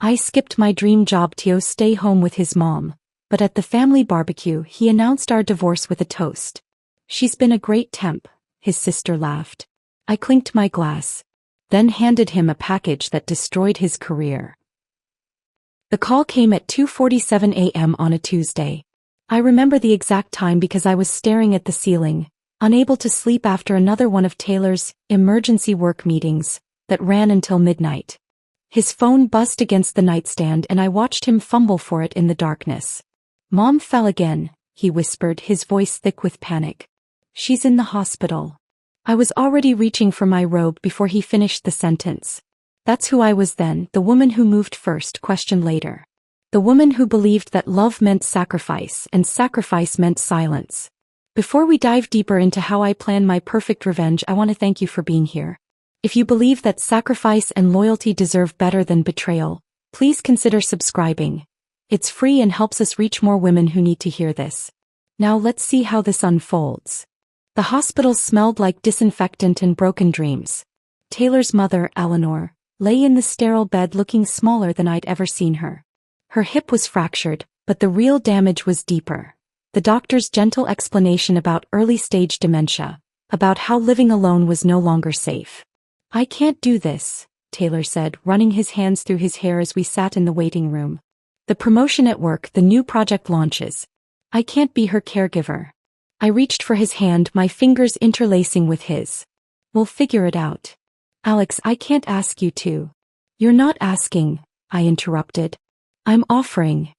I skipped my dream job to stay home with his mom, but at the family barbecue he announced our divorce with a toast. "She's been a great temp," his sister laughed. I clinked my glass, then handed him a package that destroyed his career. The call came at 2:47 a.m. on a Tuesday. I remember the exact time because I was staring at the ceiling, unable to sleep after another one of Taylor's emergency work meetings that ran until midnight. His phone buzzed against the nightstand and I watched him fumble for it in the darkness. "Mom fell again," he whispered, his voice thick with panic. "She's in the hospital." I was already reaching for my robe before he finished the sentence. That's who I was then, the woman who moved first, questioned later. The woman who believed that love meant sacrifice and sacrifice meant silence. Before we dive deeper into how I plan my perfect revenge, I want to thank you for being here. If you believe that sacrifice and loyalty deserve better than betrayal, please consider subscribing. It's free and helps us reach more women who need to hear this. Now let's see how this unfolds. The hospital smelled like disinfectant and broken dreams. Taylor's mother, Eleanor, lay in the sterile bed looking smaller than I'd ever seen her. Her hip was fractured, but the real damage was deeper. The doctor's gentle explanation about early-stage dementia, about how living alone was no longer safe. "I can't do this," Taylor said, running his hands through his hair as we sat in the waiting room. "The promotion at work, the new project launches. I can't be her caregiver." I reached for his hand, my fingers interlacing with his. "We'll figure it out." "Alex, I can't ask you to." "You're not asking," I interrupted. "I'm offering."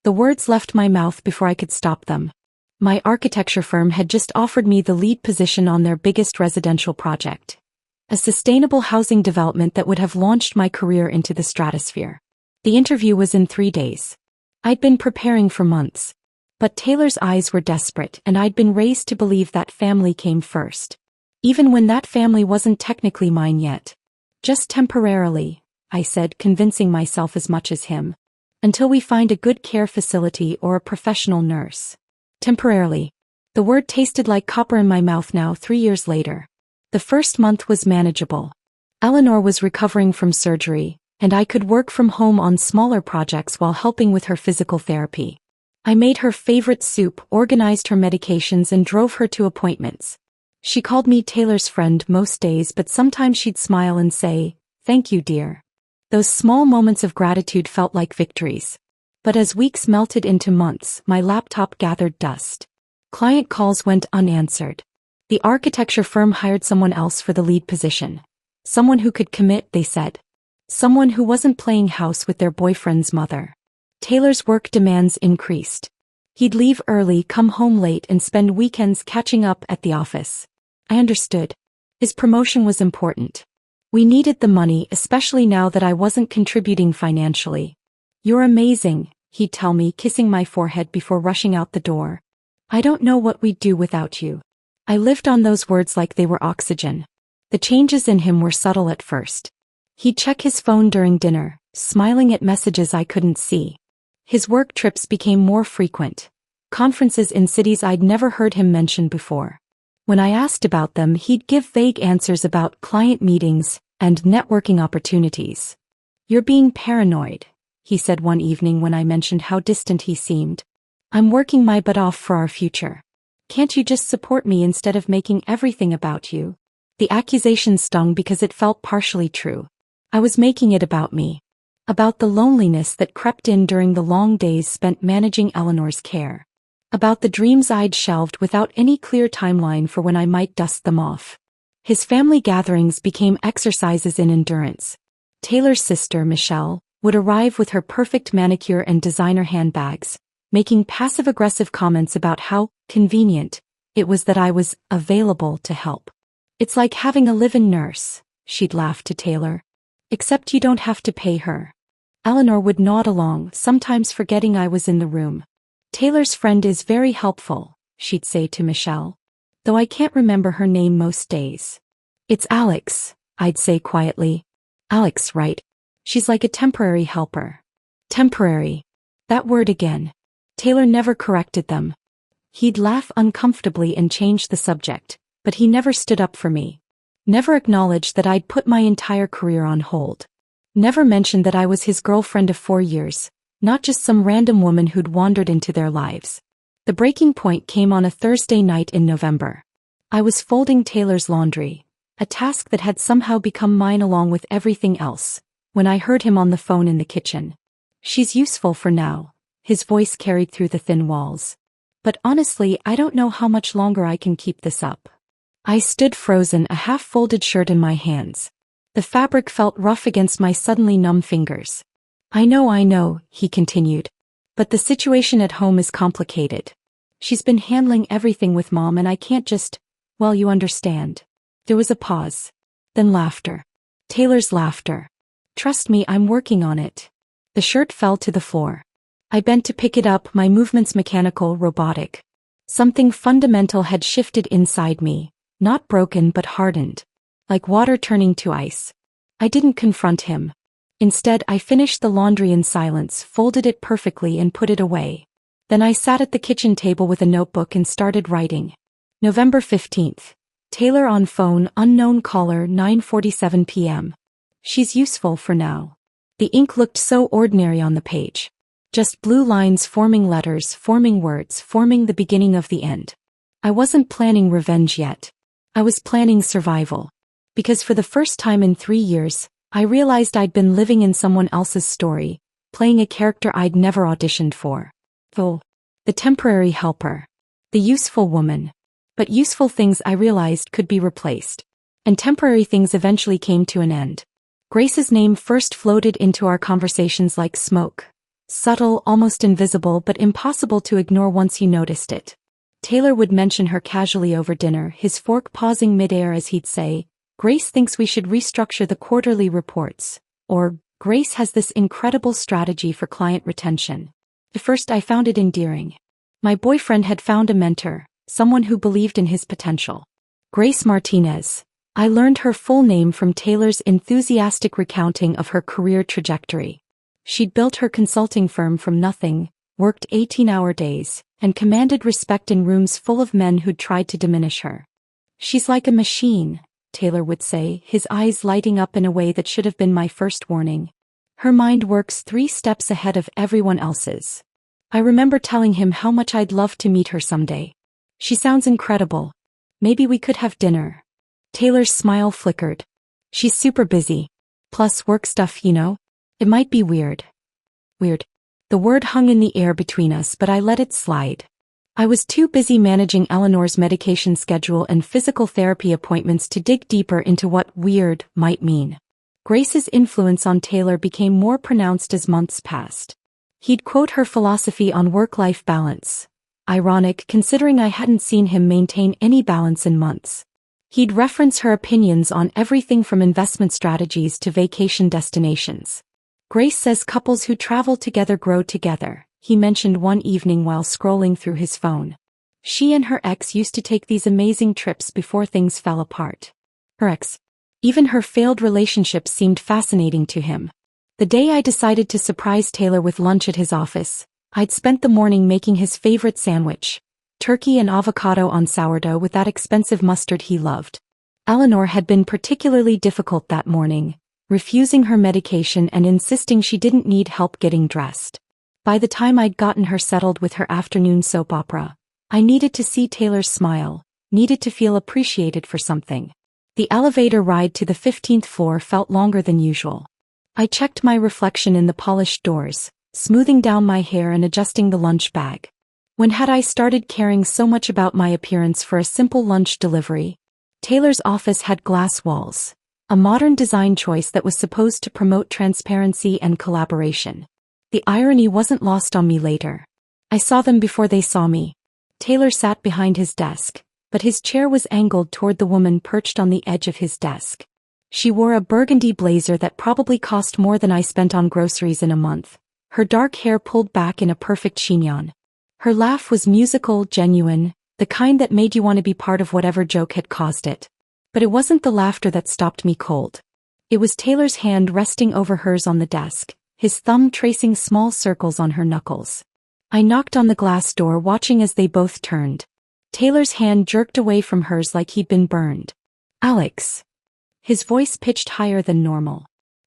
The words left my mouth before I could stop them. My architecture firm had just offered me the lead position on their biggest residential project. A sustainable housing development that would have launched my career into the stratosphere. The interview was in 3 days. I'd been preparing for months. But Taylor's eyes were desperate and I'd been raised to believe that family came first. Even when that family wasn't technically mine yet. "Just temporarily," I said, convincing myself as much as him. "Until we find a good care facility or a professional nurse." Temporarily. The word tasted like copper in my mouth now, 3 years later. The first month was manageable. Eleanor was recovering from surgery, and I could work from home on smaller projects while helping with her physical therapy. I made her favorite soup, organized her medications, and drove her to appointments. She called me Taylor's friend most days, but sometimes she'd smile and say, "Thank you, dear." Those small moments of gratitude felt like victories. But as weeks melted into months, my laptop gathered dust. Client calls went unanswered. The architecture firm hired someone else for the lead position. Someone who could commit, they said. Someone who wasn't playing house with their boyfriend's mother. Taylor's work demands increased. He'd leave early, come home late, and spend weekends catching up at the office. I understood. His promotion was important. We needed the money, especially now that I wasn't contributing financially. "You're amazing," he'd tell me, kissing my forehead before rushing out the door. "I don't know what we'd do without you." I lived on those words like they were oxygen. The changes in him were subtle at first. He'd check his phone during dinner, smiling at messages I couldn't see. His work trips became more frequent. Conferences in cities I'd never heard him mention before. When I asked about them, he'd give vague answers about client meetings and networking opportunities. "You're being paranoid," he said one evening when I mentioned how distant he seemed. "I'm working my butt off for our future. Can't you just support me instead of making everything about you?" The accusation stung because it felt partially true. I was making it about me. About the loneliness that crept in during the long days spent managing Eleanor's care. About the dreams I'd shelved without any clear timeline for when I might dust them off. His family gatherings became exercises in endurance. Taylor's sister, Michelle, would arrive with her perfect manicure and designer handbags, making passive-aggressive comments about how convenient it was that I was available to help. "It's like having a live-in nurse," she'd laugh to Taylor. "Except you don't have to pay her." Eleanor would nod along, sometimes forgetting I was in the room. "Taylor's friend is very helpful," she'd say to Michelle. Though I can't remember her name most days. "It's Alex," I'd say quietly. "Alex, right? She's like a temporary helper." Temporary. That word again. Taylor never corrected them. He'd laugh uncomfortably and change the subject, but he never stood up for me. Never acknowledged that I'd put my entire career on hold. Never mentioned that I was his girlfriend of 4 years, not just some random woman who'd wandered into their lives. The breaking point came on a Thursday night in November. I was folding Taylor's laundry, a task that had somehow become mine along with everything else, when I heard him on the phone in the kitchen. "She's useful for now," his voice carried through the thin walls. "But honestly, I don't know how much longer I can keep this up." I stood frozen, a half-folded shirt in my hands. The fabric felt rough against my suddenly numb fingers. I know," he continued. "But the situation at home is complicated. She's been handling everything with Mom and I can't just, well, you understand." There was a pause. Then laughter. Taylor's laughter. "Trust me, I'm working on it." The shirt fell to the floor. I bent to pick it up, my movements mechanical, robotic. Something fundamental had shifted inside me, not broken but hardened. Like water turning to ice. I didn't confront him. Instead, I finished the laundry in silence, folded it perfectly and put it away. Then I sat at the kitchen table with a notebook and started writing. November 15th. Taylor on phone, unknown caller, 9:47 p.m. "She's useful for now." The ink looked so ordinary on the page. Just blue lines forming letters, forming words, forming the beginning of the end. I wasn't planning revenge yet. I was planning survival. Because for the first time in 3 years, I realized I'd been living in someone else's story, playing a character I'd never auditioned for. The temporary helper. The useful woman. But useful things, I realized, could be replaced. And temporary things eventually came to an end. Grace's name first floated into our conversations like smoke. Subtle, almost invisible, but impossible to ignore once you noticed it. Taylor would mention her casually over dinner, his fork pausing midair as he'd say, "Grace thinks we should restructure the quarterly reports," or, "Grace has this incredible strategy for client retention." At first I found it endearing. My boyfriend had found a mentor, someone who believed in his potential. Grace Martinez. I learned her full name from Taylor's enthusiastic recounting of her career trajectory. She'd built her consulting firm from nothing, worked 18-hour days, and commanded respect in rooms full of men who'd tried to diminish her. "She's like a machine," Taylor would say, his eyes lighting up in a way that should have been my first warning. "Her mind works 3 steps ahead of everyone else's." I remember telling him how much I'd love to meet her someday. "She sounds incredible. Maybe we could have dinner." Taylor's smile flickered. "She's super busy. Plus work stuff, you know. It might be weird." Weird. The word hung in the air between us, but I let it slide. I was too busy managing Eleanor's medication schedule and physical therapy appointments to dig deeper into what weird might mean. Grace's influence on Taylor became more pronounced as months passed. He'd quote her philosophy on work-life balance. Ironic, considering I hadn't seen him maintain any balance in months. He'd reference her opinions on everything from investment strategies to vacation destinations. "Grace says couples who travel together grow together," he mentioned one evening while scrolling through his phone. She and her ex used to take these amazing trips before things fell apart. Her ex. Even her failed relationships seemed fascinating to him. The day I decided to surprise Taylor with lunch at his office, I'd spent the morning making his favorite sandwich, turkey and avocado on sourdough with that expensive mustard he loved. Eleanor had been particularly difficult that morning, refusing her medication and insisting she didn't need help getting dressed. By the time I'd gotten her settled with her afternoon soap opera, I needed to see Taylor's smile, needed to feel appreciated for something. The elevator ride to the 15th floor felt longer than usual. I checked my reflection in the polished doors, smoothing down my hair and adjusting the lunch bag. When had I started caring so much about my appearance for a simple lunch delivery? Taylor's office had glass walls, a modern design choice that was supposed to promote transparency and collaboration. The irony wasn't lost on me later. I saw them before they saw me. Taylor sat behind his desk, but his chair was angled toward the woman perched on the edge of his desk. She wore a burgundy blazer that probably cost more than I spent on groceries in a month, her dark hair pulled back in a perfect chignon. Her laugh was musical, genuine, the kind that made you want to be part of whatever joke had caused it. But it wasn't the laughter that stopped me cold. It was Taylor's hand resting over hers on the desk, his thumb tracing small circles on her knuckles. I knocked on the glass door, watching as they both turned. Taylor's hand jerked away from hers like he'd been burned. "Alex." His voice pitched higher than normal.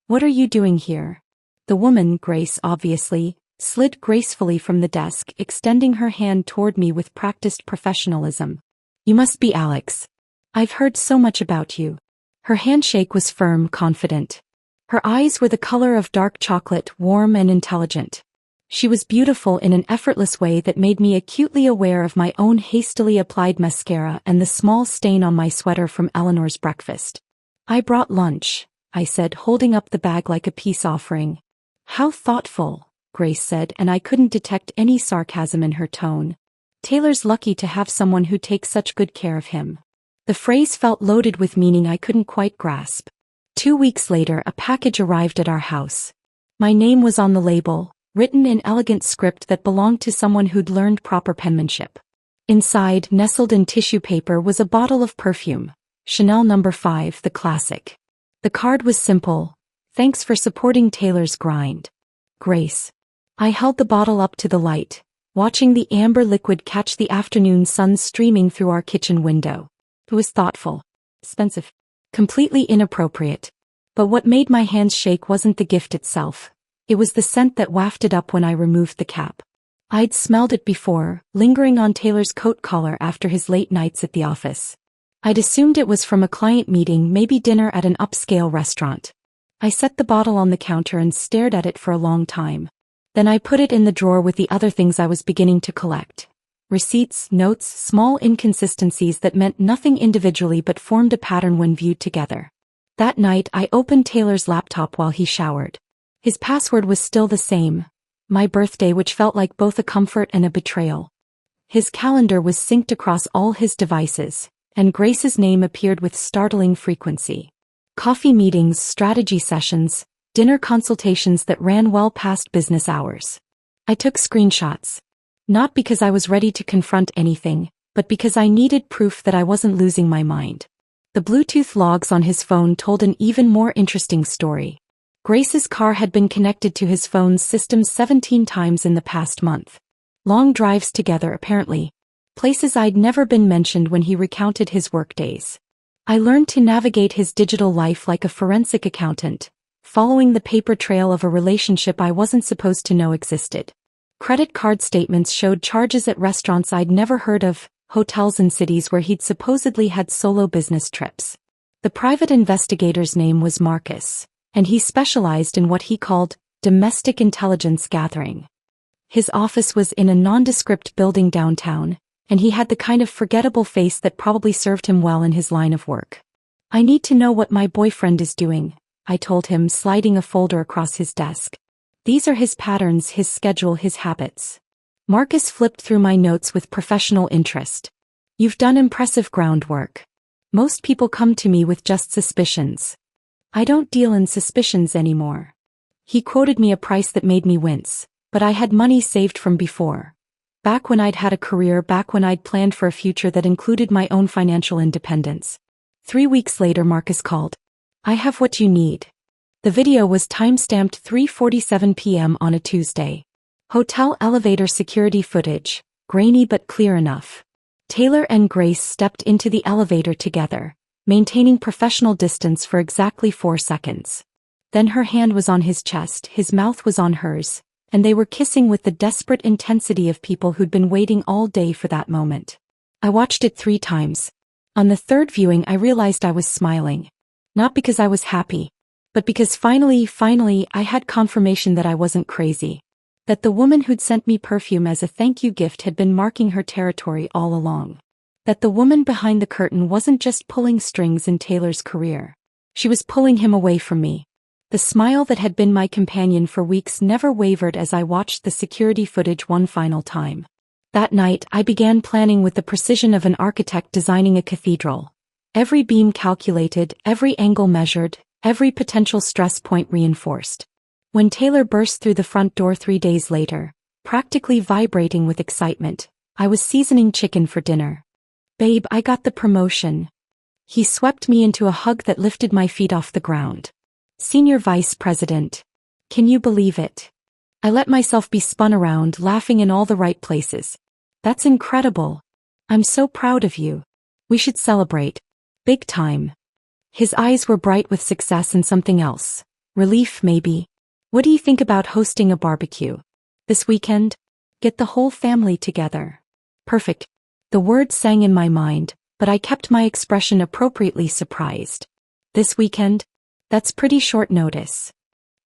What are you doing here? The woman, Grace obviously, slid gracefully from the desk, extending her hand toward me with practiced professionalism. You must be Alex. I've heard so much about you. Her handshake was firm, confident. Her eyes were the color of dark chocolate, warm and intelligent. She was beautiful in an effortless way that made me acutely aware of my own hastily applied mascara and the small stain on my sweater from Eleanor's breakfast. I brought lunch, I said, holding up the bag like a peace offering. How thoughtful, Grace said, and I couldn't detect any sarcasm in her tone. Taylor's lucky to have someone who takes such good care of him. The phrase felt loaded with meaning I couldn't quite grasp. 2 weeks later, a package arrived at our house. My name was on the label, written in elegant script that belonged to someone who'd learned proper penmanship. Inside, nestled in tissue paper, was a bottle of perfume, Chanel No. 5, the classic. The card was simple: thanks for supporting Taylor's grind. Grace. I held the bottle up to the light, watching the amber liquid catch the afternoon sun streaming through our kitchen window. It was thoughtful, expensive, completely inappropriate. But what made my hands shake wasn't the gift itself. It was the scent that wafted up when I removed the cap. I'd smelled it before, lingering on Taylor's coat collar after his late nights at the office. I'd assumed it was from a client meeting, maybe dinner at an upscale restaurant. I set the bottle on the counter and stared at it for a long time. Then I put it in the drawer with the other things I was beginning to collect. Receipts, notes, small inconsistencies that meant nothing individually but formed a pattern when viewed together. That night I opened Taylor's laptop while he showered. His password was still the same, my birthday, which felt like both a comfort and a betrayal. His calendar was synced across all his devices, and Grace's name appeared with startling frequency. Coffee meetings, strategy sessions, dinner consultations that ran well past business hours. I took screenshots. Not because I was ready to confront anything, but because I needed proof that I wasn't losing my mind. The Bluetooth logs on his phone told an even more interesting story. Grace's car had been connected to his phone's system 17 times in the past month. Long drives together, apparently. Places I'd never been mentioned when he recounted his workdays. I learned to navigate his digital life like a forensic accountant, following the paper trail of a relationship I wasn't supposed to know existed. Credit card statements showed charges at restaurants I'd never heard of, hotels in cities where he'd supposedly had solo business trips. The private investigator's name was Marcus, and he specialized in what he called domestic intelligence gathering. His office was in a nondescript building downtown, and he had the kind of forgettable face that probably served him well in his line of work. I need to know what my boyfriend is doing, I told him, sliding a folder across his desk. These are his patterns, his schedule, his habits. Marcus flipped through my notes with professional interest. You've done impressive groundwork. Most people come to me with just suspicions. I don't deal in suspicions anymore. He quoted me a price that made me wince, but I had money saved from before. Back when I'd had a career, back when I'd planned for a future that included my own financial independence. 3 weeks later, Marcus called. I have what you need. The video was time-stamped 3:47 p.m. on a Tuesday. Hotel elevator security footage, grainy but clear enough. Taylor and Grace stepped into the elevator together, maintaining professional distance for exactly 4 seconds. Then her hand was on his chest, his mouth was on hers, and they were kissing with the desperate intensity of people who'd been waiting all day for that moment. I watched it 3 times. On the third viewing, I realized I was smiling. Not because I was happy, but because finally, I had confirmation that I wasn't crazy. That the woman who'd sent me perfume as a thank you gift had been marking her territory all along. That the woman behind the curtain wasn't just pulling strings in Taylor's career. She was pulling him away from me. The smile that had been my companion for weeks never wavered as I watched the security footage one final time. That night, I began planning with the precision of an architect designing a cathedral. Every beam calculated, every angle measured, every potential stress point reinforced. When Taylor burst through the front door 3 days later, practically vibrating with excitement, I was seasoning chicken for dinner. Babe, I got the promotion. He swept me into a hug that lifted my feet off the ground. Senior Vice President. Can you believe it? I let myself be spun around, laughing in all the right places. That's incredible. I'm so proud of you. We should celebrate. Big time. His eyes were bright with success and something else. Relief, maybe. What do you think about hosting a barbecue? This weekend? Get the whole family together. Perfect. The words sang in my mind, but I kept my expression appropriately surprised. This weekend? That's pretty short notice.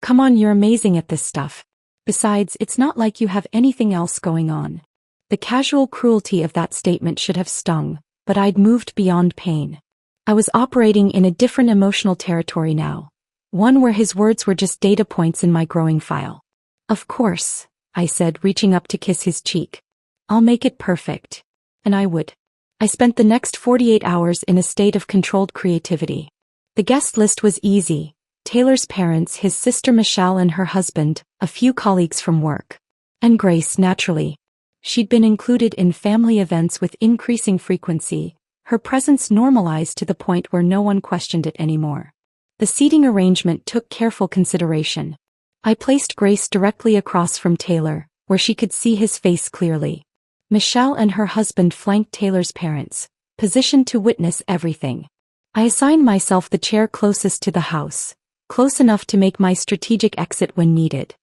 Come on, you're amazing at this stuff. Besides, it's not like you have anything else going on. The casual cruelty of that statement should have stung, but I'd moved beyond pain. I was operating in a different emotional territory now, one where his words were just data points in my growing file. Of course, I said, reaching up to kiss his cheek. I'll make it perfect. And I would. I spent the next 48 hours in a state of controlled creativity. The guest list was easy. Taylor's parents, his sister Michelle and her husband, a few colleagues from work. And Grace, naturally. She'd been included in family events with increasing frequency, her presence normalized to the point where no one questioned it anymore. The seating arrangement took careful consideration. I placed Grace directly across from Taylor, where she could see his face clearly. Michelle and her husband flanked Taylor's parents, positioned to witness everything. I assigned myself the chair closest to the house, close enough to make my strategic exit when needed.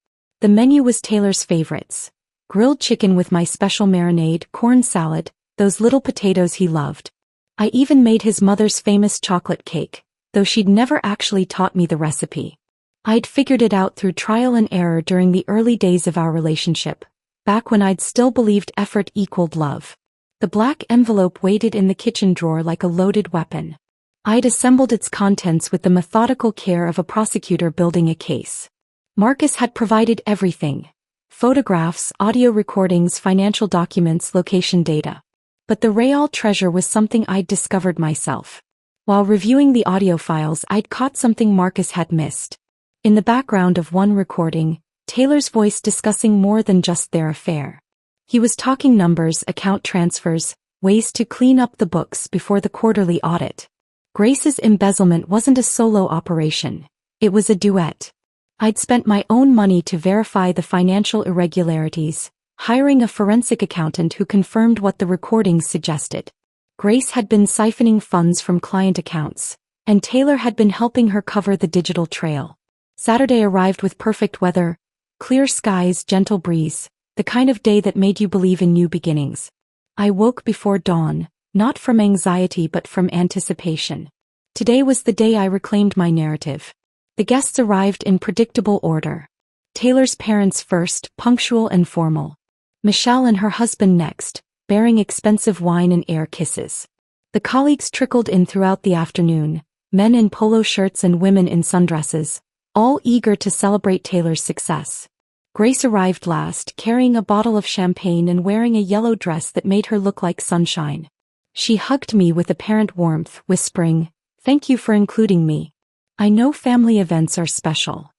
The menu was Taylor's favorites. Grilled chicken with my special marinade, corn salad, those little potatoes he loved. I even made his mother's famous chocolate cake, though she'd never actually taught me the recipe. I'd figured it out through trial and error during the early days of our relationship, back when I'd still believed effort equaled love. The black envelope waited in the kitchen drawer like a loaded weapon. I'd assembled its contents with the methodical care of a prosecutor building a case. Marcus had provided everything: photographs, audio recordings, financial documents, location data. But the real treasure was something I'd discovered myself. While reviewing the audio files, I'd caught something Marcus had missed. In the background of one recording, Taylor's voice discussing more than just their affair. He was talking numbers, account transfers, ways to clean up the books before the quarterly audit. Grace's embezzlement wasn't a solo operation. It was a duet. I'd spent my own money to verify the financial irregularities, hiring a forensic accountant who confirmed what the recordings suggested. Grace had been siphoning funds from client accounts, and Taylor had been helping her cover the digital trail. Saturday arrived with perfect weather, clear skies, gentle breeze, the kind of day that made you believe in new beginnings. I woke before dawn, not from anxiety but from anticipation. Today was the day I reclaimed my narrative. The guests arrived in predictable order. Taylor's parents first, punctual and formal. Michelle and her husband next, bearing expensive wine and air kisses. The colleagues trickled in throughout the afternoon, men in polo shirts and women in sundresses, all eager to celebrate Taylor's success. Grace arrived last, carrying a bottle of champagne and wearing a yellow dress that made her look like sunshine. She hugged me with apparent warmth, whispering, "Thank you for including me. I know family events are special."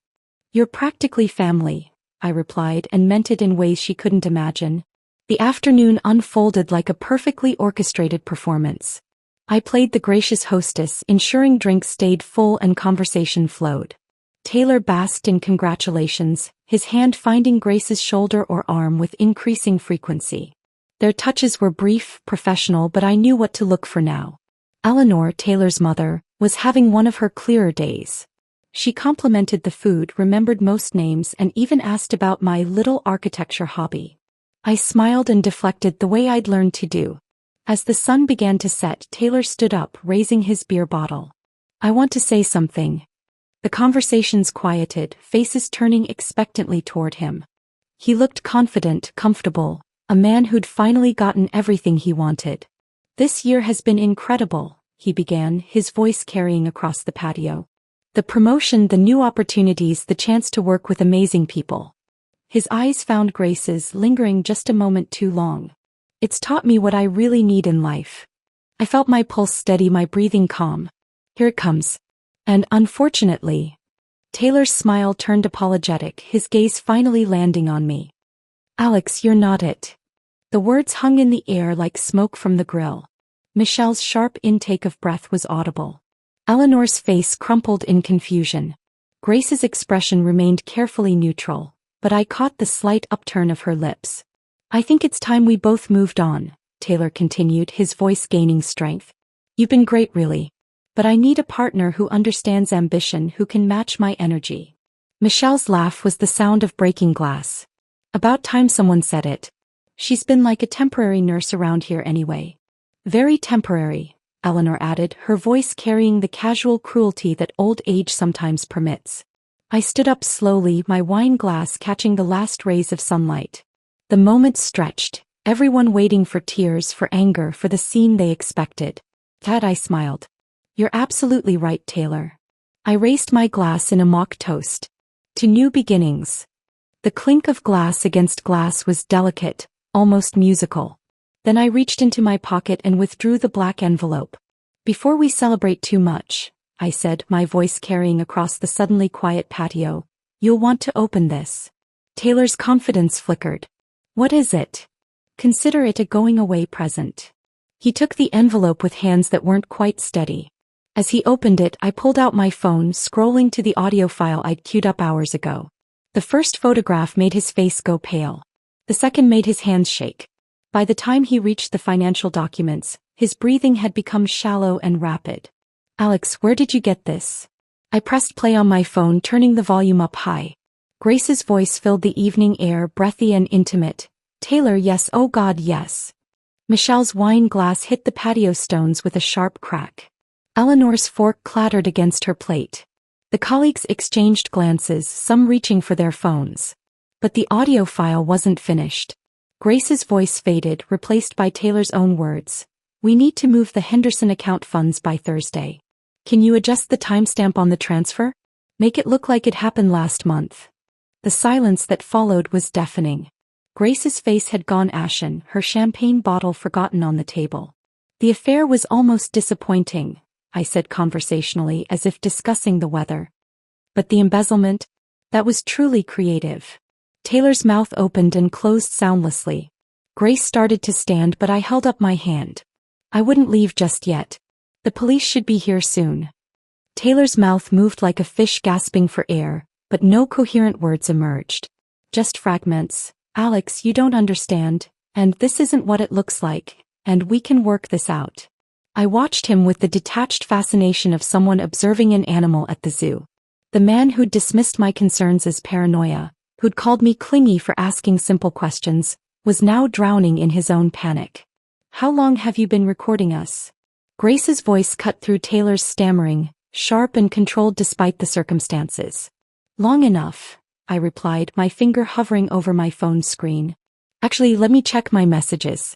"You're practically family," I replied, and meant it in ways she couldn't imagine. The afternoon unfolded like a perfectly orchestrated performance. I played the gracious hostess, ensuring drinks stayed full and conversation flowed. Taylor basked in congratulations, his hand finding Grace's shoulder or arm with increasing frequency. Their touches were brief, professional, but I knew what to look for now. Eleanor, Taylor's mother, was having one of her clearer days. She complimented the food, remembered most names, and even asked about my little architecture hobby. I smiled and deflected the way I'd learned to do. As the sun began to set, Taylor stood up, raising his beer bottle. "I want to say something." The conversations quieted, faces turning expectantly toward him. He looked confident, comfortable, a man who'd finally gotten everything he wanted. "This year has been incredible," he began, his voice carrying across the patio. "The promotion, the new opportunities, the chance to work with amazing people." His eyes found Grace's, lingering just a moment too long. "It's taught me what I really need in life." I felt my pulse steady, my breathing calm. "Here it comes." And unfortunately, Taylor's smile turned apologetic, his gaze finally landing on me. "Alex, you're not it." The words hung in the air like smoke from the grill. Michelle's sharp intake of breath was audible. Eleanor's face crumpled in confusion. Grace's expression remained carefully neutral, but I caught the slight upturn of her lips. "I think it's time we both moved on," Taylor continued, his voice gaining strength. "You've been great, really. But I need a partner who understands ambition, who can match my energy. Michelle's laugh was the sound of breaking glass. About time someone said it. She's been like a temporary nurse around here anyway. Very temporary, Eleanor added, her voice carrying the casual cruelty that old age sometimes permits. I stood up slowly, my wine glass catching the last rays of sunlight. The moment stretched, everyone waiting for tears, for anger, for the scene they expected. Tad, I smiled. You're absolutely right, Taylor. I raised my glass in a mock toast. To new beginnings. The clink of glass against glass was delicate, almost musical. Then I reached into my pocket and withdrew the black envelope. Before we celebrate too much, I said, my voice carrying across the suddenly quiet patio, you'll want to open this. Taylor's confidence flickered. What is it? Consider it a going-away present. He took the envelope with hands that weren't quite steady. As he opened it, I pulled out my phone, scrolling to the audio file I'd queued up hours ago. The first photograph made his face go pale. The second made his hands shake. By the time he reached the financial documents, his breathing had become shallow and rapid. Alex, where did you get this? I pressed play on my phone, turning the volume up high. Grace's voice filled the evening air, breathy and intimate. Taylor, yes, oh God, yes. Michelle's wine glass hit the patio stones with a sharp crack. Eleanor's fork clattered against her plate. The colleagues exchanged glances, some reaching for their phones. But the audio file wasn't finished. Grace's voice faded, replaced by Taylor's own words. We need to move the Henderson account funds by Thursday. Can you adjust the timestamp on the transfer? Make it look like it happened last month. The silence that followed was deafening. Grace's face had gone ashen, her champagne bottle forgotten on the table. The affair was almost disappointing, I said conversationally, as if discussing the weather. But the embezzlement? That was truly creative. Taylor's mouth opened and closed soundlessly. Grace started to stand, but I held up my hand. I wouldn't leave just yet. The police should be here soon. Taylor's mouth moved like a fish gasping for air, but no coherent words emerged. Just fragments. Alex, you don't understand, and this isn't what it looks like, and we can work this out. I watched him with the detached fascination of someone observing an animal at the zoo. The man who'd dismissed my concerns as paranoia, who'd called me clingy for asking simple questions, was now drowning in his own panic. How long have you been recording us? Grace's voice cut through Taylor's stammering, sharp and controlled despite the circumstances. Long enough, I replied, my finger hovering over my phone screen. Actually, let me check my messages.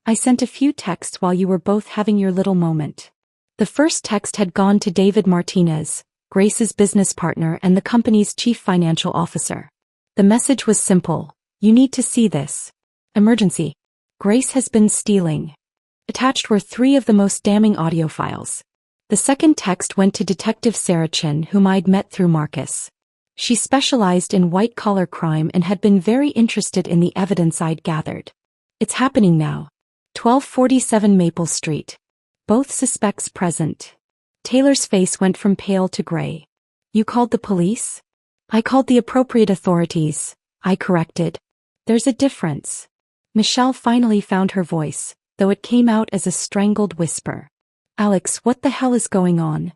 I sent a few texts while you were both having your little moment. The first text had gone to David Martinez, Grace's business partner and the company's chief financial officer. The message was simple. You need to see this. Emergency. Grace has been stealing. Attached were 3 of the most damning audio files. The second text went to Detective Sarah Chin, whom I'd met through Marcus. She specialized in white-collar crime and had been very interested in the evidence I'd gathered. It's happening now. 1247 Maple Street. Both suspects present. Taylor's face went from pale to gray. You called the police? I called the appropriate authorities, I corrected. There's a difference. Michelle finally found her voice, though it came out as a strangled whisper. Alex, what the hell is going on?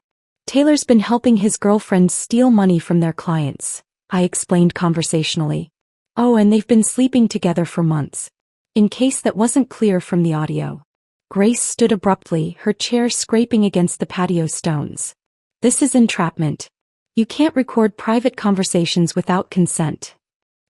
Taylor's been helping his girlfriends steal money from their clients, I explained conversationally. Oh, and they've been sleeping together for months. In case that wasn't clear from the audio. Grace stood abruptly, her chair scraping against the patio stones. This is entrapment. You can't record private conversations without consent.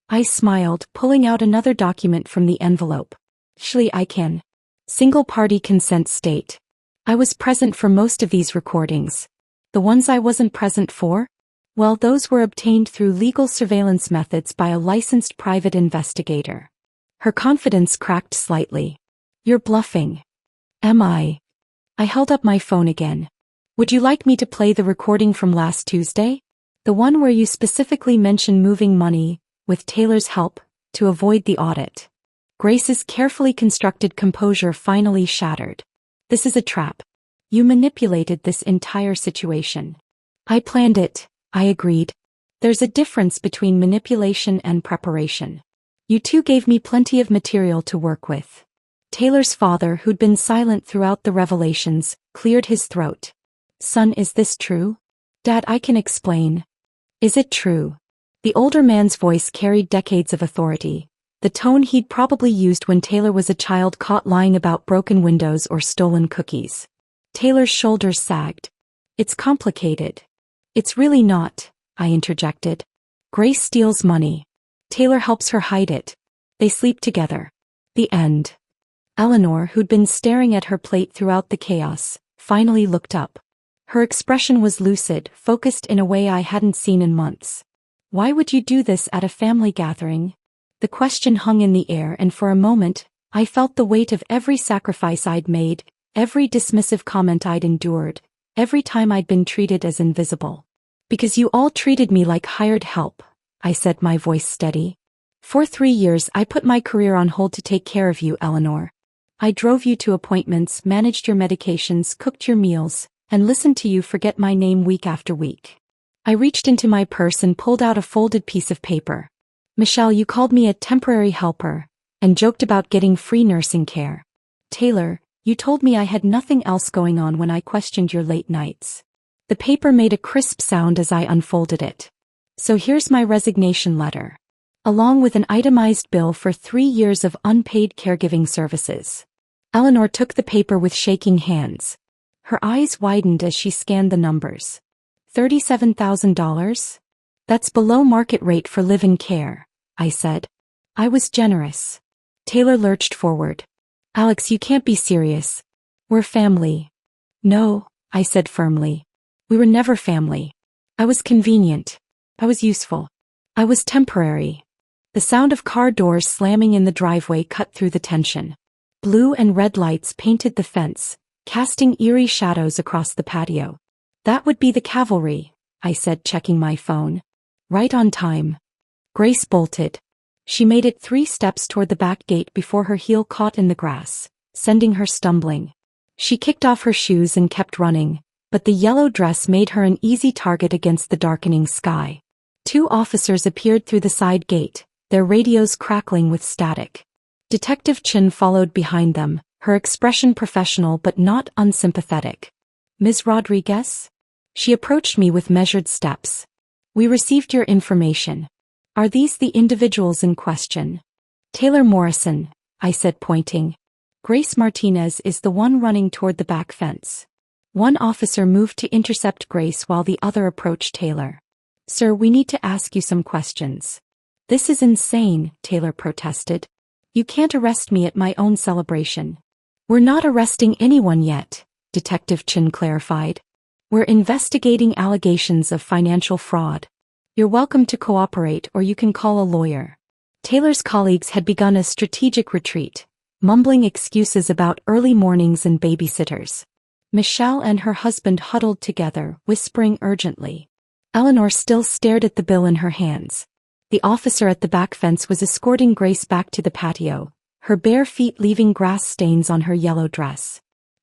I smiled, pulling out another document from the envelope. Actually, I can. Single-party consent state. I was present for most of these recordings. The ones I wasn't present for? Well, those were obtained through legal surveillance methods by a licensed private investigator. Her confidence cracked slightly. You're bluffing. Am I? I held up my phone again. Would you like me to play the recording from last Tuesday? The one where you specifically mention moving money, with Taylor's help, to avoid the audit. Grace's carefully constructed composure finally shattered. This is a trap. You manipulated this entire situation. I planned it, I agreed. There's a difference between manipulation and preparation. You two gave me plenty of material to work with. Taylor's father, who'd been silent throughout the revelations, cleared his throat. "Son, is this true?" "Dad, I can explain." "Is it true?" The older man's voice carried decades of authority, the tone he'd probably used when Taylor was a child caught lying about broken windows or stolen cookies. Taylor's shoulders sagged. "It's complicated." "It's really not," I interjected. "Grace steals money. Taylor helps her hide it. They sleep together." The end. Eleanor, who'd been staring at her plate throughout the chaos, finally looked up. Her expression was lucid, focused in a way I hadn't seen in months. "Why would you do this at a family gathering?" The question hung in the air, and for a moment, I felt the weight of every sacrifice I'd made, every dismissive comment I'd endured, every time I'd been treated as invisible. "Because you all treated me like hired help," I said, my voice steady. "For 3 years I put my career on hold to take care of you, Eleanor. I drove you to appointments, managed your medications, cooked your meals, and listened to you forget my name week after week." I reached into my purse and pulled out a folded piece of paper. "Michelle, you called me a temporary helper, and joked about getting free nursing care. Taylor, you told me I had nothing else going on when I questioned your late nights." The paper made a crisp sound as I unfolded it. "So here's my resignation letter, along with an itemized bill for 3 years of unpaid caregiving services." Eleanor took the paper with shaking hands. Her eyes widened as she scanned the numbers. $37,000? "That's below market rate for live-in care," I said. I was generous. Taylor lurched forward. "Alex, you can't be serious. We're family." "No," I said firmly. "We were never family. I was convenient. I was useful. I was temporary." The sound of car doors slamming in the driveway cut through the tension. Blue and red lights painted the fence, casting eerie shadows across the patio. "That would be the cavalry," I said, checking my phone. "Right on time." Grace bolted. She made it 3 steps toward the back gate before her heel caught in the grass, sending her stumbling. She kicked off her shoes and kept running, but the yellow dress made her an easy target against the darkening sky. 2 officers appeared through the side gate, their radios crackling with static. Detective Chin followed behind them, her expression professional but not unsympathetic. "Ms. Rodriguez?" She approached me with measured steps. "We received your information. Are these the individuals in question?" "Taylor Morrison," I said, pointing. "Grace Martinez is the one running toward the back fence." One officer moved to intercept Grace while the other approached Taylor. "Sir, we need to ask you some questions." "This is insane," Taylor protested. "You can't arrest me at my own celebration." "We're not arresting anyone yet," Detective Chin clarified. "We're investigating allegations of financial fraud. You're welcome to cooperate, or you can call a lawyer." Taylor's colleagues had begun a strategic retreat, mumbling excuses about early mornings and babysitters. Michelle and her husband huddled together, whispering urgently. Eleanor still stared at the bill in her hands. The officer at the back fence was escorting Grace back to the patio, her bare feet leaving grass stains on her yellow dress.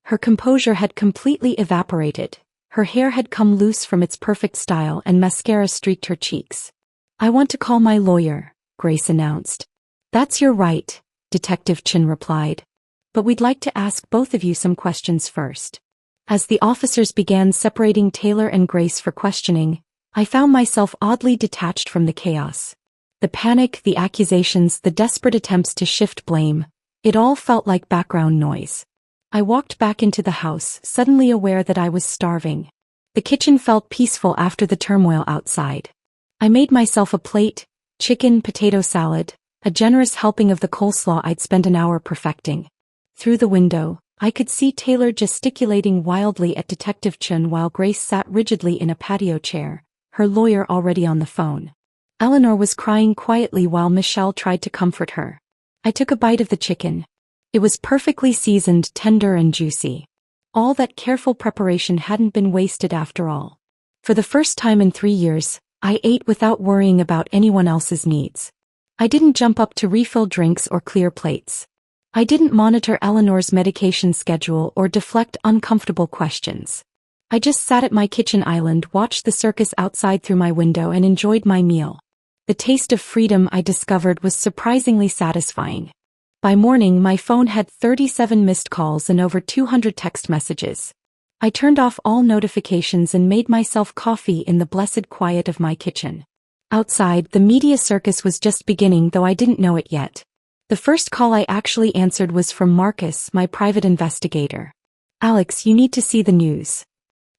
Her composure had completely evaporated. Her hair had come loose from its perfect style and mascara streaked her cheeks. "I want to call my lawyer," Grace announced. "That's your right," Detective Chin replied. "But we'd like to ask both of you some questions first." As the officers began separating Taylor and Grace for questioning, I found myself oddly detached from the chaos. The panic, the accusations, the desperate attempts to shift blame, it all felt like background noise. I walked back into the house, suddenly aware that I was starving. The kitchen felt peaceful after the turmoil outside. I made myself a plate, chicken, potato salad, a generous helping of the coleslaw I'd spent an hour perfecting. Through the window, I could see Taylor gesticulating wildly at Detective Chin while Grace sat rigidly in a patio chair, her lawyer already on the phone. Eleanor was crying quietly while Michelle tried to comfort her. I took a bite of the chicken. It was perfectly seasoned, tender and juicy. All that careful preparation hadn't been wasted after all. For the first time in 3 years, I ate without worrying about anyone else's needs. I didn't jump up to refill drinks or clear plates. I didn't monitor Eleanor's medication schedule or deflect uncomfortable questions. I just sat at my kitchen island, watched the circus outside through my window and enjoyed my meal. The taste of freedom I discovered was surprisingly satisfying. By morning, my phone had 37 missed calls and over 200 text messages. I turned off all notifications and made myself coffee in the blessed quiet of my kitchen. Outside, the media circus was just beginning, though I didn't know it yet. The first call I actually answered was from Marcus, my private investigator. "Alex, you need to see the news."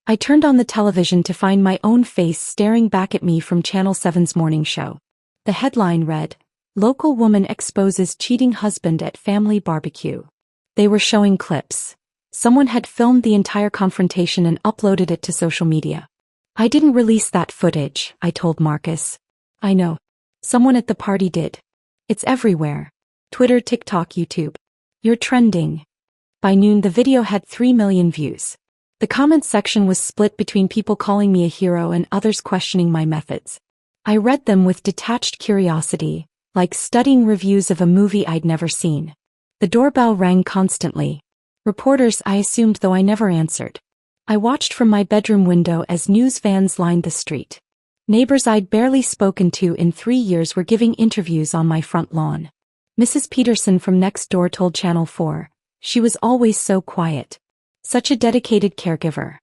I turned on the television to find my own face staring back at me from Channel 7's morning show. The headline read, "Local woman exposes cheating husband at family barbecue." They were showing clips. Someone had filmed the entire confrontation and uploaded it to social media. "I didn't release that footage," I told Marcus. "I know. Someone at the party did. It's everywhere. Twitter, TikTok, YouTube. You're trending." By noon the video had 3 million views. The comments section was split between people calling me a hero and others questioning my methods. I read them with detached curiosity, like studying reviews of a movie I'd never seen. The doorbell rang constantly. Reporters, I assumed, though I never answered. I watched from my bedroom window as news vans lined the street. Neighbors I'd barely spoken to in 3 years were giving interviews on my front lawn. Mrs. Peterson from next door told Channel 4, "She was always so quiet. Such a dedicated caregiver."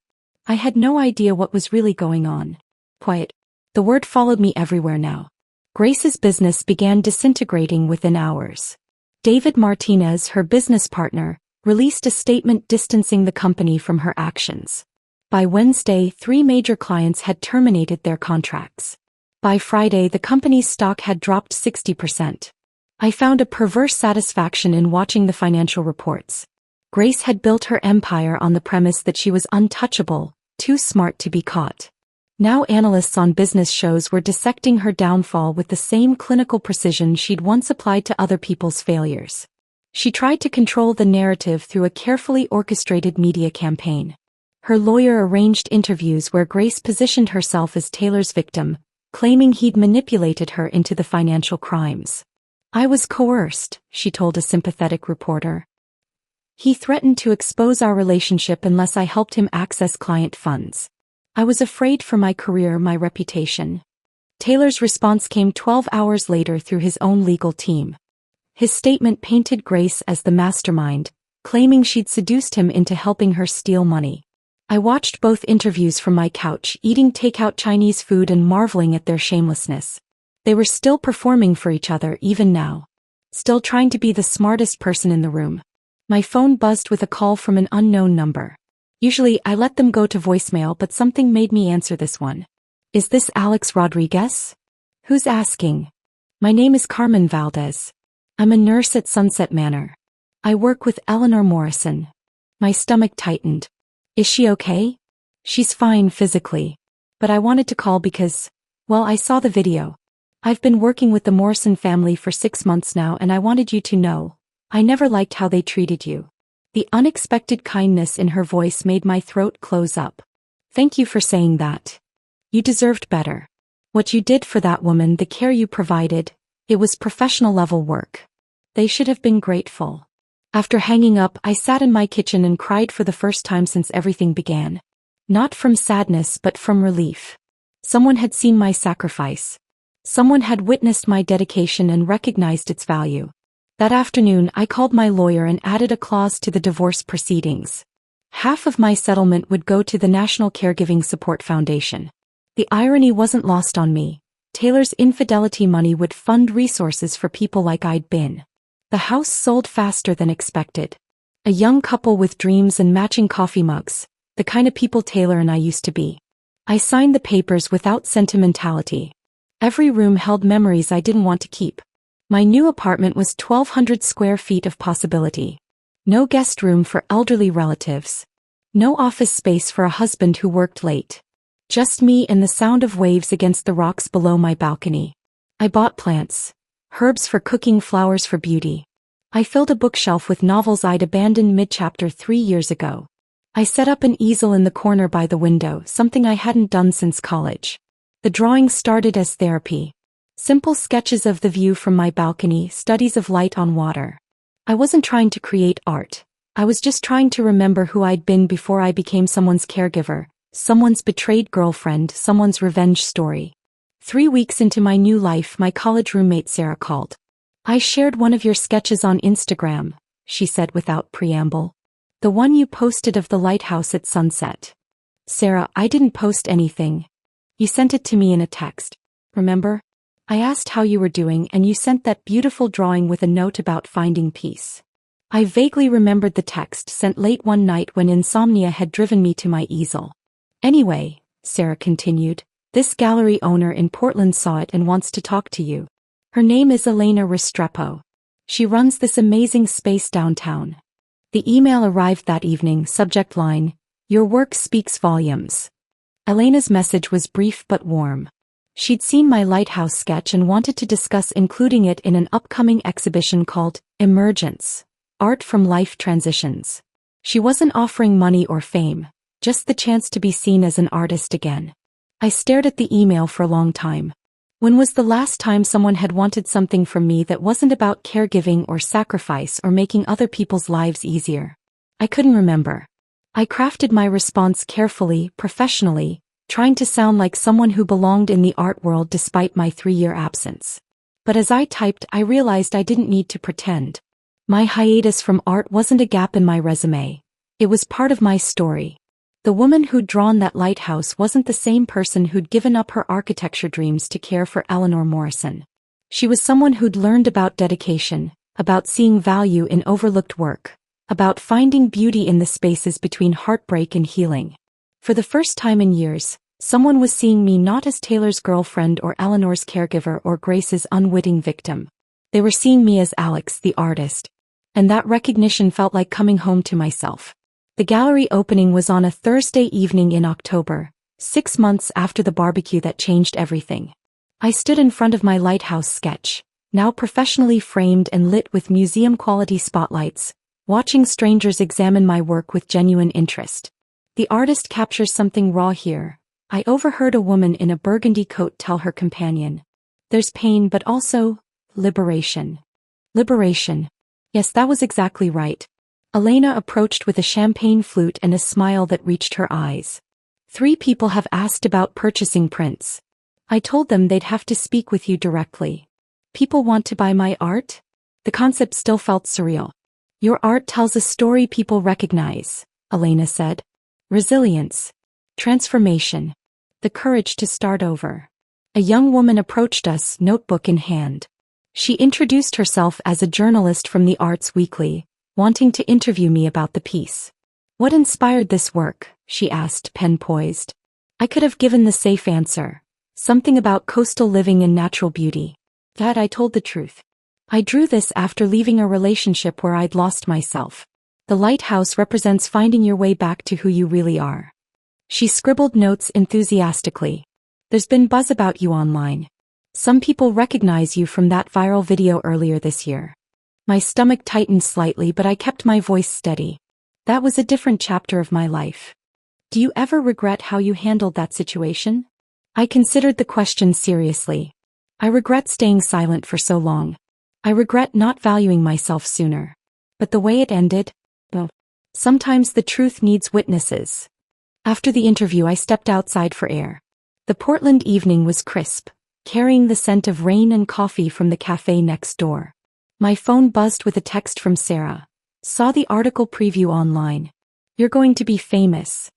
I had no idea what was really going on. Quiet. The word followed me everywhere now. Grace's business began disintegrating within hours. David Martinez, her business partner, released a statement distancing the company from her actions. By Wednesday, 3 major clients had terminated their contracts. By Friday, the company's stock had dropped 60%. I found a perverse satisfaction in watching the financial reports. Grace had built her empire on the premise that she was untouchable, too smart to be caught. Now analysts on business shows were dissecting her downfall with the same clinical precision she'd once applied to other people's failures. She tried to control the narrative through a carefully orchestrated media campaign. Her lawyer arranged interviews where Grace positioned herself as Taylor's victim, claiming he'd manipulated her into the financial crimes. "I was coerced," she told a sympathetic reporter. "He threatened to expose our relationship unless I helped him access client funds. I was afraid for my career, my reputation." Taylor's response came 12 hours later through his own legal team. His statement painted Grace as the mastermind, claiming she'd seduced him into helping her steal money. I watched both interviews from my couch, eating takeout Chinese food and marveling at their shamelessness. They were still performing for each other even now. Still trying to be the smartest person in the room. My phone buzzed with a call from an unknown number. Usually I let them go to voicemail, but something made me answer this one. "Is this Alex Rodriguez?" "Who's asking?" "My name is Carmen Valdez. I'm a nurse at Sunset Manor. I work with Eleanor Morrison." My stomach tightened. "Is she okay?" "She's fine physically. But I wanted to call because, well, I saw the video. I've been working with the Morrison family for 6 months now, and I wanted you to know, I never liked how they treated you." The unexpected kindness in her voice made my throat close up. "Thank you for saying that. You deserved better. What you did for that woman, the care you provided, it was professional level work. They should have been grateful." After hanging up, I sat in my kitchen and cried for the first time since everything began. Not from sadness but from relief. Someone had seen my sacrifice. Someone had witnessed my dedication and recognized its value. That afternoon, I called my lawyer and added a clause to the divorce proceedings. Half of my settlement would go to the National Caregiving Support Foundation. The irony wasn't lost on me. Taylor's infidelity money would fund resources for people like I'd been. The house sold faster than expected. A young couple with dreams and matching coffee mugs, the kind of people Taylor and I used to be. I signed the papers without sentimentality. Every room held memories I didn't want to keep. My new apartment was 1,200 square feet of possibility. No guest room for elderly relatives. No office space for a husband who worked late. Just me and the sound of waves against the rocks below my balcony. I bought plants. Herbs for cooking, flowers for beauty. I filled a bookshelf with novels I'd abandoned mid-chapter 3 years ago. I set up an easel in the corner by the window, something I hadn't done since college. The drawing started as therapy. Simple sketches of the view from my balcony, studies of light on water. I wasn't trying to create art. I was just trying to remember who I'd been before I became someone's caregiver, someone's betrayed girlfriend, someone's revenge story. 3 weeks into my new life, my college roommate Sarah called. "I shared one of your sketches on Instagram," she said without preamble. The one you posted of the lighthouse at sunset. Sarah, I didn't post anything. You sent it to me in a text. Remember? I asked how you were doing and you sent that beautiful drawing with a note about finding peace. I vaguely remembered the text sent late one night when insomnia had driven me to my easel. Anyway, Sarah continued, this gallery owner in Portland saw it and wants to talk to you. Her name is Elena Restrepo. She runs this amazing space downtown. The email arrived that evening, subject line, your work speaks volumes. Elena's message was brief but warm. She'd seen my lighthouse sketch and wanted to discuss including it in an upcoming exhibition called Emergence, Art from Life Transitions. She wasn't offering money or fame, just the chance to be seen as an artist again. I stared at the email for a long time. When was the last time someone had wanted something from me that wasn't about caregiving or sacrifice or making other people's lives easier? I couldn't remember. I crafted my response carefully, professionally, trying to sound like someone who belonged in the art world despite my 3-year absence. But as I typed, I realized I didn't need to pretend. My hiatus from art wasn't a gap in my resume. It was part of my story. The woman who'd drawn that lighthouse wasn't the same person who'd given up her architecture dreams to care for Eleanor Morrison. She was someone who'd learned about dedication, about seeing value in overlooked work, about finding beauty in the spaces between heartbreak and healing. For the first time in years, someone was seeing me not as Taylor's girlfriend or Eleanor's caregiver or Grace's unwitting victim. They were seeing me as Alex, the artist. And that recognition felt like coming home to myself. The gallery opening was on a Thursday evening in October, 6 months after the barbecue that changed everything. I stood in front of my lighthouse sketch, now professionally framed and lit with museum-quality spotlights, watching strangers examine my work with genuine interest. The artist captures something raw here. I overheard a woman in a burgundy coat tell her companion. There's pain but also liberation. Liberation. Yes, that was exactly right. Elena approached with a champagne flute and a smile that reached her eyes. 3 people have asked about purchasing prints. I told them they'd have to speak with you directly. People want to buy my art? The concept still felt surreal. Your art tells a story people recognize, Elena said. Resilience. Transformation. The courage to start over. A young woman approached us, notebook in hand. She introduced herself as a journalist from the Arts Weekly, wanting to interview me about the piece. What inspired this work? She asked, pen poised. I could have given the safe answer. Something about coastal living and natural beauty. That I told the truth. I drew this after leaving a relationship where I'd lost myself. The lighthouse represents finding your way back to who you really are. She scribbled notes enthusiastically. There's been buzz about you online. Some people recognize you from that viral video earlier this year. My stomach tightened slightly, but I kept my voice steady. That was a different chapter of my life. Do you ever regret how you handled that situation? I considered the question seriously. I regret staying silent for so long. I regret not valuing myself sooner. But the way it ended? Well, sometimes the truth needs witnesses. After the interview, I stepped outside for air. The Portland evening was crisp, carrying the scent of rain and coffee from the cafe next door. My phone buzzed with a text from Sarah. Saw the article preview online. You're going to be famous.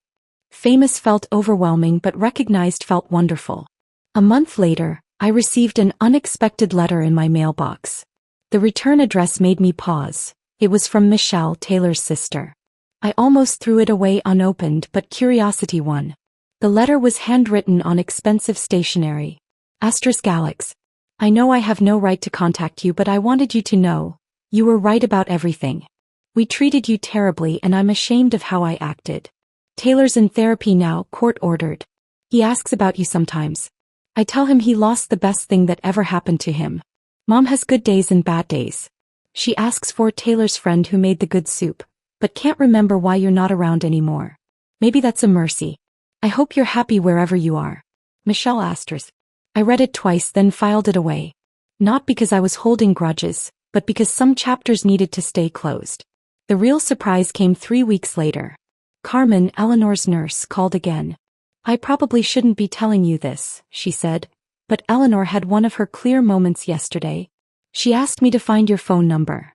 Famous felt overwhelming, but recognized felt wonderful. A month later, I received an unexpected letter in my mailbox. The return address made me pause. It was from Michelle, Taylor's sister. I almost threw it away unopened, but curiosity won. The letter was handwritten on expensive stationery. *Alex. I know I have no right to contact you, but I wanted you to know. You were right about everything. We treated you terribly and I'm ashamed of how I acted. Taylor's in therapy now, court-ordered. He asks about you sometimes. I tell him he lost the best thing that ever happened to him. Mom has good days and bad days. She asks for Taylor's friend who made the good soup, but can't remember why you're not around anymore. Maybe that's a mercy. I hope you're happy wherever you are. Michelle Asterisk. I read it twice, then filed it away. Not because I was holding grudges, but because some chapters needed to stay closed. The real surprise came 3 weeks later. Carmen, Eleanor's nurse, called again. I probably shouldn't be telling you this, she said, but Eleanor had one of her clear moments yesterday. She asked me to find your phone number.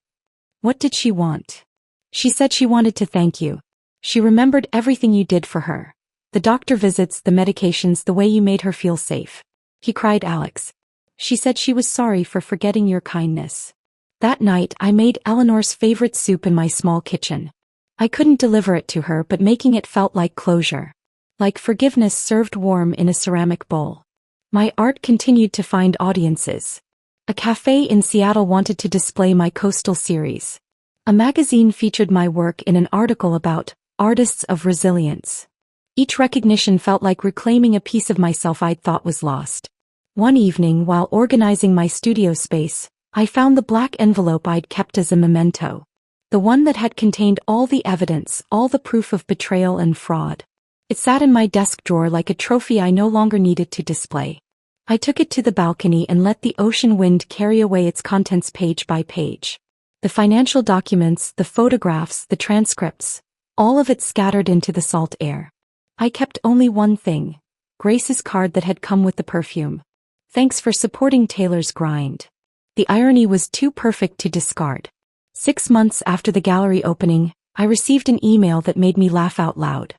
What did she want? She said she wanted to thank you. She remembered everything you did for her. The doctor visits, the medications, the way you made her feel safe. He cried, Alex. She said she was sorry for forgetting your kindness. That night I made Eleanor's favorite soup in my small kitchen. I couldn't deliver it to her, but making it felt like closure. Like forgiveness served warm in a ceramic bowl. My art continued to find audiences. A cafe in Seattle wanted to display my coastal series. A magazine featured my work in an article about artists of resilience. Each recognition felt like reclaiming a piece of myself I'd thought was lost. One evening, while organizing my studio space, I found the black envelope I'd kept as a memento. The one that had contained all the evidence, all the proof of betrayal and fraud. It sat in my desk drawer like a trophy I no longer needed to display. I took it to the balcony and let the ocean wind carry away its contents page by page. The financial documents, the photographs, the transcripts, all of it scattered into the salt air. I kept only one thing, Grace's card that had come with the perfume. Thanks for supporting Taylor's grind. The irony was too perfect to discard. 6 months after the gallery opening, I received an email that made me laugh out loud.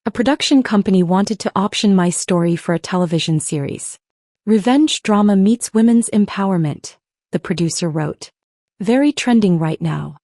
A production company wanted to option my story for a television series. Revenge drama meets women's empowerment, the producer wrote. Very trending right now.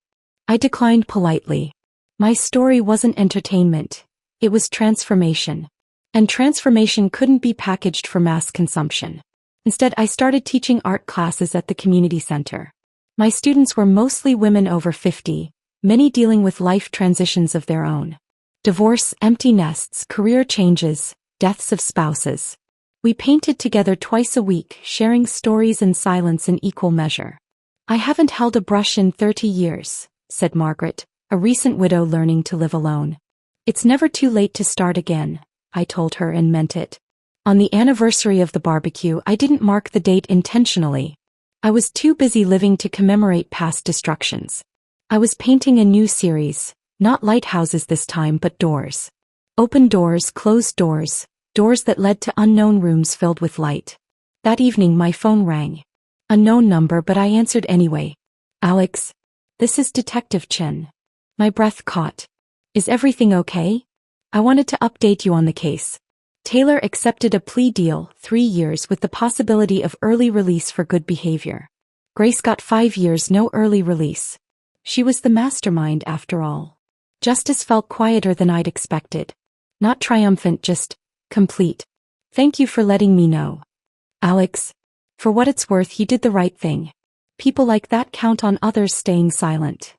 I declined politely. My story wasn't entertainment. It was transformation. And transformation couldn't be packaged for mass consumption. Instead, I started teaching art classes at the community center. My students were mostly women over 50, many dealing with life transitions of their own. Divorce, empty nests, career changes, deaths of spouses. We painted together twice a week, sharing stories and silence in equal measure. I haven't held a brush in 30 years, said Margaret, a recent widow learning to live alone. It's never too late to start again, I told her and meant it. On the anniversary of the barbecue, I didn't mark the date intentionally. I was too busy living to commemorate past destructions. I was painting a new series, not lighthouses this time but doors. Open doors, closed doors, doors that led to unknown rooms filled with light. That evening my phone rang. Unknown number, but I answered anyway. Alex, this is Detective Chen. My breath caught. Is everything okay? I wanted to update you on the case. Taylor accepted a plea deal, 3 years with the possibility of early release for good behavior. Grace got 5 years, no early release. She was the mastermind after all. Justice felt quieter than I'd expected. Not triumphant, just complete. Thank you for letting me know. Alex, for what it's worth, you did the right thing. People like that count on others staying silent.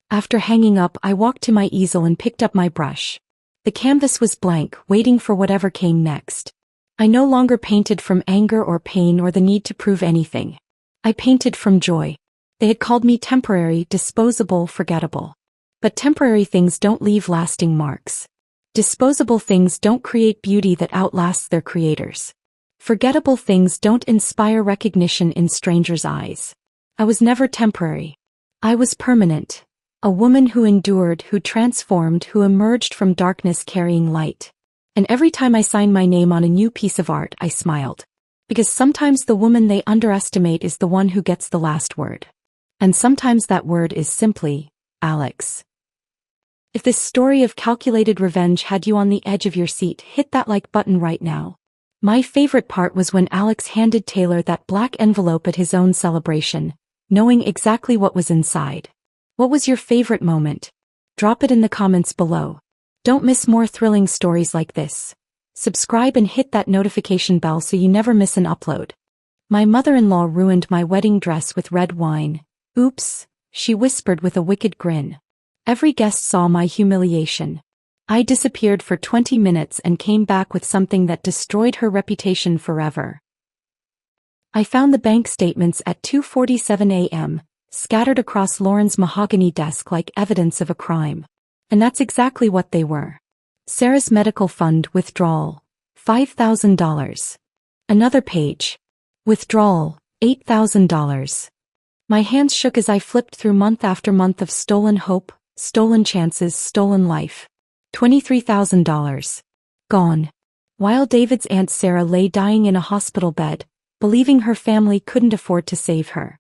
After hanging up, I walked to my easel and picked up my brush. The canvas was blank, waiting for whatever came next. I no longer painted from anger or pain or the need to prove anything. I painted from joy. They had called me temporary, disposable, forgettable. But temporary things don't leave lasting marks. Disposable things don't create beauty that outlasts their creators. Forgettable things don't inspire recognition in strangers' eyes. I was never temporary. I was permanent. A woman who endured, who transformed, who emerged from darkness carrying light. And every time I signed my name on a new piece of art, I smiled. Because sometimes the woman they underestimate is the one who gets the last word. And sometimes that word is simply, Alex. If this story of calculated revenge had you on the edge of your seat, hit that like button right now. My favorite part was when Alex handed Taylor that black envelope at his own celebration, knowing exactly what was inside. What was your favorite moment? Drop it in the comments below. Don't miss more thrilling stories like this. Subscribe and hit that notification bell so you never miss an upload. My mother-in-law ruined my wedding dress with red wine. Oops, she whispered with a wicked grin. Every guest saw my humiliation. I disappeared for 20 minutes and came back with something that destroyed her reputation forever. I found the bank statements at 2:47 a.m., scattered across Lauren's mahogany desk like evidence of a crime. And that's exactly what they were. Sarah's medical fund withdrawal, $5,000. Another page. Withdrawal, $8,000. My hands shook as I flipped through month after month of stolen hope, stolen chances, stolen life. $23,000. Gone. While David's Aunt Sarah lay dying in a hospital bed, believing her family couldn't afford to save her.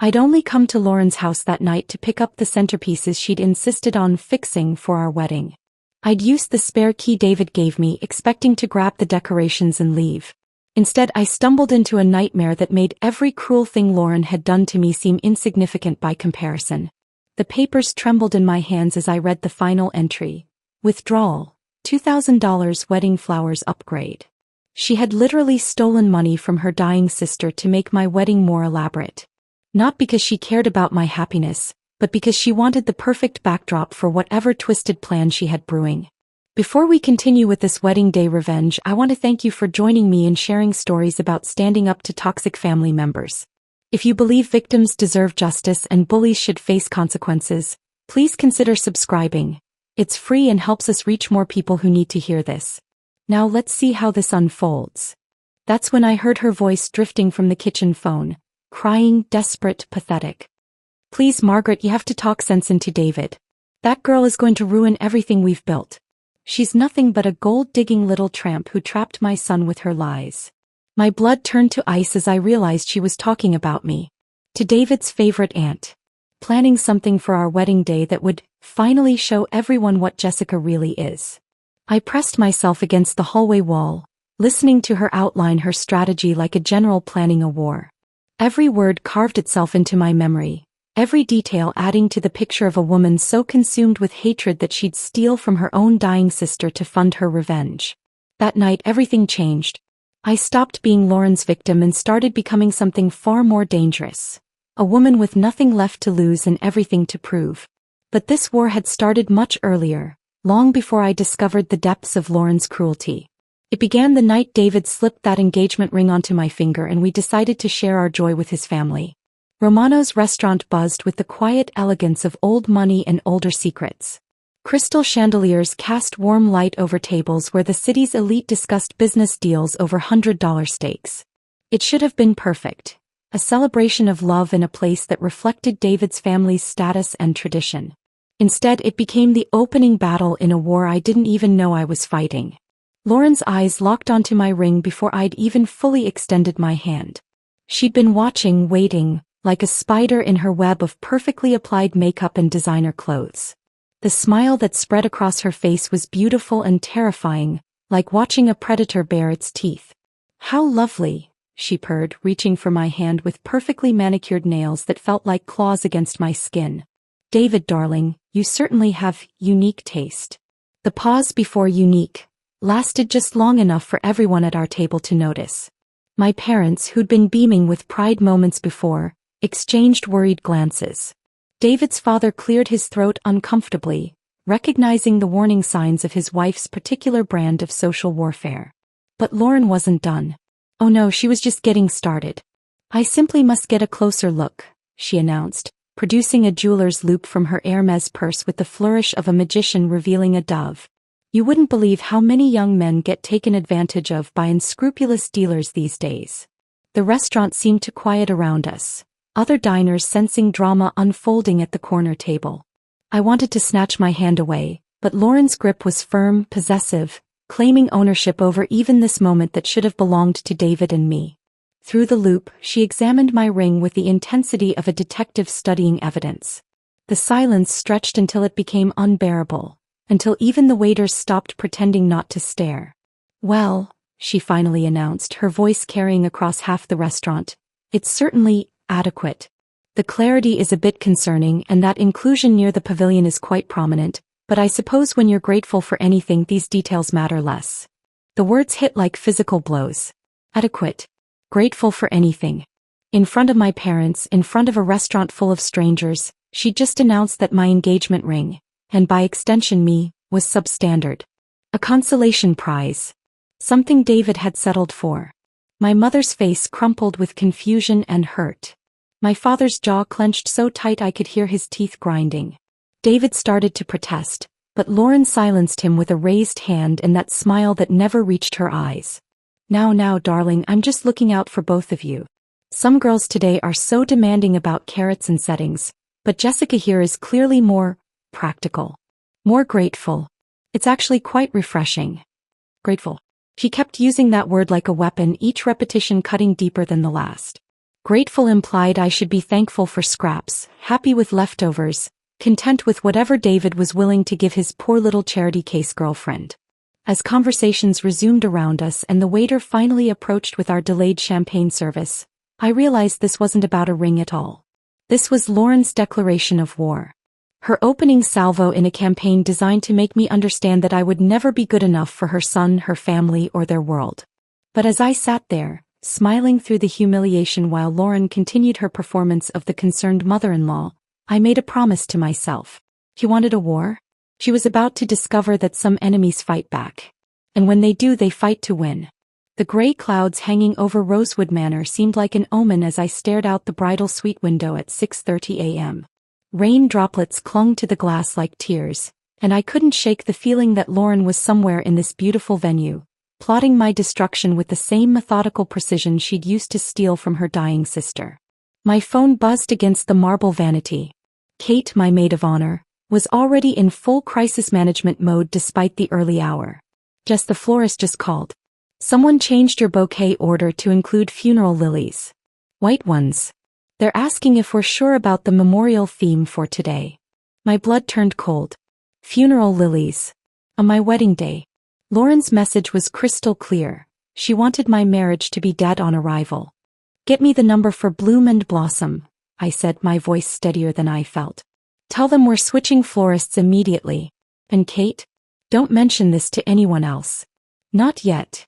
I'd only come to Lauren's house that night to pick up the centerpieces she'd insisted on fixing for our wedding. I'd used the spare key David gave me, expecting to grab the decorations and leave. Instead, I stumbled into a nightmare that made every cruel thing Lauren had done to me seem insignificant by comparison. The papers trembled in my hands as I read the final entry. Withdrawal. $2,000 wedding flowers upgrade. She had literally stolen money from her dying sister to make my wedding more elaborate. Not because she cared about my happiness, but because she wanted the perfect backdrop for whatever twisted plan she had brewing. Before we continue with this wedding day revenge, I want to thank you for joining me in sharing stories about standing up to toxic family members. If you believe victims deserve justice and bullies should face consequences, please consider subscribing. It's free and helps us reach more people who need to hear this. Now let's see how this unfolds. That's when I heard her voice drifting from the kitchen phone, crying, desperate, pathetic. Please, Margaret, you have to talk sense into David. That girl is going to ruin everything we've built. She's nothing but a gold-digging little tramp who trapped my son with her lies. My blood turned to ice as I realized she was talking about me. To David's favorite aunt. Planning something for our wedding day that would finally show everyone what Jessica really is. I pressed myself against the hallway wall, listening to her outline her strategy like a general planning a war. Every word carved itself into my memory, every detail adding to the picture of a woman so consumed with hatred that she'd steal from her own dying sister to fund her revenge. That night everything changed. I stopped being Lauren's victim and started becoming something far more dangerous. A woman with nothing left to lose and everything to prove. But this war had started much earlier, long before I discovered the depths of Lauren's cruelty. It began the night David slipped that engagement ring onto my finger and we decided to share our joy with his family. Romano's restaurant buzzed with the quiet elegance of old money and older secrets. Crystal chandeliers cast warm light over tables where the city's elite discussed business deals over $100 steaks. It should have been perfect. A celebration of love in a place that reflected David's family's status and tradition. Instead, it became the opening battle in a war I didn't even know I was fighting. Lauren's eyes locked onto my ring before I'd even fully extended my hand. She'd been watching, waiting, like a spider in her web of perfectly applied makeup and designer clothes. The smile that spread across her face was beautiful and terrifying, like watching a predator bare its teeth. "How lovely," she purred, reaching for my hand with perfectly manicured nails that felt like claws against my skin. "David, darling, you certainly have unique taste." The pause before unique lasted just long enough for everyone at our table to notice. My parents, who'd been beaming with pride moments before, exchanged worried glances. David's father cleared his throat uncomfortably, recognizing the warning signs of his wife's particular brand of social warfare. But Lauren wasn't done. "Oh no, she was just getting started. I simply must get a closer look," she announced, producing a jeweler's loop from her Hermes purse with the flourish of a magician revealing a dove. "You wouldn't believe how many young men get taken advantage of by unscrupulous dealers these days." The restaurant seemed to quiet around us, other diners sensing drama unfolding at the corner table. I wanted to snatch my hand away, but Lauren's grip was firm, possessive, claiming ownership over even this moment that should have belonged to David and me. Through the loop, she examined my ring with the intensity of a detective studying evidence. The silence stretched until it became unbearable, until even the waiters stopped pretending not to stare. "Well," she finally announced, her voice carrying across half the restaurant, "it's certainly adequate. The clarity is a bit concerning and that inclusion near the pavilion is quite prominent, but I suppose when you're grateful for anything these details matter less." The words hit like physical blows. Adequate. Grateful for anything. In front of my parents, in front of a restaurant full of strangers, she just announced that my engagement ring, and by extension me, was substandard. A consolation prize. Something David had settled for. My mother's face crumpled with confusion and hurt. My father's jaw clenched so tight I could hear his teeth grinding. David started to protest, but Lauren silenced him with a raised hand and that smile that never reached her eyes. Now, darling, I'm just looking out for both of you. Some girls today are so demanding about carrots and settings, but Jessica here is clearly more practical. More grateful. It's actually quite refreshing. Grateful." She kept using that word like a weapon, each repetition cutting deeper than the last. Grateful implied I should be thankful for scraps, happy with leftovers, content with whatever David was willing to give his poor little charity case girlfriend. As conversations resumed around us and the waiter finally approached with our delayed champagne service, I realized this wasn't about a ring at all. This was Lauren's declaration of war. Her opening salvo in a campaign designed to make me understand that I would never be good enough for her son, her family, or their world. But as I sat there, smiling through the humiliation while Lauren continued her performance of the concerned mother-in-law, I made a promise to myself. She wanted a war? She was about to discover that some enemies fight back. And when they do, they fight to win. The gray clouds hanging over Rosewood Manor seemed like an omen as I stared out the bridal suite window at 6:30 a.m. Rain droplets clung to the glass like tears, and I couldn't shake the feeling that Lauren was somewhere in this beautiful venue, plotting my destruction with the same methodical precision she'd used to steal from her dying sister. My phone buzzed against the marble vanity. Kate, my maid of honor, was already in full crisis management mode despite the early hour. The florist just called. Someone changed your bouquet order to include funeral lilies. White ones. They're asking if we're sure about the memorial theme for today. My blood turned cold. Funeral lilies. On my wedding day. Lauren's message was crystal clear. She wanted my marriage to be dead on arrival. Get me the number for Bloom and Blossom, I said, my voice steadier than I felt. Tell them we're switching florists immediately. And Kate? Don't mention this to anyone else. Not yet.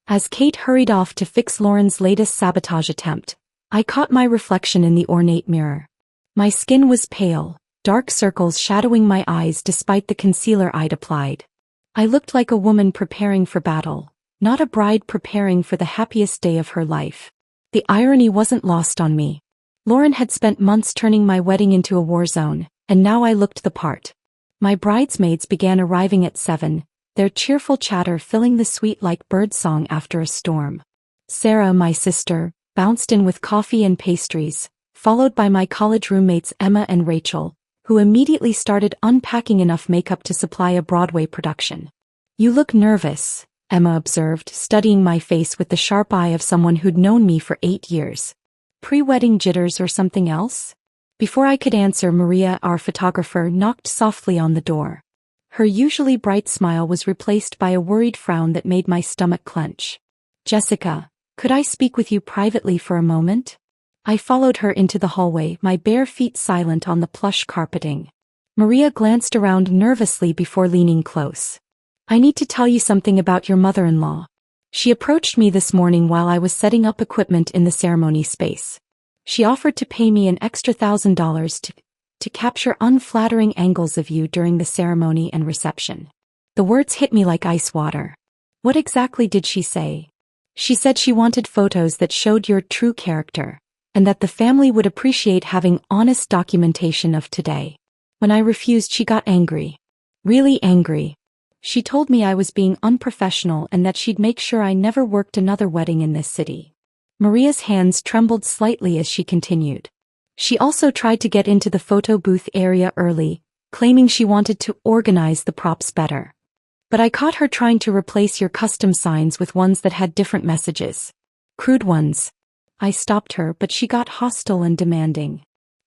As Kate hurried off to fix Lauren's latest sabotage attempt, I caught my reflection in the ornate mirror. My skin was pale, dark circles shadowing my eyes despite the concealer I'd applied. I looked like a woman preparing for battle, not a bride preparing for the happiest day of her life. The irony wasn't lost on me. Lauren had spent months turning my wedding into a war zone, and now I looked the part. My bridesmaids began arriving at 7, their cheerful chatter filling the suite like birdsong after a storm. Sarah, my sister, bounced in with coffee and pastries, followed by my college roommates Emma and Rachel, who immediately started unpacking enough makeup to supply a Broadway production. You look nervous, Emma observed, studying my face with the sharp eye of someone who'd known me for 8 years. Pre-wedding jitters or something else? Before I could answer, Maria, our photographer, knocked softly on the door. Her usually bright smile was replaced by a worried frown that made my stomach clench. Jessica, could I speak with you privately for a moment? I followed her into the hallway, my bare feet silent on the plush carpeting. Maria glanced around nervously before leaning close. I need to tell you something about your mother-in-law. She approached me this morning while I was setting up equipment in the ceremony space. She offered to pay me an extra $1,000 to capture unflattering angles of you during the ceremony and reception. The words hit me like ice water. What exactly did she say? She said she wanted photos that showed your true character, and that the family would appreciate having honest documentation of today. When I refused, she got angry. Really angry. She told me I was being unprofessional and that she'd make sure I never worked another wedding in this city. Maria's hands trembled slightly as she continued. She also tried to get into the photo booth area early, claiming she wanted to organize the props better. But I caught her trying to replace your custom signs with ones that had different messages. Crude ones. I stopped her, but she got hostile and demanding.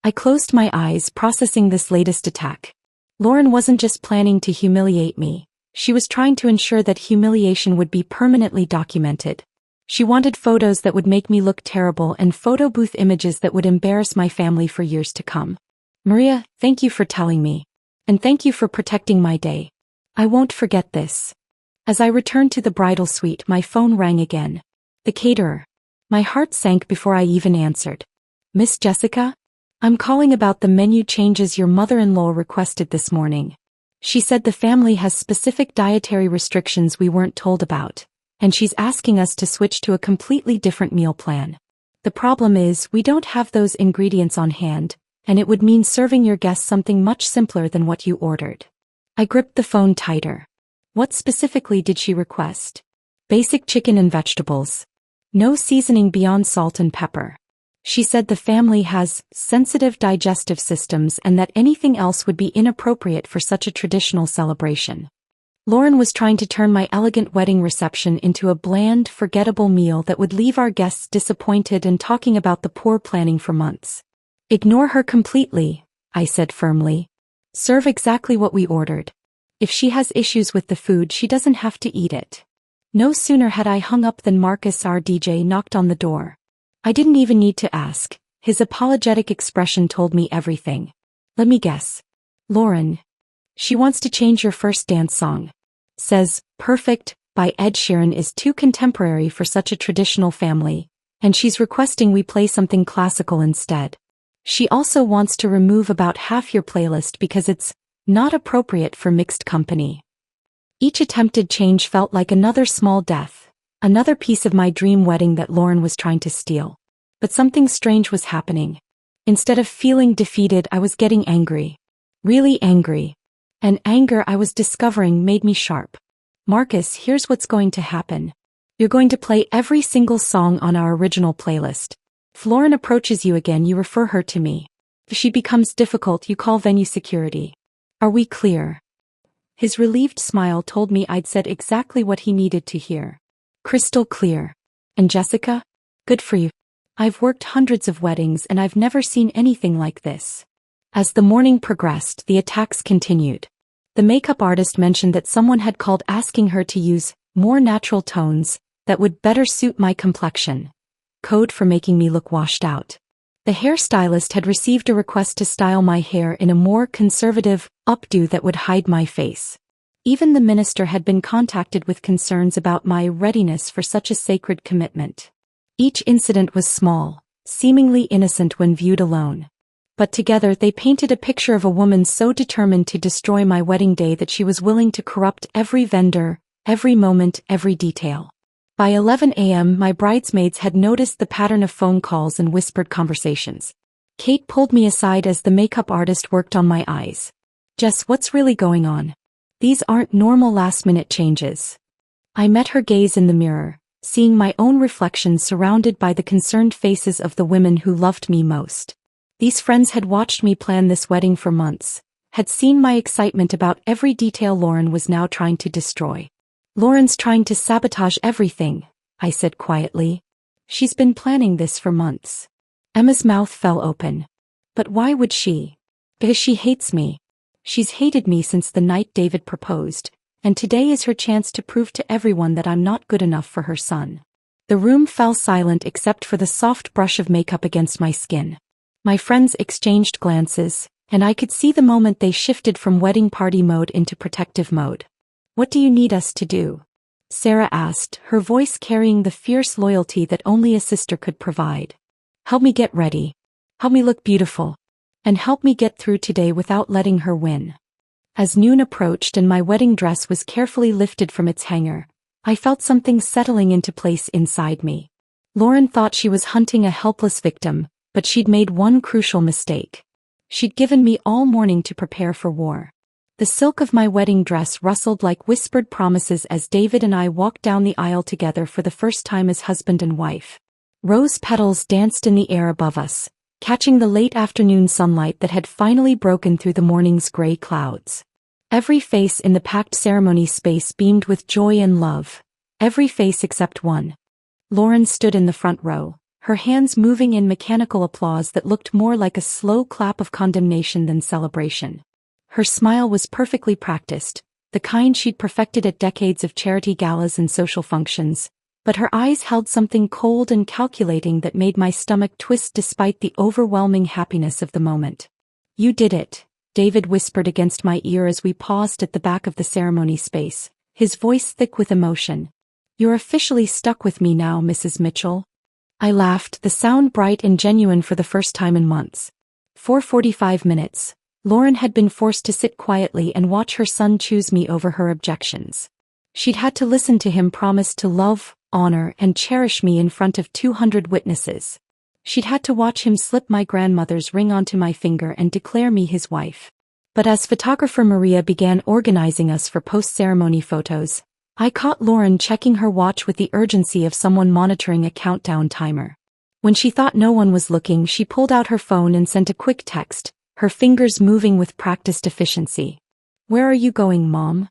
I closed my eyes, processing this latest attack. Lauren wasn't just planning to humiliate me. She was trying to ensure that humiliation would be permanently documented. She wanted photos that would make me look terrible and photo booth images that would embarrass my family for years to come. Maria, thank you for telling me. And thank you for protecting my day. I won't forget this. As I returned to the bridal suite, my phone rang again. The caterer. My heart sank before I even answered. Miss Jessica? I'm calling about the menu changes your mother-in-law requested this morning. She said the family has specific dietary restrictions we weren't told about, and she's asking us to switch to a completely different meal plan. The problem is, we don't have those ingredients on hand, and it would mean serving your guests something much simpler than what you ordered. I gripped the phone tighter. What specifically did she request? Basic chicken and vegetables. No seasoning beyond salt and pepper. She said the family has sensitive digestive systems and that anything else would be inappropriate for such a traditional celebration. Lauren was trying to turn my elegant wedding reception into a bland, forgettable meal that would leave our guests disappointed and talking about the poor planning for months. Ignore her completely, I said firmly. Serve exactly what we ordered. If she has issues with the food, she doesn't have to eat it. No sooner had I hung up than Marcus, our DJ, knocked on the door. I didn't even need to ask. His apologetic expression told me everything. Let me guess. Lauren. She wants to change your first dance song. Says, Perfect, by Ed Sheeran is too contemporary for such a traditional family, and she's requesting we play something classical instead. She also wants to remove about half your playlist because it's not appropriate for mixed company. Each attempted change felt like another small death, another piece of my dream wedding that Lauren was trying to steal. But something strange was happening. Instead of feeling defeated, I was getting angry. Really angry. And anger I was discovering made me sharp. Marcus, here's what's going to happen. You're going to play every single song on our original playlist. If Lauren approaches you again, you refer her to me. If she becomes difficult, you call venue security. Are we clear? His relieved smile told me I'd said exactly what he needed to hear. Crystal clear. And Jessica? Good for you. I've worked hundreds of weddings and I've never seen anything like this. As the morning progressed, the attacks continued. The makeup artist mentioned that someone had called asking her to use more natural tones that would better suit my complexion. Code for making me look washed out. The hairstylist had received a request to style my hair in a more conservative updo that would hide my face. Even the minister had been contacted with concerns about my readiness for such a sacred commitment. Each incident was small, seemingly innocent when viewed alone. But together they painted a picture of a woman so determined to destroy my wedding day that she was willing to corrupt every vendor, every moment, every detail. By 11 a.m. my bridesmaids had noticed the pattern of phone calls and whispered conversations. Kate pulled me aside as the makeup artist worked on my eyes. Jess, what's really going on? These aren't normal last-minute changes. I met her gaze in the mirror, seeing my own reflection surrounded by the concerned faces of the women who loved me most. These friends had watched me plan this wedding for months, had seen my excitement about every detail Lauren was now trying to destroy. Lauren's trying to sabotage everything, I said quietly. She's been planning this for months. Emma's mouth fell open. But why would she? Because she hates me. She's hated me since the night David proposed, and today is her chance to prove to everyone that I'm not good enough for her son. The room fell silent except for the soft brush of makeup against my skin. My friends exchanged glances, and I could see the moment they shifted from wedding party mode into protective mode. What do you need us to do? Sarah asked, her voice carrying the fierce loyalty that only a sister could provide. Help me get ready. Help me look beautiful. And help me get through today without letting her win. As noon approached and my wedding dress was carefully lifted from its hanger, I felt something settling into place inside me. Lauren thought she was hunting a helpless victim, but she'd made one crucial mistake. She'd given me all morning to prepare for war. The silk of my wedding dress rustled like whispered promises as David and I walked down the aisle together for the first time as husband and wife. Rose petals danced in the air above us, catching the late afternoon sunlight that had finally broken through the morning's gray clouds. Every face in the packed ceremony space beamed with joy and love. Every face except one. Lauren stood in the front row, her hands moving in mechanical applause that looked more like a slow clap of condemnation than celebration. Her smile was perfectly practiced, the kind she'd perfected at decades of charity galas and social functions, but her eyes held something cold and calculating that made my stomach twist despite the overwhelming happiness of the moment. You did it, David whispered against my ear as we paused at the back of the ceremony space, his voice thick with emotion. You're officially stuck with me now, Mrs. Mitchell. I laughed, the sound bright and genuine for the first time in months. For 45 minutes, Lauren had been forced to sit quietly and watch her son choose me over her objections. She'd had to listen to him promise to love, honor, and cherish me in front of 200 witnesses. She'd had to watch him slip my grandmother's ring onto my finger and declare me his wife. But as photographer Maria began organizing us for post-ceremony photos, I caught Lauren checking her watch with the urgency of someone monitoring a countdown timer. When she thought no one was looking, she pulled out her phone and sent a quick text, her fingers moving with practiced efficiency. Where are you going, Mom?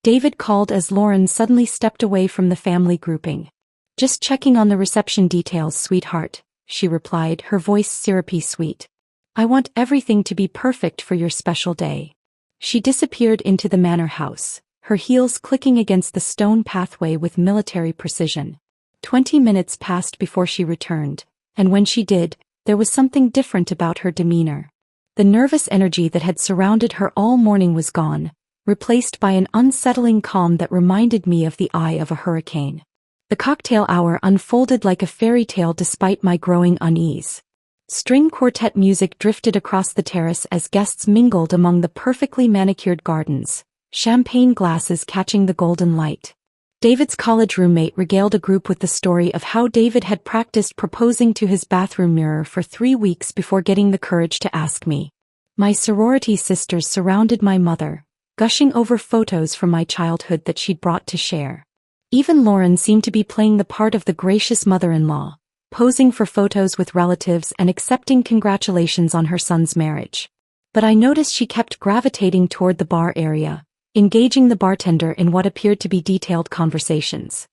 David called as Lauren suddenly stepped away from the family grouping. "Just checking on the reception details, sweetheart," she replied, her voice syrupy sweet. "I want everything to be perfect for your special day." She disappeared into the manor house, her heels clicking against the stone pathway with military precision. 20 minutes passed before she returned, and when she did, there was something different about her demeanor. The nervous energy that had surrounded her all morning was gone, replaced by an unsettling calm that reminded me of the eye of a hurricane. The cocktail hour unfolded like a fairy tale despite my growing unease. String quartet music drifted across the terrace as guests mingled among the perfectly manicured gardens, champagne glasses catching the golden light. David's college roommate regaled a group with the story of how David had practiced proposing to his bathroom mirror for 3 weeks before getting the courage to ask me. My sorority sisters surrounded my mother, gushing over photos from my childhood that she'd brought to share. Even Lauren seemed to be playing the part of the gracious mother-in-law, posing for photos with relatives and accepting congratulations on her son's marriage. But I noticed she kept gravitating toward the bar area, engaging the bartender in what appeared to be detailed conversations.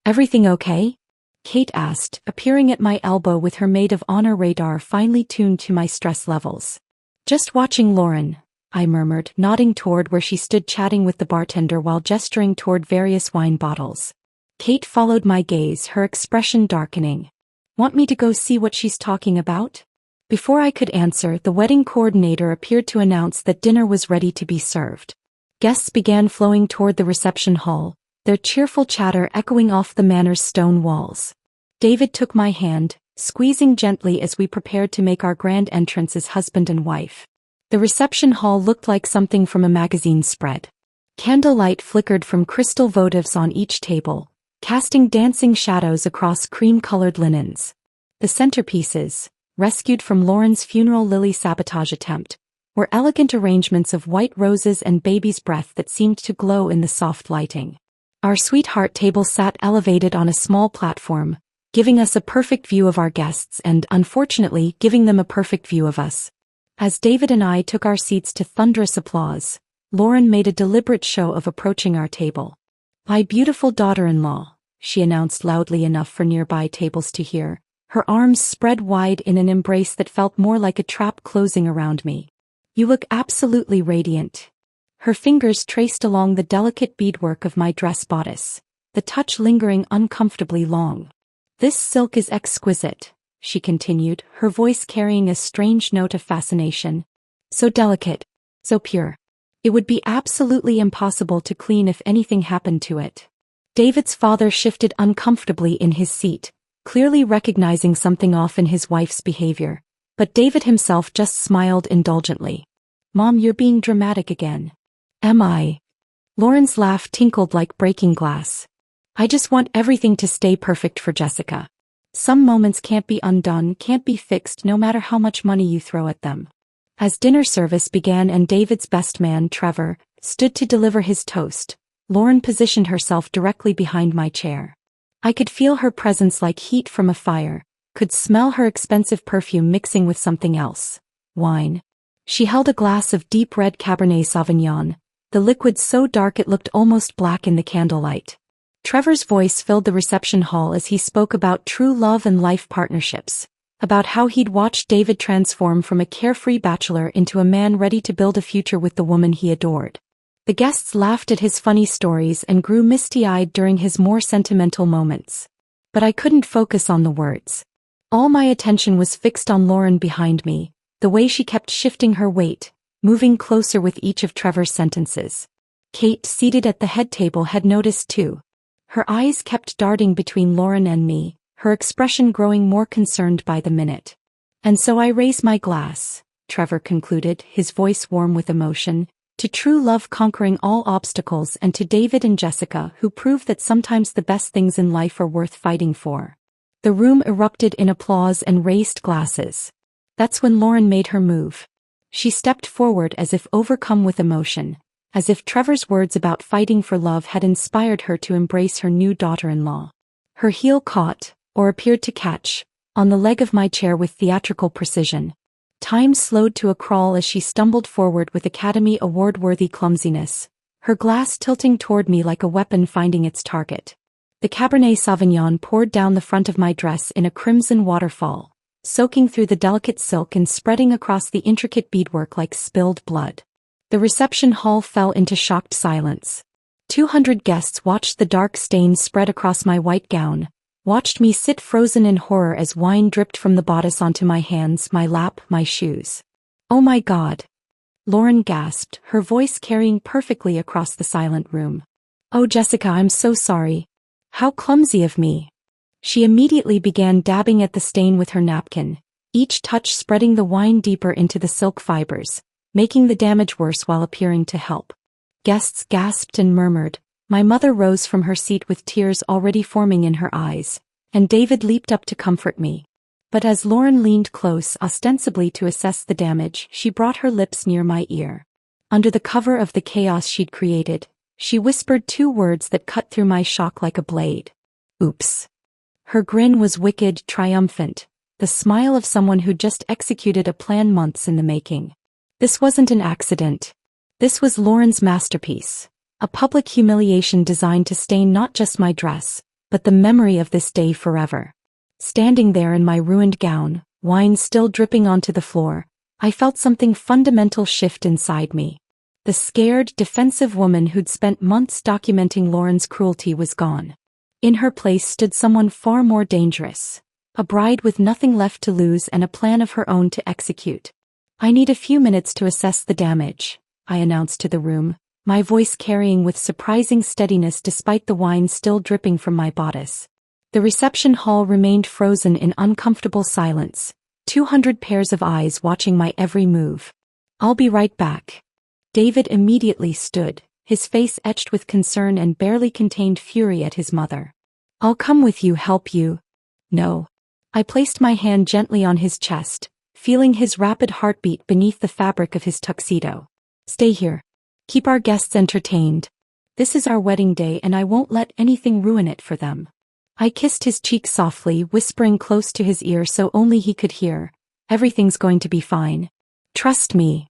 "Everything okay?" Kate asked, appearing at my elbow with her maid of honor radar finely tuned to my stress levels. "Just watching Lauren," I murmured, nodding toward where she stood chatting with the bartender while gesturing toward various wine bottles. Kate followed my gaze, her expression darkening. "Want me to go see what she's talking about?" Before I could answer, the wedding coordinator appeared to announce that dinner was ready to be served. Guests began flowing toward the reception hall, their cheerful chatter echoing off the manor's stone walls. David took my hand, squeezing gently as we prepared to make our grand entrance as husband and wife. The reception hall looked like something from a magazine spread. Candlelight flickered from crystal votives on each table, casting dancing shadows across cream-colored linens. The centerpieces, rescued from Lauren's funeral lily sabotage attempt, were elegant arrangements of white roses and baby's breath that seemed to glow in the soft lighting. Our sweetheart table sat elevated on a small platform, giving us a perfect view of our guests and, unfortunately, giving them a perfect view of us. As David and I took our seats to thunderous applause, Lauren made a deliberate show of approaching our table. "My beautiful daughter-in-law," she announced loudly enough for nearby tables to hear, her arms spread wide in an embrace that felt more like a trap closing around me. "You look absolutely radiant." Her fingers traced along the delicate beadwork of my dress bodice, the touch lingering uncomfortably long. "This silk is exquisite," she continued, her voice carrying a strange note of fascination. "So delicate, so pure. It would be absolutely impossible to clean if anything happened to it." David's father shifted uncomfortably in his seat, clearly recognizing something off in his wife's behavior, but David himself just smiled indulgently. "Mom, you're being dramatic again." "Am I?" Lauren's laugh tinkled like breaking glass. "I just want everything to stay perfect for Jessica. Some moments can't be undone, can't be fixed no matter how much money you throw at them." As dinner service began and David's best man, Trevor, stood to deliver his toast, Lauren positioned herself directly behind my chair. I could feel her presence like heat from a fire, could smell her expensive perfume mixing with something else. Wine. She held a glass of deep red Cabernet Sauvignon, the liquid so dark it looked almost black in the candlelight. Trevor's voice filled the reception hall as he spoke about true love and life partnerships, about how he'd watched David transform from a carefree bachelor into a man ready to build a future with the woman he adored. The guests laughed at his funny stories and grew misty-eyed during his more sentimental moments. But I couldn't focus on the words. All my attention was fixed on Lauren behind me, the way she kept shifting her weight, moving closer with each of Trevor's sentences. Kate, seated at the head table, had noticed too. Her eyes kept darting between Lauren and me, her expression growing more concerned by the minute. "And so I raise my glass," Trevor concluded, his voice warm with emotion, "to true love conquering all obstacles and to David and Jessica who prove that sometimes the best things in life are worth fighting for." The room erupted in applause and raised glasses. That's when Lauren made her move. She stepped forward as if overcome with emotion, as if Trevor's words about fighting for love had inspired her to embrace her new daughter-in-law. Her heel caught, or appeared to catch, on the leg of my chair with theatrical precision. Time slowed to a crawl as she stumbled forward with Academy Award-worthy clumsiness, her glass tilting toward me like a weapon finding its target. The Cabernet Sauvignon poured down the front of my dress in a crimson waterfall, soaking through the delicate silk and spreading across the intricate beadwork like spilled blood. The reception hall fell into shocked silence. 200 guests watched the dark stains spread across my white gown, watched me sit frozen in horror as wine dripped from the bodice onto my hands, my lap, my shoes. "Oh my God!" Lauren gasped, her voice carrying perfectly across the silent room. "Oh Jessica, I'm so sorry. How clumsy of me." She immediately began dabbing at the stain with her napkin, each touch spreading the wine deeper into the silk fibers, making the damage worse while appearing to help. Guests gasped and murmured. My mother rose from her seat with tears already forming in her eyes, and David leaped up to comfort me. But as Lauren leaned close, ostensibly to assess the damage, she brought her lips near my ear. Under the cover of the chaos she'd created, she whispered 2 words that cut through my shock like a blade. "Oops." Her grin was wicked, triumphant, the smile of someone who'd just executed a plan months in the making. This wasn't an accident. This was Lauren's masterpiece, a public humiliation designed to stain not just my dress, but the memory of this day forever. Standing there in my ruined gown, wine still dripping onto the floor, I felt something fundamental shift inside me. The scared, defensive woman who'd spent months documenting Lauren's cruelty was gone. In her place stood someone far more dangerous, a bride with nothing left to lose and a plan of her own to execute. "I need a few minutes to assess the damage," I announced to the room, my voice carrying with surprising steadiness despite the wine still dripping from my bodice. The reception hall remained frozen in uncomfortable silence, 200 pairs of eyes watching my every move. "I'll be right back." David immediately stood, his face etched with concern and barely contained fury at his mother. "I'll come with you, help you." "No." I placed my hand gently on his chest, feeling his rapid heartbeat beneath the fabric of his tuxedo. "Stay here. Keep our guests entertained. This is our wedding day and I won't let anything ruin it for them." I kissed his cheek softly, whispering close to his ear so only he could hear, "Everything's going to be fine. Trust me."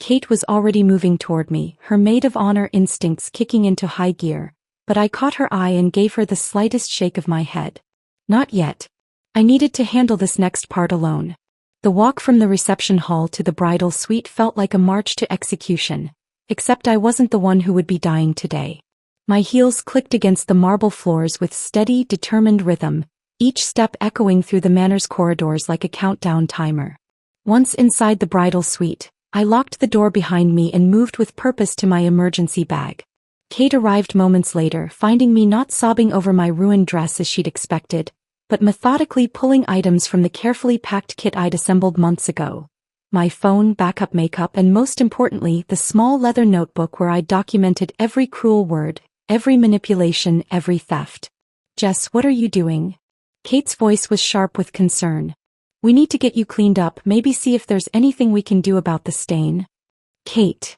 Kate was already moving toward me, her maid of honor instincts kicking into high gear, but I caught her eye and gave her the slightest shake of my head. "Not yet. I needed to handle this next part alone." The walk from the reception hall to the bridal suite felt like a march to execution, except I wasn't the one who would be dying today. My heels clicked against the marble floors with steady, determined rhythm, each step echoing through the manor's corridors like a countdown timer. Once inside the bridal suite, I locked the door behind me and moved with purpose to my emergency bag. Kate arrived moments later, finding me not sobbing over my ruined dress as she'd expected, but methodically pulling items from the carefully packed kit I'd assembled months ago. My phone, backup makeup, and most importantly, the small leather notebook where I'd documented every cruel word, every manipulation, every theft. "Jess, what are you doing?" Kate's voice was sharp with concern. "We need to get you cleaned up, maybe see if there's anything we can do about the stain." "Kate."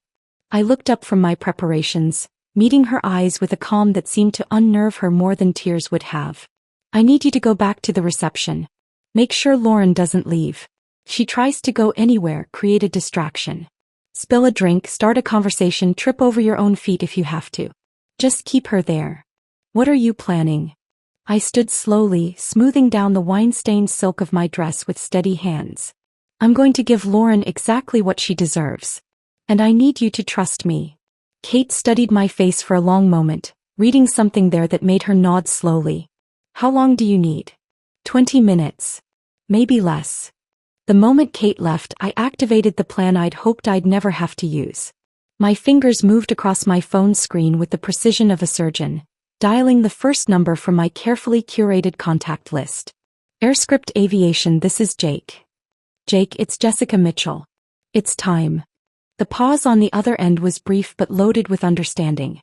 I looked up from my preparations, meeting her eyes with a calm that seemed to unnerve her more than tears would have. "I need you to go back to the reception. Make sure Lauren doesn't leave. She tries to go anywhere, create a distraction. Spill a drink, start a conversation, trip over your own feet if you have to. Just keep her there." "What are you planning?" I stood slowly, smoothing down the wine-stained silk of my dress with steady hands. "I'm going to give Lauren exactly what she deserves. And I need you to trust me." Kate studied my face for a long moment, reading something there that made her nod slowly. "How long do you need?" 20 minutes. Maybe less." The moment Kate left, I activated the plan I'd hoped I'd never have to use. My fingers moved across my phone screen with the precision of a surgeon, dialing the first number from my carefully curated contact list. "Airscript Aviation, this is Jake." "Jake, it's Jessica Mitchell. It's time." The pause on the other end was brief but loaded with understanding.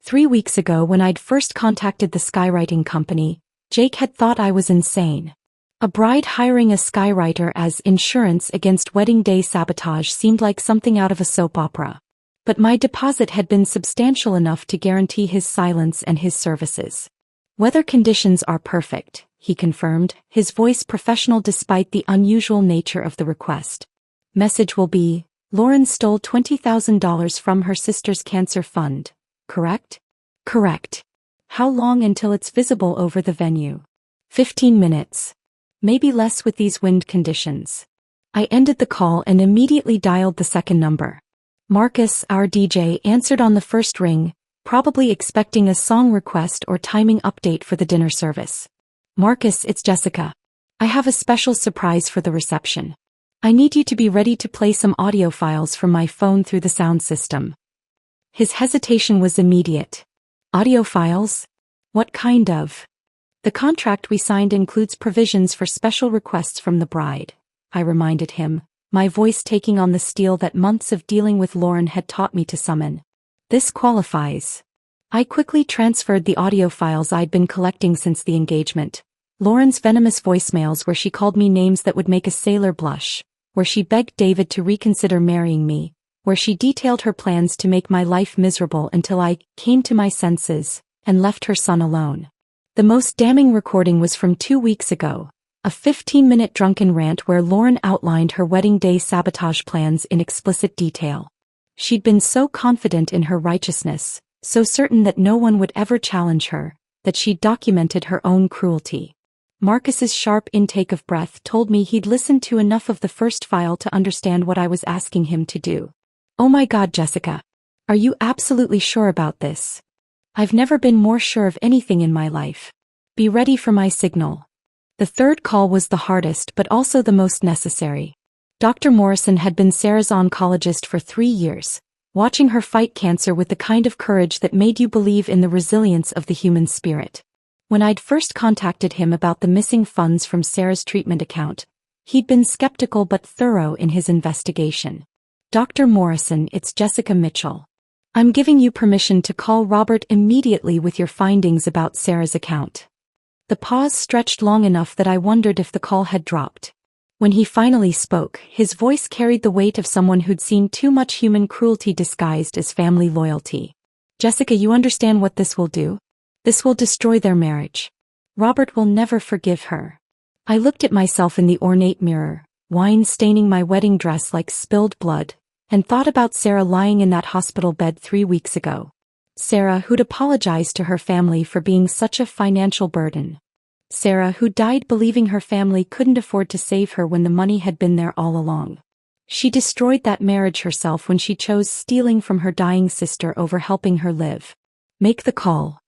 3 weeks ago when I'd first contacted the skywriting company, Jake had thought I was insane. A bride hiring a skywriter as insurance against wedding day sabotage seemed like something out of a soap opera. But my deposit had been substantial enough to guarantee his silence and his services. "Weather conditions are perfect," he confirmed, his voice professional despite the unusual nature of the request. "Message will be, Lauren stole $20,000 from her sister's cancer fund. correct? Correct. How long until it's visible over the venue? 15 minutes. Maybe less with these wind conditions. I ended the call and immediately dialed the second number. Marcus, our DJ, answered on the first ring, probably expecting a song request or timing update for the dinner service. Marcus, it's Jessica. I have a special surprise for the reception. I need you to be ready to play some audio files from my phone through the sound system. His hesitation was immediate. Audio files? What kind of? The contract we signed includes provisions for special requests from the bride, I reminded him, my voice taking on the steel that months of dealing with Lauren had taught me to summon. This qualifies. I quickly transferred the audio files I'd been collecting since the engagement. Lauren's venomous voicemails where she called me names that would make a sailor blush, where she begged David to reconsider marrying me, where she detailed her plans to make my life miserable until I came to my senses and left her son alone. The most damning recording was from 2 weeks ago, a 15-minute drunken rant where Lauren outlined her wedding day sabotage plans in explicit detail. She'd been so confident in her righteousness, so certain that no one would ever challenge her, that she'd documented her own cruelty. Marcus's sharp intake of breath told me he'd listened to enough of the first file to understand what I was asking him to do. Oh my God, Jessica. Are you absolutely sure about this? I've never been more sure of anything in my life. Be ready for my signal. The third call was the hardest but also the most necessary. Dr. Morrison had been Sarah's oncologist for 3 years, watching her fight cancer with the kind of courage that made you believe in the resilience of the human spirit. When I'd first contacted him about the missing funds from Sarah's treatment account, he'd been skeptical but thorough in his investigation. Dr. Morrison, it's Jessica Mitchell. I'm giving you permission to call Robert immediately with your findings about Sarah's account. The pause stretched long enough that I wondered if the call had dropped. When he finally spoke, his voice carried the weight of someone who'd seen too much human cruelty disguised as family loyalty. Jessica, you understand what this will do? This will destroy their marriage. Robert will never forgive her. I looked at myself in the ornate mirror, wine staining my wedding dress like spilled blood, and thought about Sarah lying in that hospital bed 3 weeks ago. Sarah, who'd apologized to her family for being such a financial burden. Sarah, who died believing her family couldn't afford to save her when the money had been there all along. She destroyed that marriage herself when she chose stealing from her dying sister over helping her live. Make the call.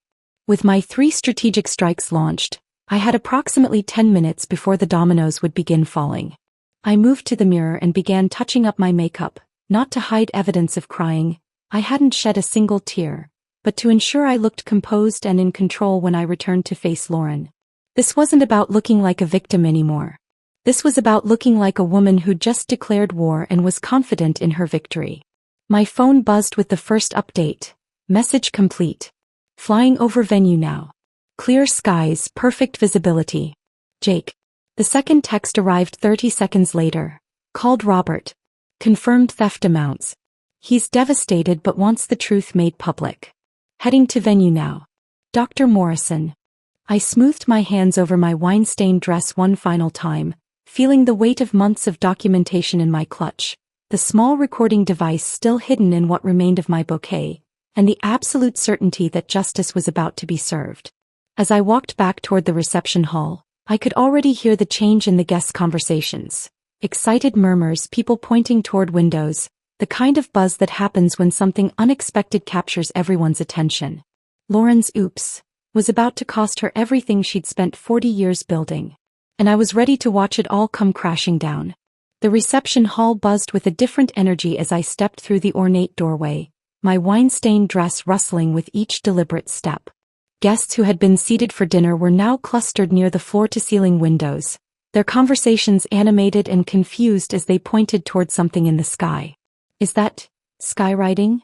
With my 3 strategic strikes launched, I had approximately 10 minutes before the dominoes would begin falling. I moved to the mirror and began touching up my makeup, not to hide evidence of crying. I hadn't shed a single tear, but to ensure I looked composed and in control when I returned to face Lauren. This wasn't about looking like a victim anymore. This was about looking like a woman who'd just declared war and was confident in her victory. My phone buzzed with the first update. Message complete. Flying over venue now. Clear skies, perfect visibility. Jake. The second text arrived 30 seconds later. Called Robert. Confirmed theft amounts. He's devastated but wants the truth made public. Heading to venue now. Dr. Morrison. I smoothed my hands over my wine-stained dress one final time, feeling the weight of months of documentation in my clutch, the small recording device still hidden in what remained of my bouquet, and the absolute certainty that justice was about to be served. As I walked back toward the reception hall, I could already hear the change in the guests' conversations. Excited murmurs, people pointing toward windows, the kind of buzz that happens when something unexpected captures everyone's attention. Lauren's oops was about to cost her everything she'd spent 40 years building. And I was ready to watch it all come crashing down. The reception hall buzzed with a different energy as I stepped through the ornate doorway, my wine-stained dress rustling with each deliberate step. Guests who had been seated for dinner were now clustered near the floor-to-ceiling windows, their conversations animated and confused as they pointed toward something in the sky. Is that skywriting?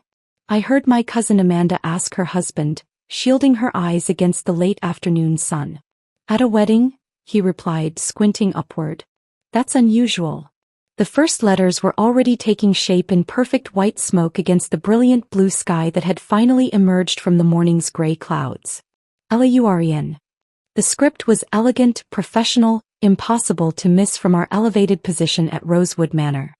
I heard my cousin Amanda ask her husband, shielding her eyes against the late afternoon sun. At a wedding? He replied, squinting upward. That's unusual. The first letters were already taking shape in perfect white smoke against the brilliant blue sky that had finally emerged from the morning's gray clouds. Lauren. The script was elegant, professional, impossible to miss from our elevated position at Rosewood Manor.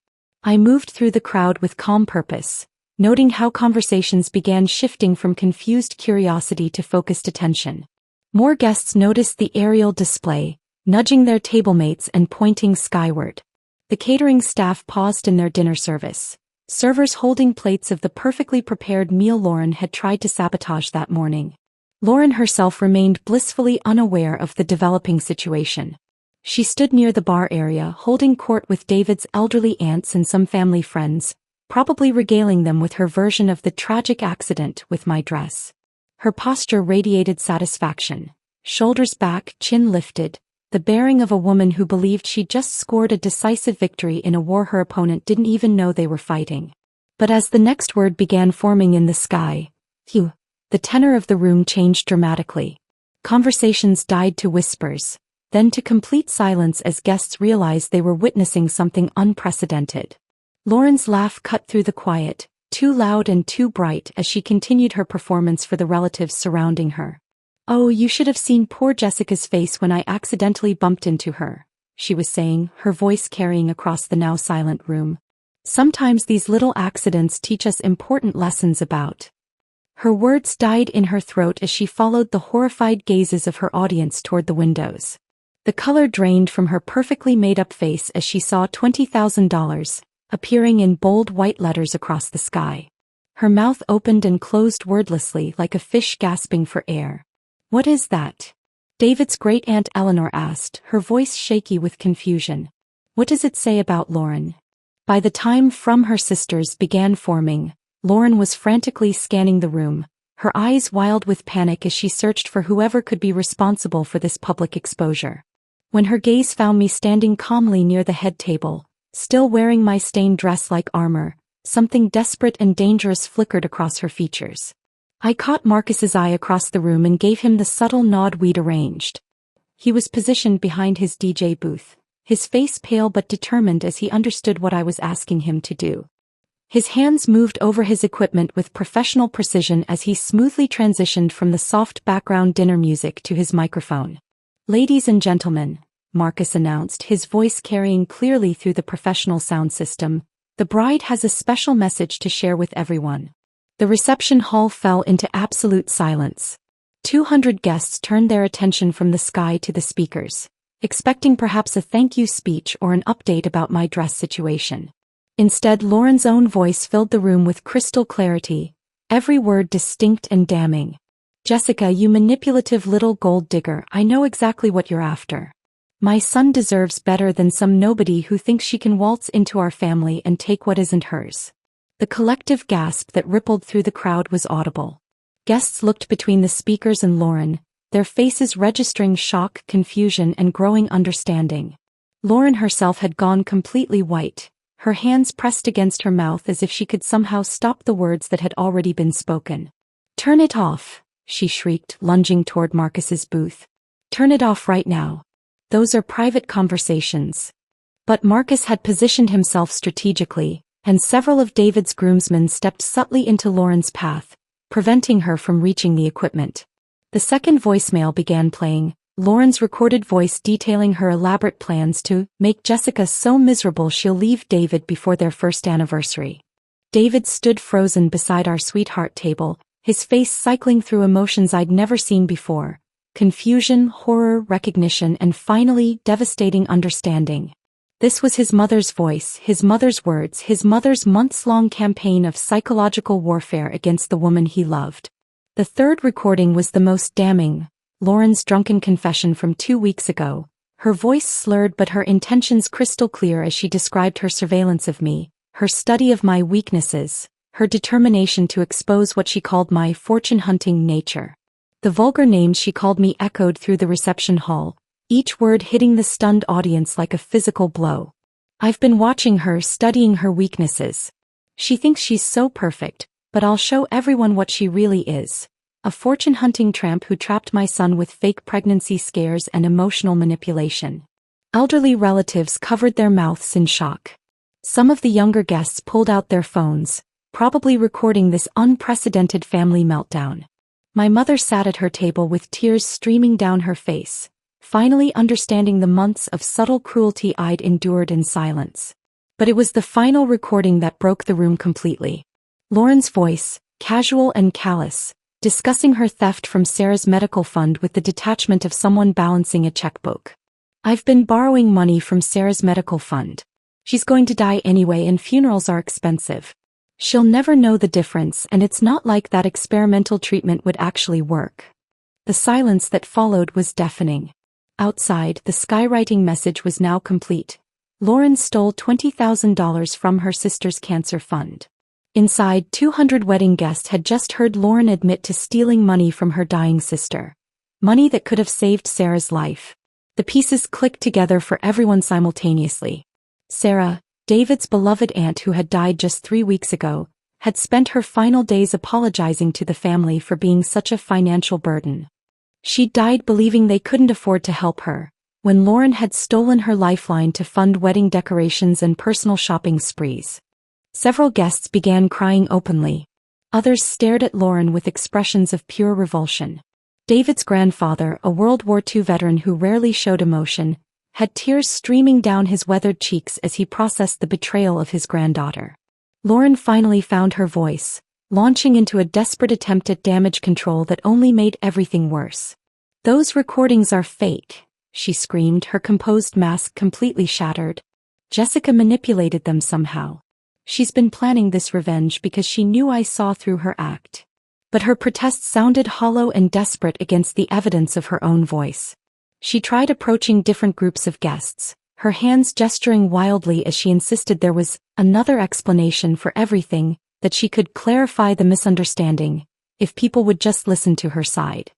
I moved through the crowd with calm purpose, noting how conversations began shifting from confused curiosity to focused attention. More guests noticed the aerial display, nudging their tablemates and pointing skyward. The catering staff paused in their dinner service, servers holding plates of the perfectly prepared meal Lauren had tried to sabotage that morning. Lauren herself remained blissfully unaware of the developing situation. She stood near the bar area, holding court with David's elderly aunts and some family friends, probably regaling them with her version of the tragic accident with my dress. Her posture radiated satisfaction, shoulders back, chin lifted, the bearing of a woman who believed she just scored a decisive victory in a war her opponent didn't even know they were fighting. But as the next word began forming in the sky, phew, the tenor of the room changed dramatically. Conversations died to whispers, then to complete silence as guests realized they were witnessing something unprecedented. Lauren's laugh cut through the quiet, too loud and too bright as she continued her performance for the relatives surrounding her. "Oh, you should have seen poor Jessica's face when I accidentally bumped into her," she was saying, her voice carrying across the now silent room. "Sometimes these little accidents teach us important lessons about." Her words died in her throat as she followed the horrified gazes of her audience toward the windows. The color drained from her perfectly made-up face as she saw $20,000, appearing in bold white letters across the sky. Her mouth opened and closed wordlessly like a fish gasping for air. "What is that?" David's great-aunt Eleanor asked, her voice shaky with confusion. "What does it say about Lauren?" By the time from her sisters began forming, Lauren was frantically scanning the room, her eyes wild with panic as she searched for whoever could be responsible for this public exposure. When her gaze found me standing calmly near the head table, still wearing my stained dress like armor, something desperate and dangerous flickered across her features. I caught Marcus's eye across the room and gave him the subtle nod we'd arranged. He was positioned behind his DJ booth, his face pale but determined as he understood what I was asking him to do. His hands moved over his equipment with professional precision as he smoothly transitioned from the soft background dinner music to his microphone. "Ladies and gentlemen," Marcus announced, his voice carrying clearly through the professional sound system, "the bride has a special message to share with everyone." The reception hall fell into absolute silence. 200 guests turned their attention from the sky to the speakers, expecting perhaps a thank you speech or an update about my dress situation. Instead, Lauren's own voice filled the room with crystal clarity, every word distinct and damning. "Jessica, you manipulative little gold digger, I know exactly what you're after. My son deserves better than some nobody who thinks she can waltz into our family and take what isn't hers." The collective gasp that rippled through the crowd was audible. Guests looked between the speakers and Lauren, their faces registering shock, confusion, and growing understanding. Lauren herself had gone completely white, her hands pressed against her mouth as if she could somehow stop the words that had already been spoken. "Turn it off," she shrieked, lunging toward Marcus's booth. "Turn it off right now. Those are private conversations." But Marcus had positioned himself strategically, and several of David's groomsmen stepped subtly into Lauren's path, preventing her from reaching the equipment. The second voicemail began playing, Lauren's recorded voice detailing her elaborate plans to make Jessica so miserable she'll leave David before their first anniversary. David stood frozen beside our sweetheart table, his face cycling through emotions I'd never seen before: confusion, horror, recognition, and finally, devastating understanding. This was his mother's voice, his mother's words, his mother's months-long campaign of psychological warfare against the woman he loved. The third recording was the most damning, Lauren's drunken confession from 2 weeks ago, her voice slurred but her intentions crystal clear as she described her surveillance of me, her study of my weaknesses, her determination to expose what she called my fortune-hunting nature. The vulgar names she called me echoed through the reception hall, each word hitting the stunned audience like a physical blow. "I've been watching her, studying her weaknesses. She thinks she's so perfect, but I'll show everyone what she really is. A fortune-hunting tramp who trapped my son with fake pregnancy scares and emotional manipulation." Elderly relatives covered their mouths in shock. Some of the younger guests pulled out their phones, probably recording this unprecedented family meltdown. My mother sat at her table with tears streaming down her face, finally understanding the months of subtle cruelty I'd endured in silence. But it was the final recording that broke the room completely. Lauren's voice, casual and callous, discussing her theft from Sarah's medical fund with the detachment of someone balancing a checkbook. I've been borrowing money from Sarah's medical fund. She's going to die anyway and funerals are expensive. She'll never know the difference and it's not like that experimental treatment would actually work. The silence that followed was deafening. Outside, the skywriting message was now complete. Lauren stole $20,000 from her sister's cancer fund. Inside, 200 wedding guests had just heard Lauren admit to stealing money from her dying sister. Money that could have saved Sarah's life. The pieces clicked together for everyone simultaneously. Sarah, David's beloved aunt who had died just 3 weeks ago, had spent her final days apologizing to the family for being such a financial burden. She died believing they couldn't afford to help her, when Lauren had stolen her lifeline to fund wedding decorations and personal shopping sprees. Several guests began crying openly. Others stared at Lauren with expressions of pure revulsion. David's grandfather, a World War II veteran who rarely showed emotion, had tears streaming down his weathered cheeks as he processed the betrayal of his granddaughter. Lauren finally found her voice, launching into a desperate attempt at damage control that only made everything worse. "Those recordings are fake," she screamed, her composed mask completely shattered. "Jessica manipulated them somehow. She's been planning this revenge because she knew I saw through her act." But her protest sounded hollow and desperate against the evidence of her own voice. She tried approaching different groups of guests, her hands gesturing wildly as she insisted there was another explanation for everything, that she could clarify the misunderstanding, if people would just listen to her side.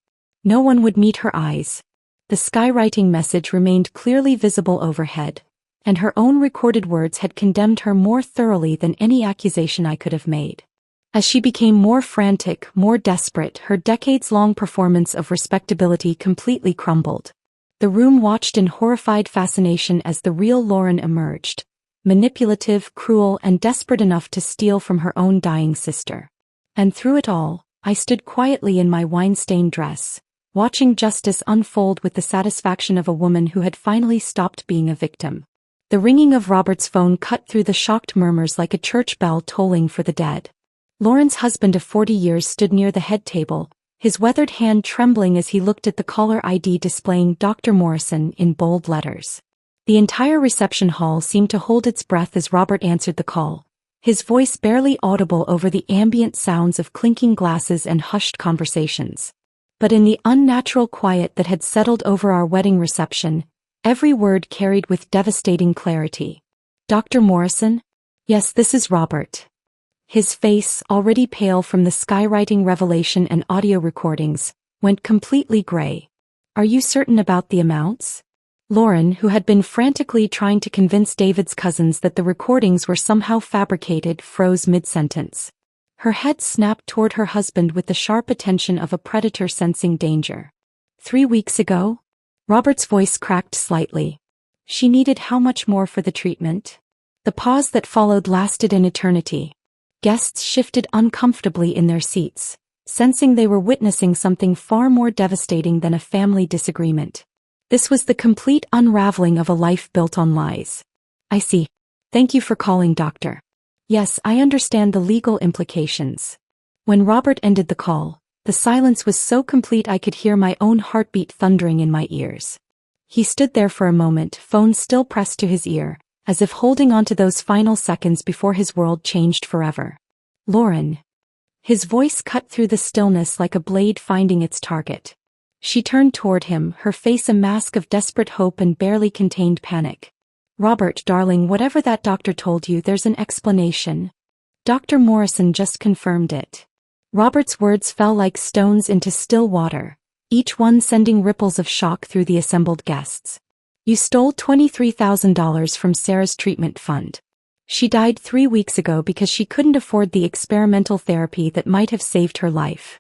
No one would meet her eyes. The skywriting message remained clearly visible overhead, and her own recorded words had condemned her more thoroughly than any accusation I could have made. As she became more frantic, more desperate, her decades-long performance of respectability completely crumbled. The room watched in horrified fascination as the real Lauren emerged, manipulative, cruel, and desperate enough to steal from her own dying sister. And through it all, I stood quietly in my wine-stained dress, watching justice unfold with the satisfaction of a woman who had finally stopped being a victim. The ringing of Robert's phone cut through the shocked murmurs like a church bell tolling for the dead. Lauren's husband of 40 years stood near the head table, his weathered hand trembling as he looked at the caller ID displaying Dr. Morrison in bold letters. The entire reception hall seemed to hold its breath as Robert answered the call, his voice barely audible over the ambient sounds of clinking glasses and hushed conversations. But in the unnatural quiet that had settled over our wedding reception, every word carried with devastating clarity. "Dr. Morrison? Yes, this is Robert." His face, already pale from the skywriting revelation and audio recordings, went completely gray. "Are you certain about the amounts?" Lauren, who had been frantically trying to convince David's cousins that the recordings were somehow fabricated, froze mid-sentence. Her head snapped toward her husband with the sharp attention of a predator sensing danger. 3 weeks ago? Robert's voice cracked slightly. She needed how much more for the treatment? The pause that followed lasted an eternity. Guests shifted uncomfortably in their seats, sensing they were witnessing something far more devastating than a family disagreement. This was the complete unraveling of a life built on lies. "I see. Thank you for calling, Doctor. Yes, I understand the legal implications." When Robert ended the call, the silence was so complete I could hear my own heartbeat thundering in my ears. He stood there for a moment, phone still pressed to his ear, as if holding on to those final seconds before his world changed forever. "Lauren." His voice cut through the stillness like a blade finding its target. She turned toward him, her face a mask of desperate hope and barely contained panic. "Robert, darling, whatever that doctor told you, there's an explanation. Dr. Morrison just confirmed it." Robert's words fell like stones into still water, each one sending ripples of shock through the assembled guests. "You stole $23,000 from Sarah's treatment fund. She died 3 weeks ago because she couldn't afford the experimental therapy that might have saved her life."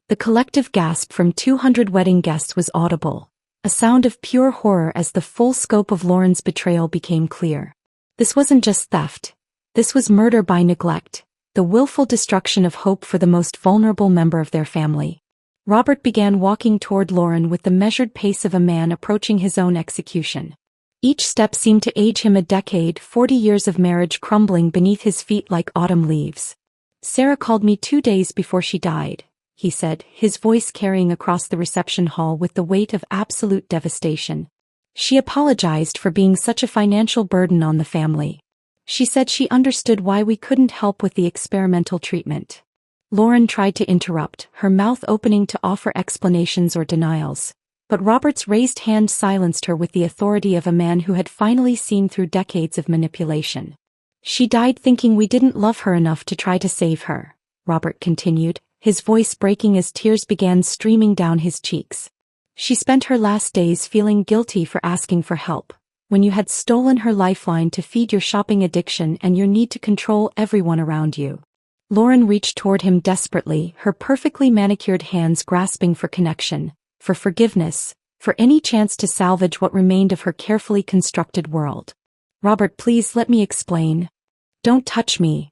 The collective gasp from 200 wedding guests was audible, a sound of pure horror as the full scope of Lauren's betrayal became clear. This wasn't just theft. This was murder by neglect, the willful destruction of hope for the most vulnerable member of their family. Robert began walking toward Lauren with the measured pace of a man approaching his own execution. Each step seemed to age him a decade, 40 years of marriage crumbling beneath his feet like autumn leaves. Sarah called me 2 days before she died, he said, his voice carrying across the reception hall with the weight of absolute devastation. She apologized for being such a financial burden on the family. She said she understood why we couldn't help with the experimental treatment. Lauren tried to interrupt, her mouth opening to offer explanations or denials. But Robert's raised hand silenced her with the authority of a man who had finally seen through decades of manipulation. She died thinking we didn't love her enough to try to save her, Robert continued, his voice breaking as tears began streaming down his cheeks. She spent her last days feeling guilty for asking for help, when you had stolen her lifeline to feed your shopping addiction and your need to control everyone around you. Lauren reached toward him desperately, her perfectly manicured hands grasping for connection, for forgiveness, for any chance to salvage what remained of her carefully constructed world. Robert, please let me explain. Don't touch me.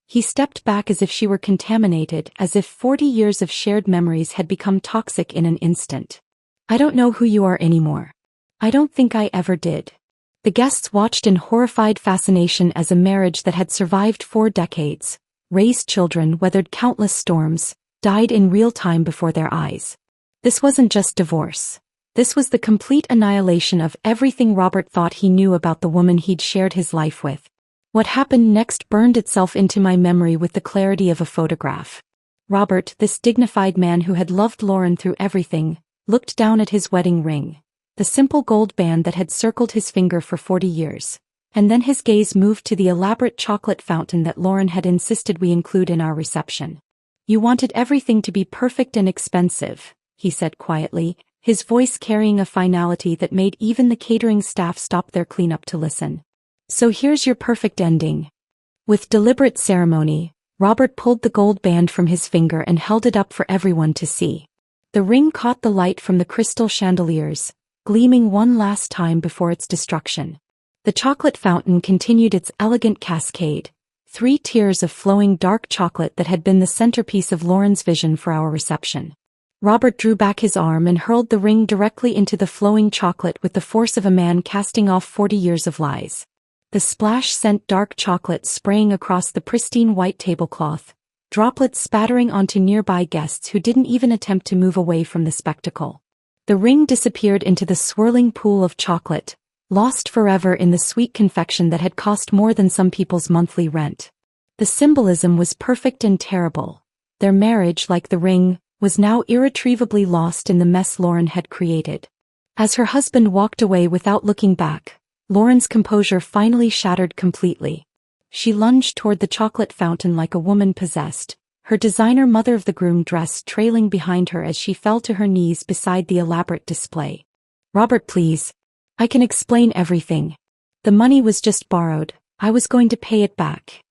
He stepped back as if she were contaminated, as if 40 years of shared memories had become toxic in an instant. I don't know who you are anymore. I don't think I ever did. The guests watched in horrified fascination as a marriage that had survived 4 decades, raised children, weathered countless storms, died in real time before their eyes. This wasn't just divorce. This was the complete annihilation of everything Robert thought he knew about the woman he'd shared his life with. What happened next burned itself into my memory with the clarity of a photograph. Robert, this dignified man who had loved Lauren through everything, looked down at his wedding ring, the simple gold band that had circled his finger for 40 years. And then his gaze moved to the elaborate chocolate fountain that Lauren had insisted we include in our reception. You wanted everything to be perfect and expensive, he said quietly, his voice carrying a finality that made even the catering staff stop their cleanup to listen. So here's your perfect ending. With deliberate ceremony, Robert pulled the gold band from his finger and held it up for everyone to see. The ring caught the light from the crystal chandeliers, gleaming one last time before its destruction. The chocolate fountain continued its elegant cascade, 3 tiers of flowing dark chocolate that had been the centerpiece of Lauren's vision for our reception. Robert drew back his arm and hurled the ring directly into the flowing chocolate with the force of a man casting off 40 years of lies. The splash sent dark chocolate spraying across the pristine white tablecloth, droplets spattering onto nearby guests who didn't even attempt to move away from the spectacle. The ring disappeared into the swirling pool of chocolate, lost forever in the sweet confection that had cost more than some people's monthly rent. The symbolism was perfect and terrible. Their marriage, like the ring, was now irretrievably lost in the mess Lauren had created. As her husband walked away without looking back, Lauren's composure finally shattered completely. She lunged toward the chocolate fountain like a woman possessed, her designer mother-of-the-groom dress trailing behind her as she fell to her knees beside the elaborate display. Robert, please. I can explain everything. The money was just borrowed. I was going to pay it back.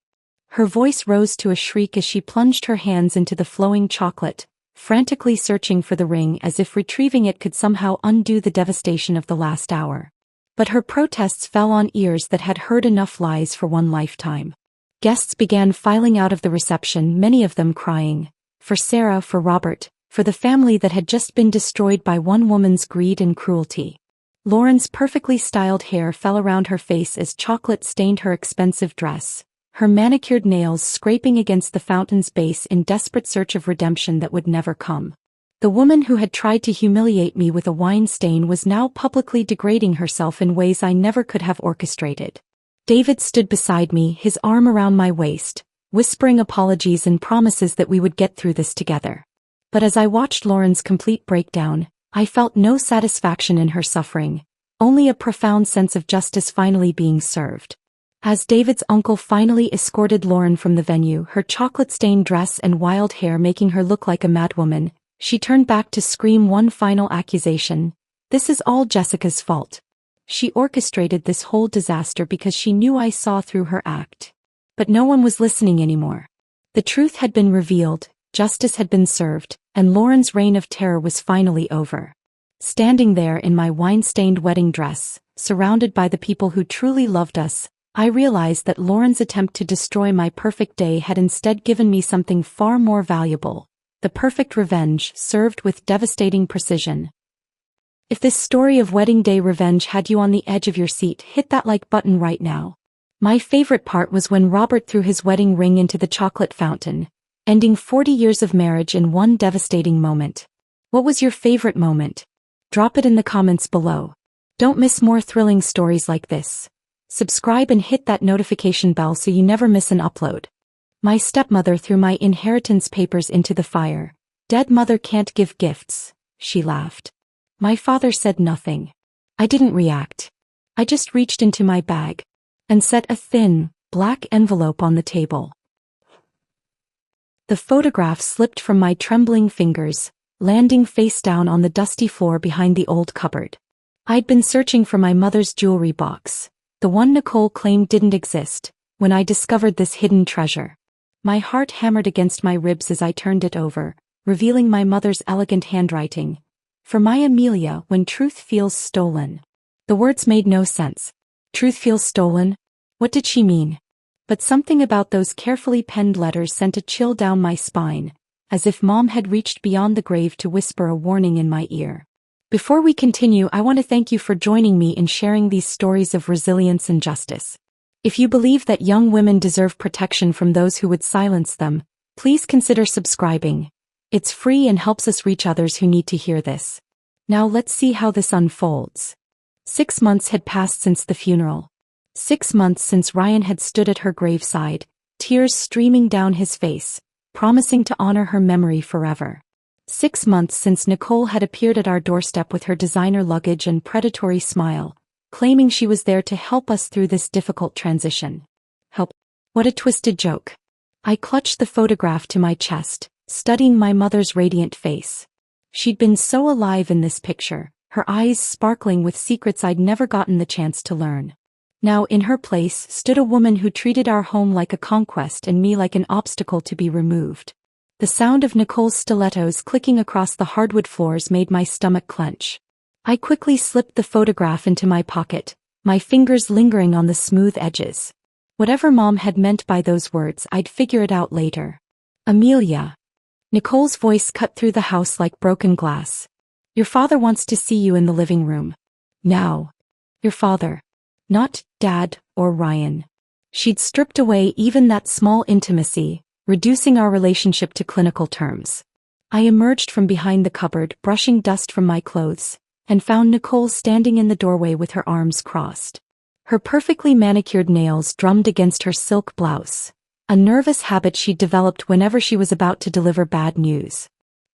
Her voice rose to a shriek as she plunged her hands into the flowing chocolate, frantically searching for the ring as if retrieving it could somehow undo the devastation of the last hour. But her protests fell on ears that had heard enough lies for one lifetime. Guests began filing out of the reception, many of them crying. For Sarah, for Robert, for the family that had just been destroyed by one woman's greed and cruelty. Lauren's perfectly styled hair fell around her face as chocolate stained her expensive dress, her manicured nails scraping against the fountain's base in desperate search of redemption that would never come. The woman who had tried to humiliate me with a wine stain was now publicly degrading herself in ways I never could have orchestrated. David stood beside me, his arm around my waist, whispering apologies and promises that we would get through this together. But as I watched Lauren's complete breakdown, I felt no satisfaction in her suffering, only a profound sense of justice finally being served. As David's uncle finally escorted Lauren from the venue, her chocolate-stained dress and wild hair making her look like a madwoman, she turned back to scream one final accusation. This is all Jessica's fault. She orchestrated this whole disaster because she knew I saw through her act. But no one was listening anymore. The truth had been revealed, justice had been served, and Lauren's reign of terror was finally over. Standing there in my wine-stained wedding dress, surrounded by the people who truly loved us, I realized that Lauren's attempt to destroy my perfect day had instead given me something far more valuable, the perfect revenge served with devastating precision. If this story of wedding day revenge had you on the edge of your seat, hit that like button right now. My favorite part was when Robert threw his wedding ring into the chocolate fountain, ending 40 years of marriage in one devastating moment. What was your favorite moment? Drop it in the comments below. Don't miss more thrilling stories like this. Subscribe and hit that notification bell so you never miss an upload. My stepmother threw my inheritance papers into the fire. Dead mother can't give gifts, she laughed. My father said nothing. I didn't react. I just reached into my bag and set a thin, black envelope on the table. The photograph slipped from my trembling fingers, landing face down on the dusty floor behind the old cupboard. I'd been searching for my mother's jewelry box, the one Nicole claimed didn't exist, when I discovered this hidden treasure. My heart hammered against my ribs as I turned it over, revealing my mother's elegant handwriting. For my Amelia, when truth feels stolen. The words made no sense. Truth feels stolen? What did she mean? But something about those carefully penned letters sent a chill down my spine, as if Mom had reached beyond the grave to whisper a warning in my ear. Before we continue, I want to thank you for joining me in sharing these stories of resilience and justice. If you believe that young women deserve protection from those who would silence them, please consider subscribing. It's free and helps us reach others who need to hear this. Now let's see how this unfolds. 6 months had passed since the funeral. 6 months since Ryan had stood at her graveside, tears streaming down his face, promising to honor her memory forever. 6 months since Nicole had appeared at our doorstep with her designer luggage and predatory smile, claiming she was there to help us through this difficult transition. Help. What a twisted joke. I clutched the photograph to my chest, studying my mother's radiant face. She'd been so alive in this picture, her eyes sparkling with secrets I'd never gotten the chance to learn. Now in her place stood a woman who treated our home like a conquest and me like an obstacle to be removed. The sound of Nicole's stilettos clicking across the hardwood floors made my stomach clench. I quickly slipped the photograph into my pocket, my fingers lingering on the smooth edges. Whatever Mom had meant by those words, I'd figure it out later. Amelia. Nicole's voice cut through the house like broken glass. Your father wants to see you in the living room. Now. Your father. Not Dad or Ryan. She'd stripped away even that small intimacy, reducing our relationship to clinical terms. I emerged from behind the cupboard, brushing dust from my clothes, and found Nicole standing in the doorway with her arms crossed. Her perfectly manicured nails drummed against her silk blouse, a nervous habit she'd developed whenever she was about to deliver bad news.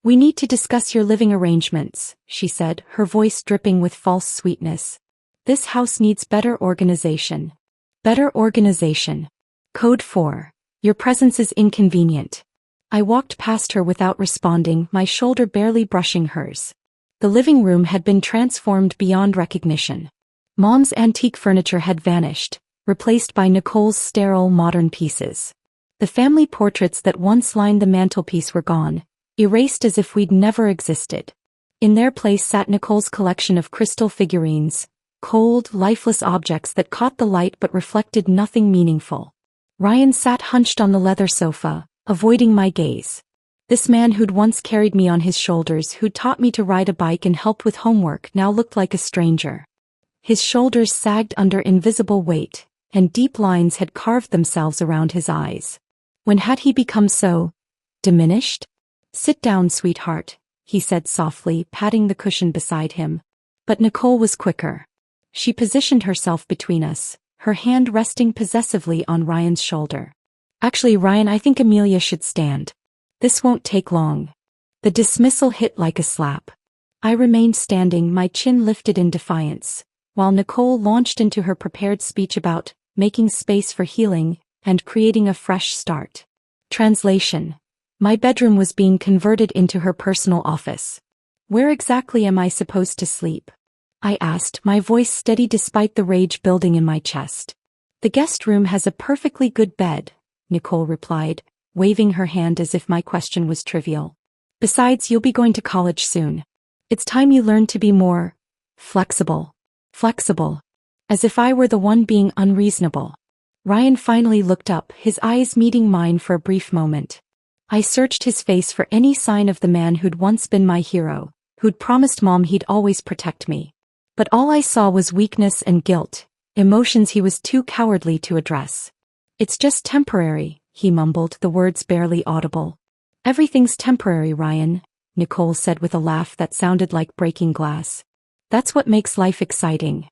We need to discuss your living arrangements, she said, her voice dripping with false sweetness. This house needs better organization. Better organization. Code 4. Your presence is inconvenient. I walked past her without responding, my shoulder barely brushing hers. The living room had been transformed beyond recognition. Mom's antique furniture had vanished, replaced by Nicole's sterile modern pieces. The family portraits that once lined the mantelpiece were gone, erased as if we'd never existed. In their place sat Nicole's collection of crystal figurines, cold, lifeless objects that caught the light but reflected nothing meaningful. Ryan sat hunched on the leather sofa, avoiding my gaze. This man who'd once carried me on his shoulders, who'd taught me to ride a bike and helped with homework, now looked like a stranger. His shoulders sagged under invisible weight, and deep lines had carved themselves around his eyes. When had he become so diminished? Sit down, sweetheart, he said softly, patting the cushion beside him. But Nicole was quicker. She positioned herself between us, her hand resting possessively on Ryan's shoulder. Actually, Ryan, I think Amelia should stand. This won't take long. The dismissal hit like a slap. I remained standing, my chin lifted in defiance, while Nicole launched into her prepared speech about making space for healing and creating a fresh start. Translation. My bedroom was being converted into her personal office. Where exactly am I supposed to sleep? I asked, my voice steady despite the rage building in my chest. The guest room has a perfectly good bed, Nicole replied, waving her hand as if my question was trivial. Besides, you'll be going to college soon. It's time you learned to be more flexible. Flexible. As if I were the one being unreasonable. Ryan finally looked up, his eyes meeting mine for a brief moment. I searched his face for any sign of the man who'd once been my hero, who'd promised Mom he'd always protect me. But all I saw was weakness and guilt, emotions he was too cowardly to address. "It's just temporary," he mumbled, the words barely audible. "Everything's temporary, Ryan," Nicole said with a laugh that sounded like breaking glass. "That's what makes life exciting."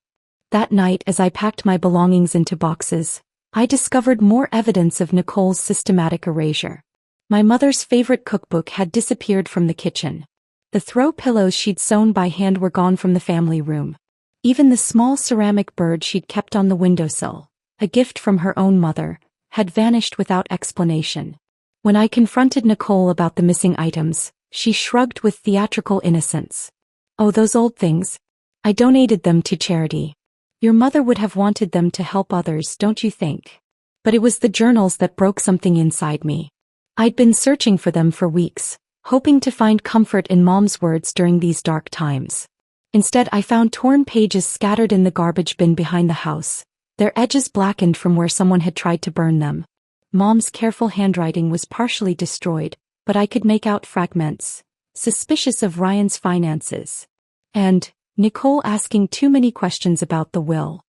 That night, as I packed my belongings into boxes, I discovered more evidence of Nicole's systematic erasure. My mother's favorite cookbook had disappeared from the kitchen. The throw pillows she'd sewn by hand were gone from the family room. Even the small ceramic bird she'd kept on the windowsill, a gift from her own mother, had vanished without explanation. When I confronted Nicole about the missing items, she shrugged with theatrical innocence. "Oh, those old things. I donated them to charity." "Your mother would have wanted them to help others, don't you think?" But it was the journals that broke something inside me. I'd been searching for them for weeks, hoping to find comfort in Mom's words during these dark times. Instead, I found torn pages scattered in the garbage bin behind the house, their edges blackened from where someone had tried to burn them. Mom's careful handwriting was partially destroyed, but I could make out fragments, suspicious of Ryan's finances. And Nicole asking too many questions about the will.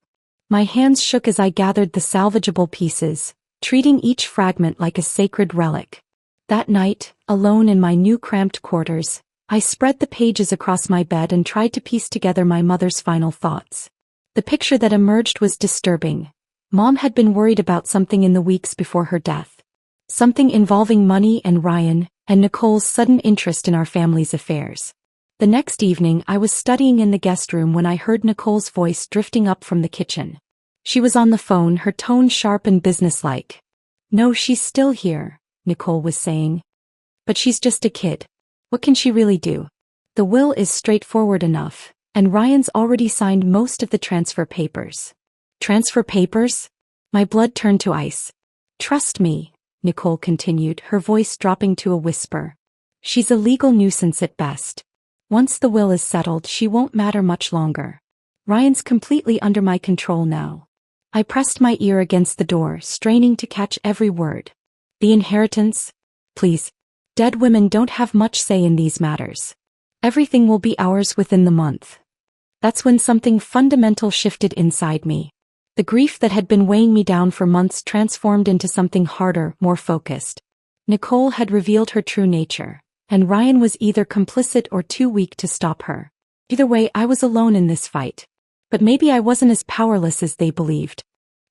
My hands shook as I gathered the salvageable pieces, treating each fragment like a sacred relic. That night, alone in my new cramped quarters, I spread the pages across my bed and tried to piece together my mother's final thoughts. The picture that emerged was disturbing. Mom had been worried about something in the weeks before her death. Something involving money and Ryan, and Nicole's sudden interest in our family's affairs. The next evening, I was studying in the guest room when I heard Nicole's voice drifting up from the kitchen. She was on the phone, her tone sharp and businesslike. "No, she's still here," Nicole was saying. "But she's just a kid. What can she really do? The will is straightforward enough, and Ryan's already signed most of the transfer papers." "Transfer papers?" My blood turned to ice. "Trust me," Nicole continued, her voice dropping to a whisper. "She's a legal nuisance at best. Once the will is settled, she won't matter much longer. Ryan's completely under my control now." I pressed my ear against the door, straining to catch every word. "The inheritance? Please. Dead women don't have much say in these matters. Everything will be ours within the month." That's when something fundamental shifted inside me. The grief that had been weighing me down for months transformed into something harder, more focused. Nicole had revealed her true nature, and Ryan was either complicit or too weak to stop her. Either way, I was alone in this fight. But maybe I wasn't as powerless as they believed.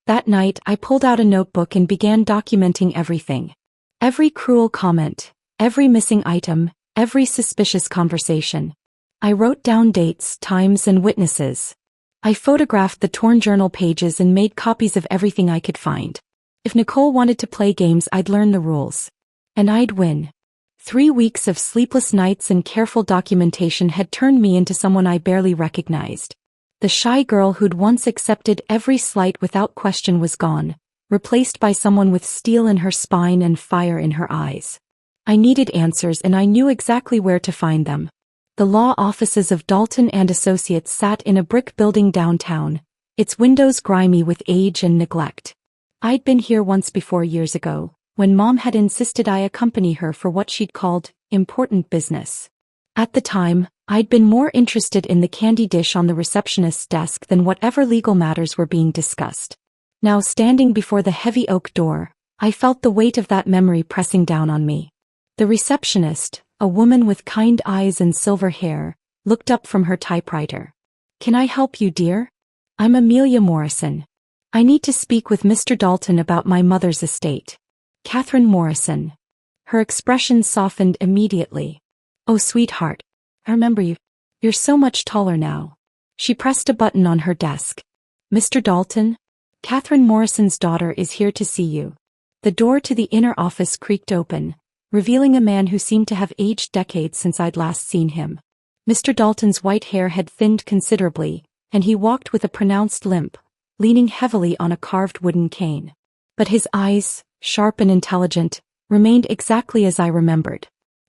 That night, I pulled out a notebook and began documenting everything. Every cruel comment, every missing item, every suspicious conversation. I wrote down dates, times, and witnesses. I photographed the torn journal pages and made copies of everything I could find. If Nicole wanted to play games, I'd learn the rules. And I'd win. 3 weeks of sleepless nights and careful documentation had turned me into someone I barely recognized. The shy girl who'd once accepted every slight without question was gone, replaced by someone with steel in her spine and fire in her eyes. I needed answers, and I knew exactly where to find them. The law offices of Dalton and Associates sat in a brick building downtown, its windows grimy with age and neglect. I'd been here once before years ago, when Mom had insisted I accompany her for what she'd called important business. At the time, I'd been more interested in the candy dish on the receptionist's desk than whatever legal matters were being discussed. Now, standing before the heavy oak door, I felt the weight of that memory pressing down on me. The receptionist, a woman with kind eyes and silver hair, looked up from her typewriter. "Can I help you, dear? I'm Amelia Morrison. I need to speak with Mr. Dalton about my mother's estate." Catherine Morrison. Her expression softened immediately. "Oh, sweetheart. I remember you. You're so much taller now." She pressed a button on her desk. "Mr. Dalton? Catherine Morrison's daughter is here to see you." The door to the inner office creaked open, revealing a man who seemed to have aged decades since I'd last seen him. Mr. Dalton's white hair had thinned considerably, and he walked with a pronounced limp, leaning heavily on a carved wooden cane. But his eyes, sharp and intelligent, remained exactly as I remembered.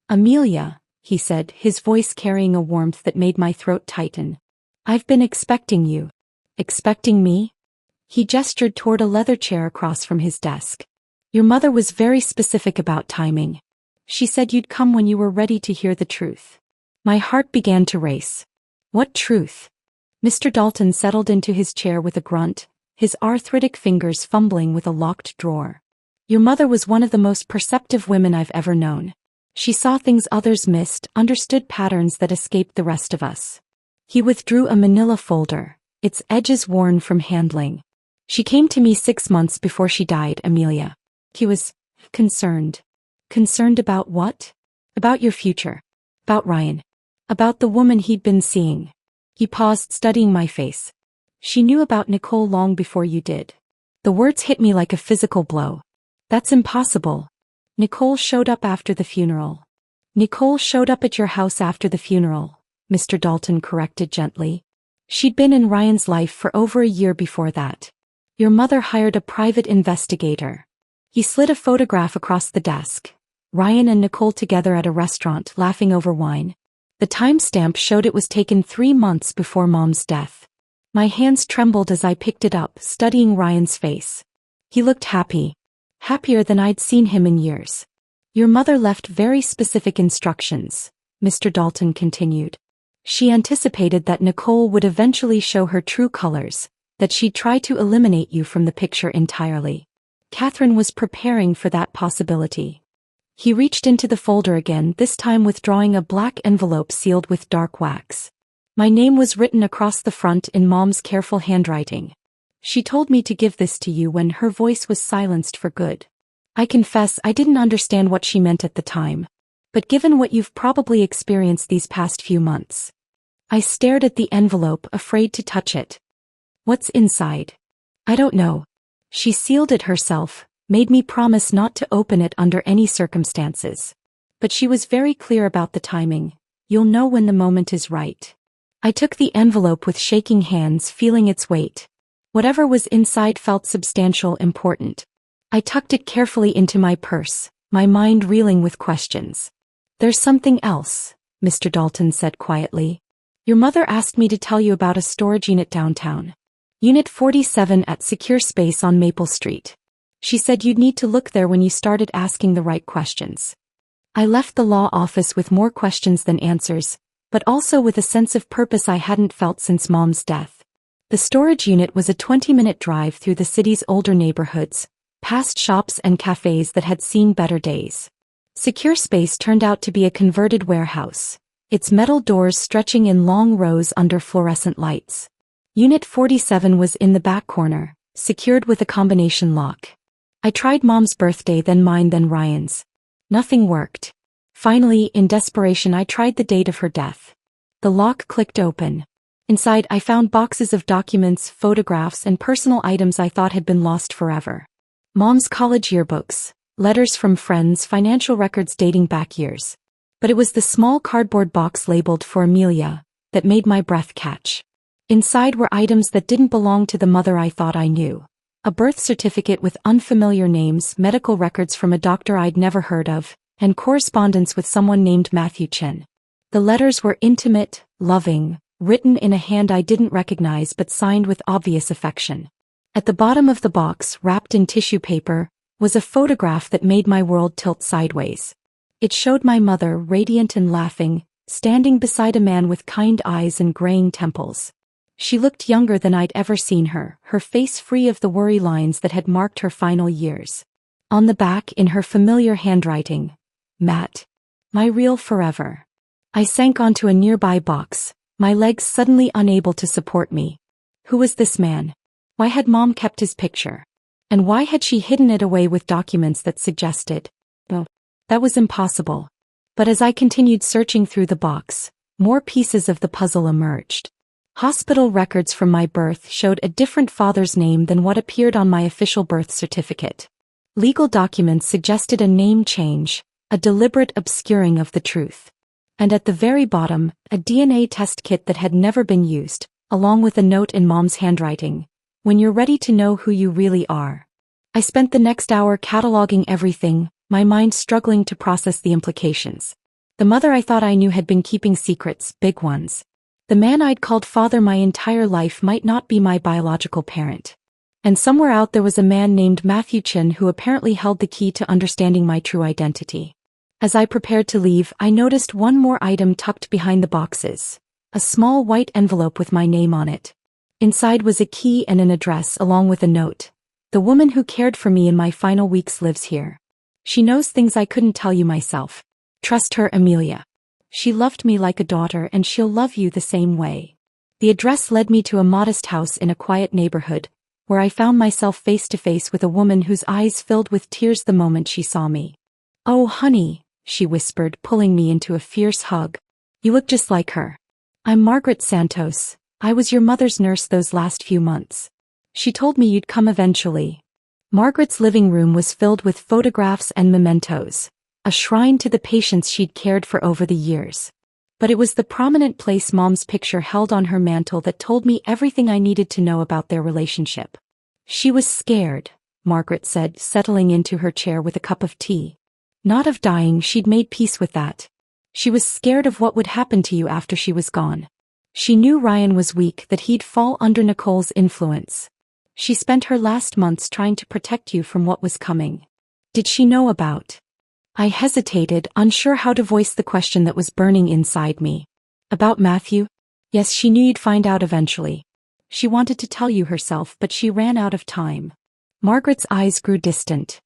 "Amelia," he said, his voice carrying a warmth that made my throat tighten. "I've been expecting you." "Expecting me?" He gestured toward a leather chair across from his desk. "Your mother was very specific about timing. She said you'd come when you were ready to hear the truth." My heart began to race. What truth? Mr. Dalton settled into his chair with a grunt, his arthritic fingers fumbling with a locked drawer. Your mother was one of the most perceptive women I've ever known. She saw things others missed, understood patterns that escaped the rest of us. He withdrew a manila folder, its edges worn from handling. She came to me 6 months before she died, Amelia. He was concerned. Concerned about what? About your future. About Ryan. About the woman he'd been seeing. He paused, studying my face. She knew about Nicole long before you did. The words hit me like a physical blow. That's impossible. Nicole showed up after the funeral. Nicole showed up at your house after the funeral, Mr. Dalton corrected gently. She'd been in Ryan's life for over a year before that. Your mother hired a private investigator. He slid a photograph across the desk. Ryan and Nicole together at a restaurant laughing over wine. The timestamp showed it was taken 3 months before Mom's death. My hands trembled as I picked it up, studying Ryan's face. He looked happy. Happier than I'd seen him in years. Your mother left very specific instructions, Mr. Dalton continued. She anticipated that Nicole would eventually show her true colors, that she'd try to eliminate you from the picture entirely. Catherine was preparing for that possibility. He reached into the folder again, this time withdrawing a black envelope sealed with dark wax. My name was written across the front in Mom's careful handwriting. She told me to give this to you when her voice was silenced for good. I confess I didn't understand what she meant at the time. But given what you've probably experienced these past few months. I stared at the envelope, afraid to touch it. What's inside? I don't know. She sealed it herself, made me promise not to open it under any circumstances. But she was very clear about the timing. You'll know when the moment is right. I took the envelope with shaking hands, feeling its weight. Whatever was inside felt substantial, important. I tucked it carefully into my purse, my mind reeling with questions. There's something else, Mr. Dalton said quietly. Your mother asked me to tell you about a storage unit downtown. Unit 47 at Secure Space on Maple Street. She said you'd need to look there when you started asking the right questions. I left the law office with more questions than answers, but also with a sense of purpose I hadn't felt since Mom's death. The storage unit was a 20-minute drive through the city's older neighborhoods, past shops and cafes that had seen better days. Secure Space turned out to be a converted warehouse, its metal doors stretching in long rows under fluorescent lights. Unit 47 was in the back corner, secured with a combination lock. I tried Mom's birthday, then mine, then Ryan's. Nothing worked. Finally, in desperation, I tried the date of her death. The lock clicked open. Inside, I found boxes of documents, photographs, and personal items I thought had been lost forever. Mom's college yearbooks, letters from friends, financial records dating back years. But it was the small cardboard box labeled for Amelia that made my breath catch. Inside were items that didn't belong to the mother I thought I knew. A birth certificate with unfamiliar names, medical records from a doctor I'd never heard of, and correspondence with someone named Matthew Chen. The letters were intimate, loving, written in a hand I didn't recognize but signed with obvious affection. At the bottom of the box, wrapped in tissue paper, was a photograph that made my world tilt sideways. It showed my mother, radiant and laughing, standing beside a man with kind eyes and graying temples. She looked younger than I'd ever seen her, her face free of the worry lines that had marked her final years. On the back, in her familiar handwriting, Matt. My real forever. I sank onto a nearby box, my legs suddenly unable to support me. Who was this man? Why had Mom kept his picture? And why had she hidden it away with documents that suggested? Oh, that was impossible. But as I continued searching through the box, more pieces of the puzzle emerged. Hospital records from my birth showed a different father's name than what appeared on my official birth certificate. Legal documents suggested a name change, a deliberate obscuring of the truth. And at the very bottom, a DNA test kit that had never been used, along with a note in Mom's handwriting. When you're ready to know who you really are. I spent the next hour cataloging everything, my mind struggling to process the implications. The mother I thought I knew had been keeping secrets, big ones. The man I'd called father my entire life might not be my biological parent. And somewhere out there was a man named Matthew Chen who apparently held the key to understanding my true identity. As I prepared to leave, I noticed one more item tucked behind the boxes. A small white envelope with my name on it. Inside was a key and an address along with a note. The woman who cared for me in my final weeks lives here. She knows things I couldn't tell you myself. Trust her, Amelia. She loved me like a daughter and she'll love you the same way. The address led me to a modest house in a quiet neighborhood, where I found myself face to face with a woman whose eyes filled with tears the moment she saw me. "Oh, honey," she whispered, pulling me into a fierce hug. "You look just like her. I'm Margaret Santos. I was your mother's nurse those last few months. She told me you'd come eventually." Margaret's living room was filled with photographs and mementos, a shrine to the patients she'd cared for over the years. But it was the prominent place Mom's picture held on her mantle that told me everything I needed to know about their relationship. "She was scared," Margaret said, settling into her chair with a cup of tea. "Not of dying, she'd made peace with that. She was scared of what would happen to you after she was gone. She knew Ryan was weak, that he'd fall under Nicole's influence. She spent her last months trying to protect you from what was coming." "Did she know about?" I hesitated, unsure how to voice the question that was burning inside me. "About Matthew? Yes, she knew you'd find out eventually. She wanted to tell you herself, but she ran out of time." Margaret's eyes grew distant.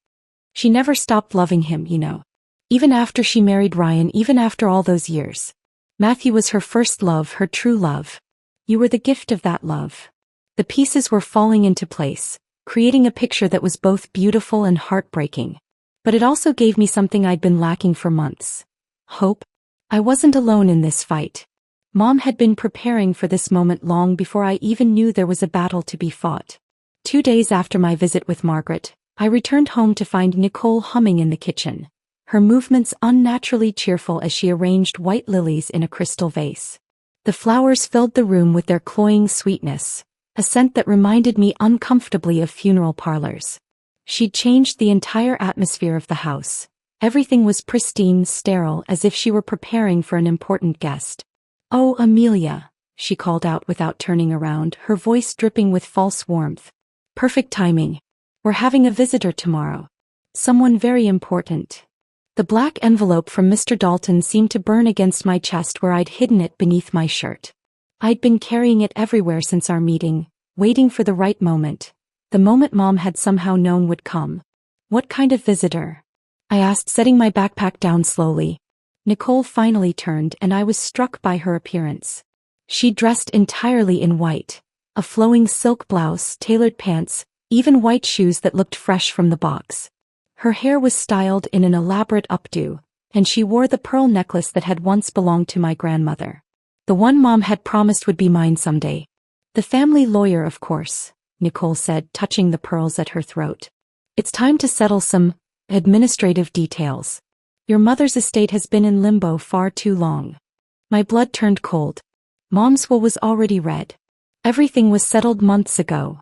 "She never stopped loving him, you know. Even after she married Ryan, even after all those years. Matthew was her first love, her true love. You were the gift of that love." The pieces were falling into place, creating a picture that was both beautiful and heartbreaking. But it also gave me something I'd been lacking for months. Hope. I wasn't alone in this fight. Mom had been preparing for this moment long before I even knew there was a battle to be fought. 2 days after my visit with Margaret, I returned home to find Nicole humming in the kitchen, her movements unnaturally cheerful as she arranged white lilies in a crystal vase. The flowers filled the room with their cloying sweetness, a scent that reminded me uncomfortably of funeral parlors. She'd changed the entire atmosphere of the house. Everything was pristine, sterile, as if she were preparing for an important guest. "Oh, Amelia," she called out without turning around, her voice dripping with false warmth. "Perfect timing. We're having a visitor tomorrow. Someone very important." The black envelope from Mr. Dalton seemed to burn against my chest where I'd hidden it beneath my shirt. I'd been carrying it everywhere since our meeting, waiting for the right moment. The moment Mom had somehow known would come. "What kind of visitor?" I asked, setting my backpack down slowly. Nicole finally turned, and I was struck by her appearance. She dressed entirely in white, a flowing silk blouse, tailored pants, even white shoes that looked fresh from the box. Her hair was styled in an elaborate updo, and she wore the pearl necklace that had once belonged to my grandmother. The one Mom had promised would be mine someday. "The family lawyer, of course," Nicole said, touching the pearls at her throat. "It's time to settle some administrative details. Your mother's estate has been in limbo far too long." My blood turned cold. Mom's will was already read. Everything was settled months ago.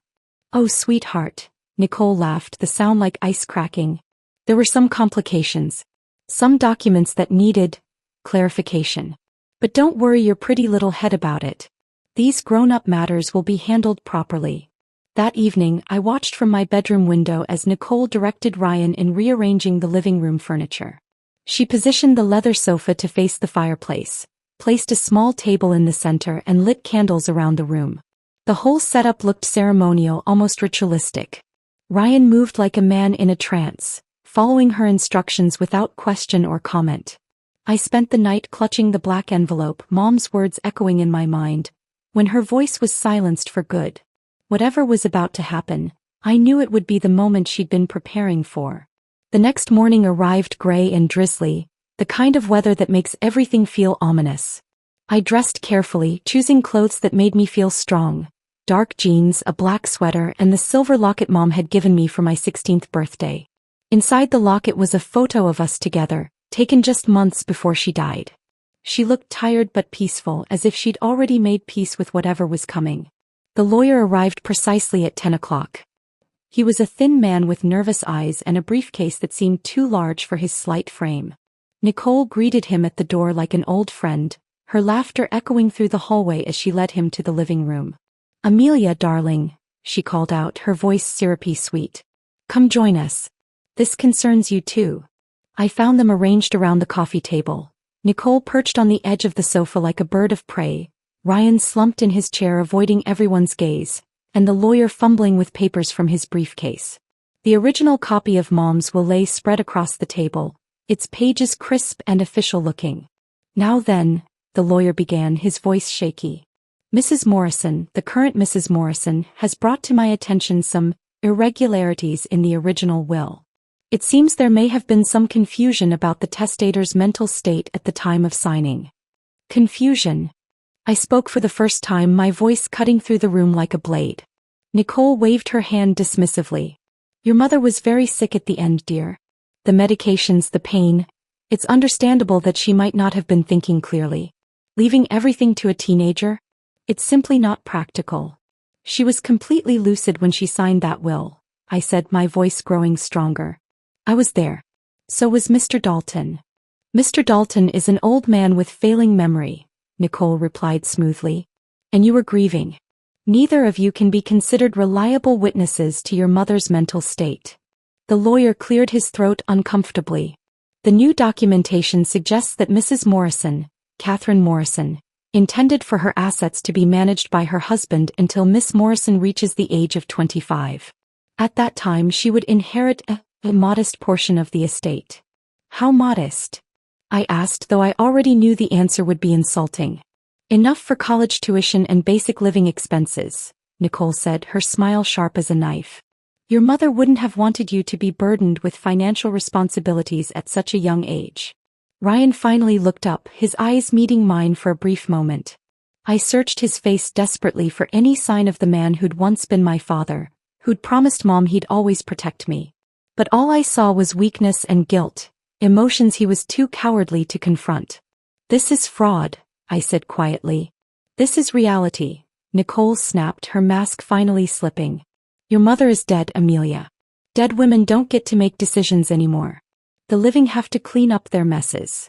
"Oh, sweetheart," Nicole laughed, the sound like ice cracking. "There were some complications. Some documents that needed clarification. But don't worry your pretty little head about it. These grown-up matters will be handled properly." That evening, I watched from my bedroom window as Nicole directed Ryan in rearranging the living room furniture. She positioned the leather sofa to face the fireplace, placed a small table in the center, and lit candles around the room. The whole setup looked ceremonial, almost ritualistic. Ryan moved like a man in a trance, following her instructions without question or comment. I spent the night clutching the black envelope, Mom's words echoing in my mind, when her voice was silenced for good. Whatever was about to happen, I knew it would be the moment she'd been preparing for. The next morning arrived gray and drizzly, the kind of weather that makes everything feel ominous. I dressed carefully, choosing clothes that made me feel strong. Dark jeans, a black sweater, and the silver locket Mom had given me for my 16th birthday. Inside the locket was a photo of us together, taken just months before she died. She looked tired but peaceful, as if she'd already made peace with whatever was coming. The lawyer arrived precisely at 10 o'clock. He was a thin man with nervous eyes and a briefcase that seemed too large for his slight frame. Nicole greeted him at the door like an old friend, her laughter echoing through the hallway as she led him to the living room. "Amelia, darling," she called out, her voice syrupy sweet. "Come join us. This concerns you too." I found them arranged around the coffee table. Nicole perched on the edge of the sofa like a bird of prey, Ryan slumped in his chair, avoiding everyone's gaze, and the lawyer fumbling with papers from his briefcase. The original copy of Mom's will lay spread across the table, its pages crisp and official-looking. "Now then," the lawyer began, his voice shaky. "Mrs. Morrison, the current Mrs. Morrison, has brought to my attention some irregularities in the original will. It seems there may have been some confusion about the testator's mental state at the time of signing." Confusion. I spoke for the first time, my voice cutting through the room like a blade. Nicole waved her hand dismissively. "Your mother was very sick at the end, dear. The medications, the pain. It's understandable that she might not have been thinking clearly. Leaving everything to a teenager? It's simply not practical. She was completely lucid when she signed that will," I said, my voice growing stronger. "I was there. So was Mr. Dalton." "Mr. Dalton is an old man with failing memory," Nicole replied smoothly. "And you were grieving. Neither of you can be considered reliable witnesses to your mother's mental state." The lawyer cleared his throat uncomfortably. "The new documentation suggests that Mrs. Morrison, Catherine Morrison, intended for her assets to be managed by her husband until Miss Morrison reaches the age of 25. At that time she would inherit a modest portion of the estate." "How modest?" I asked, though I already knew the answer would be insulting. "Enough for college tuition and basic living expenses," Nicole said, her smile sharp as a knife. "Your mother wouldn't have wanted you to be burdened with financial responsibilities at such a young age." Ryan finally looked up, his eyes meeting mine for a brief moment. I searched his face desperately for any sign of the man who'd once been my father, who'd promised Mom he'd always protect me. But all I saw was weakness and guilt, emotions he was too cowardly to confront. "This is fraud," I said quietly. "This is reality," Nicole snapped, her mask finally slipping. "Your mother is dead, Amelia. Dead women don't get to make decisions anymore. The living have to clean up their messes."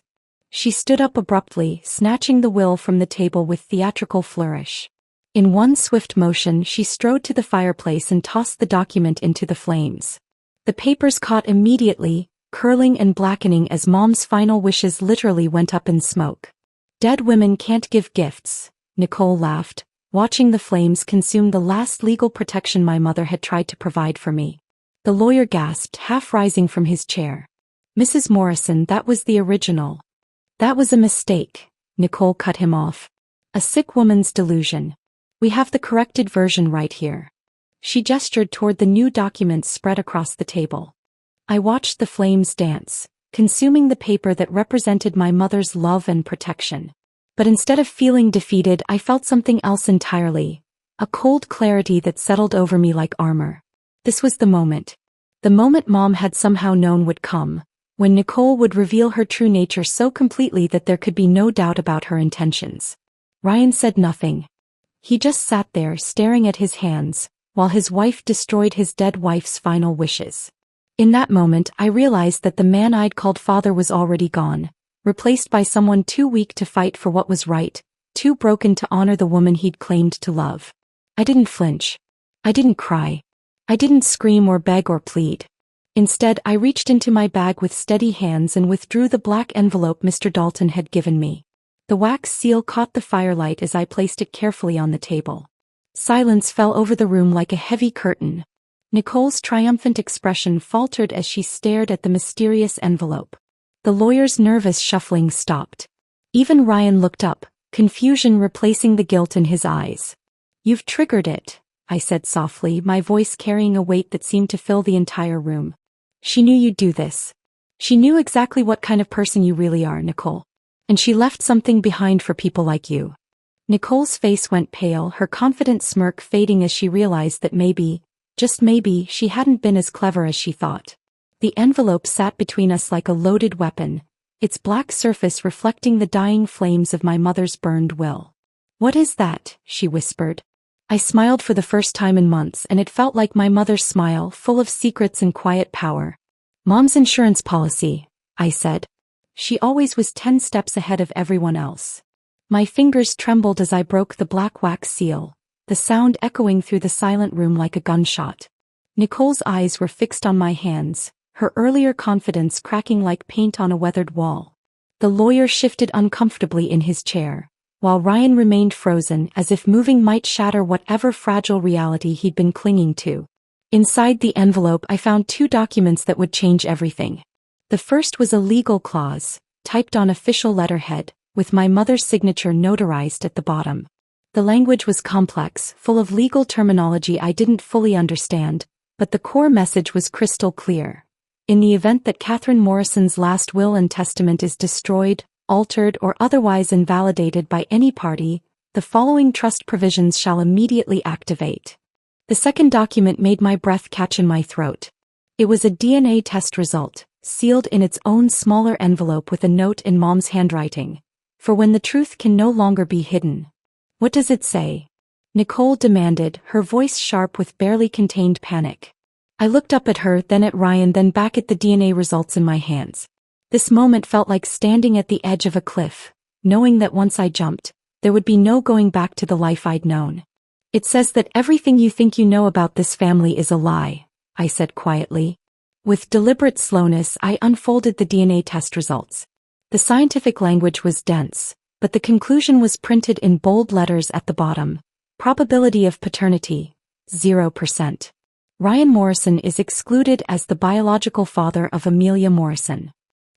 She stood up abruptly, snatching the will from the table with theatrical flourish. In one swift motion she strode to the fireplace and tossed the document into the flames. The papers caught immediately, curling and blackening as Mom's final wishes literally went up in smoke. "Dead women can't give gifts," Nicole laughed, watching the flames consume the last legal protection my mother had tried to provide for me. The lawyer gasped, half rising from his chair. "Mrs. Morrison, that was the original." "That was a mistake," Nicole cut him off. "A sick woman's delusion. We have the corrected version right here." She gestured toward the new documents spread across the table. I watched the flames dance, consuming the paper that represented my mother's love and protection. But instead of feeling defeated, I felt something else entirely, a cold clarity that settled over me like armor. This was the moment. The moment Mom had somehow known would come, when Nicole would reveal her true nature so completely that there could be no doubt about her intentions. Ryan said nothing. He just sat there staring at his hands, while his wife destroyed his dead wife's final wishes. In that moment I realized that the man I'd called father was already gone, replaced by someone too weak to fight for what was right, too broken to honor the woman he'd claimed to love. I didn't flinch. I didn't cry. I didn't scream or beg or plead. Instead, I reached into my bag with steady hands and withdrew the black envelope Mr. Dalton had given me. The wax seal caught the firelight as I placed it carefully on the table. Silence fell over the room like a heavy curtain. Nicole's triumphant expression faltered as she stared at the mysterious envelope. The lawyer's nervous shuffling stopped. Even Ryan looked up, confusion replacing the guilt in his eyes. "You've triggered it," I said softly, my voice carrying a weight that seemed to fill the entire room. "She knew you'd do this. She knew exactly what kind of person you really are, Nicole. And she left something behind for people like you." Nicole's face went pale, her confident smirk fading as she realized that maybe, just maybe, she hadn't been as clever as she thought. The envelope sat between us like a loaded weapon, its black surface reflecting the dying flames of my mother's burned will. "What is that?" she whispered. I smiled for the first time in months, and it felt like my mother's smile, full of secrets and quiet power. "Mom's insurance policy," I said. She always was 10 steps ahead of everyone else. My fingers trembled as I broke the black wax seal, the sound echoing through the silent room like a gunshot. Nicole's eyes were fixed on my hands, her earlier confidence cracking like paint on a weathered wall. The lawyer shifted uncomfortably in his chair, while Ryan remained frozen as if moving might shatter whatever fragile reality he'd been clinging to. Inside the envelope I found 2 documents that would change everything. The first was a legal clause, typed on official letterhead, with my mother's signature notarized at the bottom. The language was complex, full of legal terminology I didn't fully understand, but the core message was crystal clear. In the event that Catherine Morrison's last will and testament is destroyed, altered or otherwise invalidated by any party, the following trust provisions shall immediately activate. The second document made my breath catch in my throat. It was a DNA test result, sealed in its own smaller envelope with a note in Mom's handwriting. For when the truth can no longer be hidden. What does it say? Nicole demanded, her voice sharp with barely contained panic. I looked up at her, then at Ryan, then back at the DNA results in my hands. This moment felt like standing at the edge of a cliff, knowing that once I jumped, there would be no going back to the life I'd known. It says that everything you think you know about this family is a lie, I said quietly. With deliberate slowness, I unfolded the DNA test results. The scientific language was dense, but the conclusion was printed in bold letters at the bottom. Probability of paternity, 0%. Ryan Morrison is excluded as the biological father of Amelia Morrison.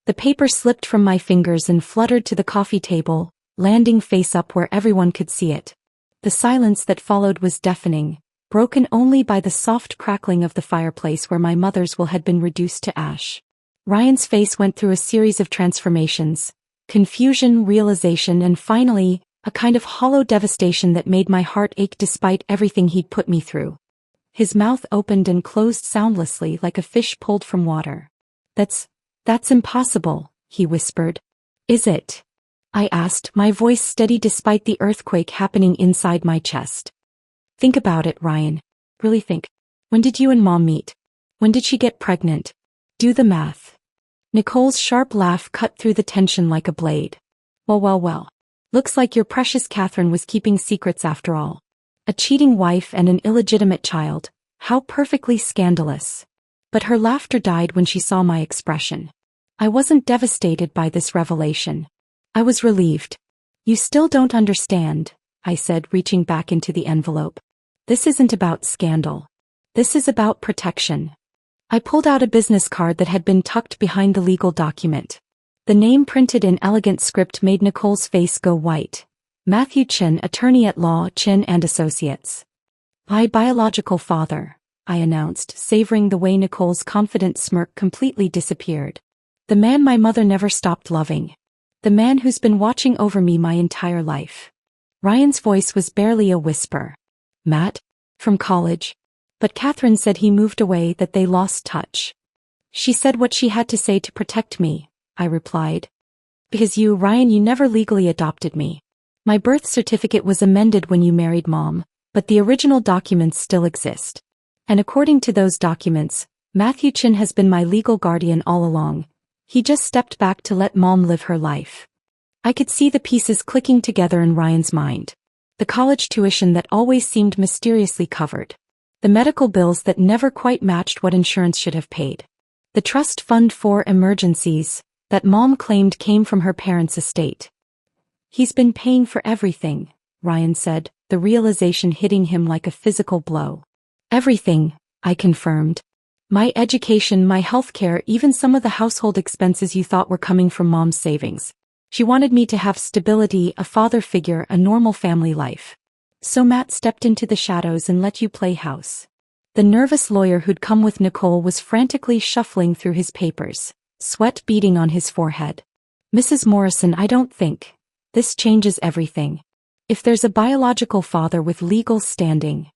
The paper slipped from my fingers and fluttered to the coffee table, landing face up where everyone could see it. The silence that followed was deafening, broken only by the soft crackling of the fireplace where my mother's will had been reduced to ash. Ryan's face went through a series of transformations, confusion, realization, and finally, a kind of hollow devastation that made my heart ache despite everything he'd put me through. His mouth opened and closed soundlessly like a fish pulled from water. That's impossible, he whispered. Is it? I asked, my voice steady despite the earthquake happening inside my chest. Think about it, Ryan. Really think. When did you and Mom meet? When did she get pregnant? Do the math. Nicole's sharp laugh cut through the tension like a blade. Well. Looks like your precious Catherine was keeping secrets after all. A cheating wife and an illegitimate child. How perfectly scandalous. But her laughter died when she saw my expression. I wasn't devastated by this revelation. I was relieved. You still don't understand, I said, reaching back into the envelope. This isn't about scandal. This is about protection. I pulled out a business card that had been tucked behind the legal document. The name printed in elegant script made Nicole's face go white. Matthew Chin, attorney at law, Chin and Associates. My biological father, I announced, savoring the way Nicole's confident smirk completely disappeared. The man my mother never stopped loving. The man who's been watching over me my entire life. Ryan's voice was barely a whisper. Matt? From college. But Catherine said he moved away, that they lost touch. She said what she had to say to protect me, I replied. Because you, Ryan, you never legally adopted me. My birth certificate was amended when you married Mom, but the original documents still exist. And according to those documents, Matthew Chin has been my legal guardian all along. He just stepped back to let Mom live her life. I could see the pieces clicking together in Ryan's mind. The college tuition that always seemed mysteriously covered. The medical bills that never quite matched what insurance should have paid. The trust fund for emergencies that Mom claimed came from her parents' estate. He's been paying for everything, Ryan said, the realization hitting him like a physical blow. Everything, I confirmed. My education, my healthcare, even some of the household expenses you thought were coming from Mom's savings. She wanted me to have stability, a father figure, a normal family life. So Matt stepped into the shadows and let you play house. The nervous lawyer who'd come with Nicole was frantically shuffling through his papers, sweat beading on his forehead. Mrs. Morrison, I don't think. This changes everything. If there's a biological father with legal standing.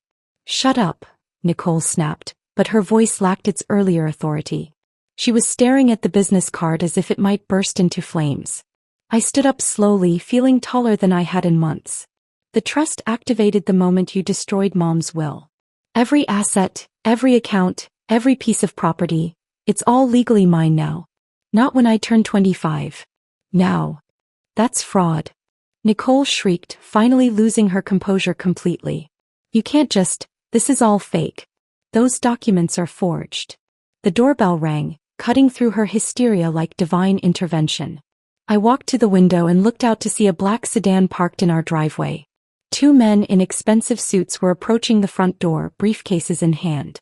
Shut up, Nicole snapped, but her voice lacked its earlier authority. She was staring at the business card as if it might burst into flames. I stood up slowly, feeling taller than I had in months. The trust activated the moment you destroyed Mom's will. Every asset, every account, every piece of property, it's all legally mine now. Not when I turn 25. Now. That's fraud. Nicole shrieked, finally losing her composure completely. You can't just, this is all fake. Those documents are forged. The doorbell rang, cutting through her hysteria like divine intervention. I walked to the window and looked out to see a black sedan parked in our driveway. Two men in expensive suits were approaching the front door, briefcases in hand.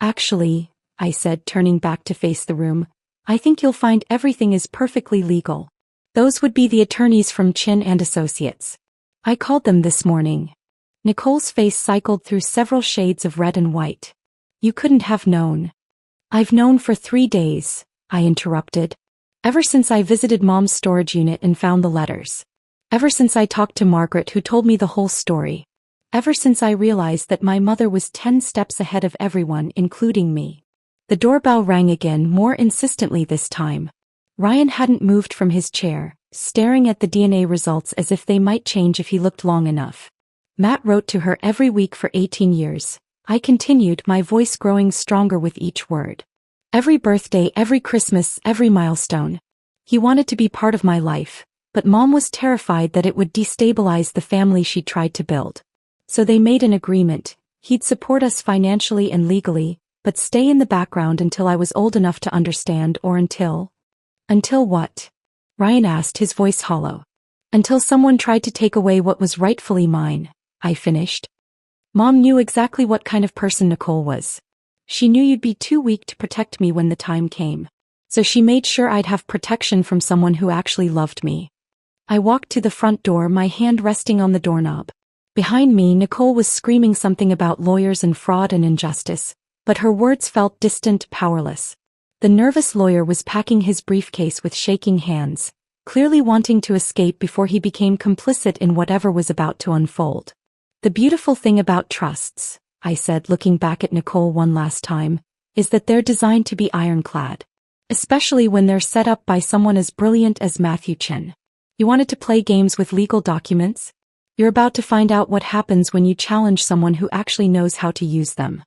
Actually, I said, turning back to face the room, I think you'll find everything is perfectly legal. Those would be the attorneys from Chin and Associates. I called them this morning. Nicole's face cycled through several shades of red and white. You couldn't have known. I've known for 3 days, I interrupted. Ever since I visited Mom's storage unit and found the letters. Ever since I talked to Margaret, who told me the whole story. Ever since I realized that my mother was 10 steps ahead of everyone, including me. The doorbell rang again, more insistently this time. Ryan hadn't moved from his chair, staring at the DNA results as if they might change if he looked long enough. Matt wrote to her every week for 18 years. I continued, my voice growing stronger with each word. Every birthday, every Christmas, every milestone. He wanted to be part of my life, but Mom was terrified that it would destabilize the family she tried to build. So they made an agreement. He'd support us financially and legally, but stay in the background until I was old enough to understand, or until... Until what? Ryan asked, his voice hollow. Until someone tried to take away what was rightfully mine, I finished. Mom knew exactly what kind of person Nicole was. She knew you'd be too weak to protect me when the time came. So she made sure I'd have protection from someone who actually loved me. I walked to the front door, my hand resting on the doorknob. Behind me, Nicole was screaming something about lawyers and fraud and injustice, but her words felt distant, powerless. The nervous lawyer was packing his briefcase with shaking hands, clearly wanting to escape before he became complicit in whatever was about to unfold. The beautiful thing about trusts, I said, looking back at Nicole one last time, is that they're designed to be ironclad. Especially when they're set up by someone as brilliant as Matthew Chin. You wanted to play games with legal documents? You're about to find out what happens when you challenge someone who actually knows how to use them.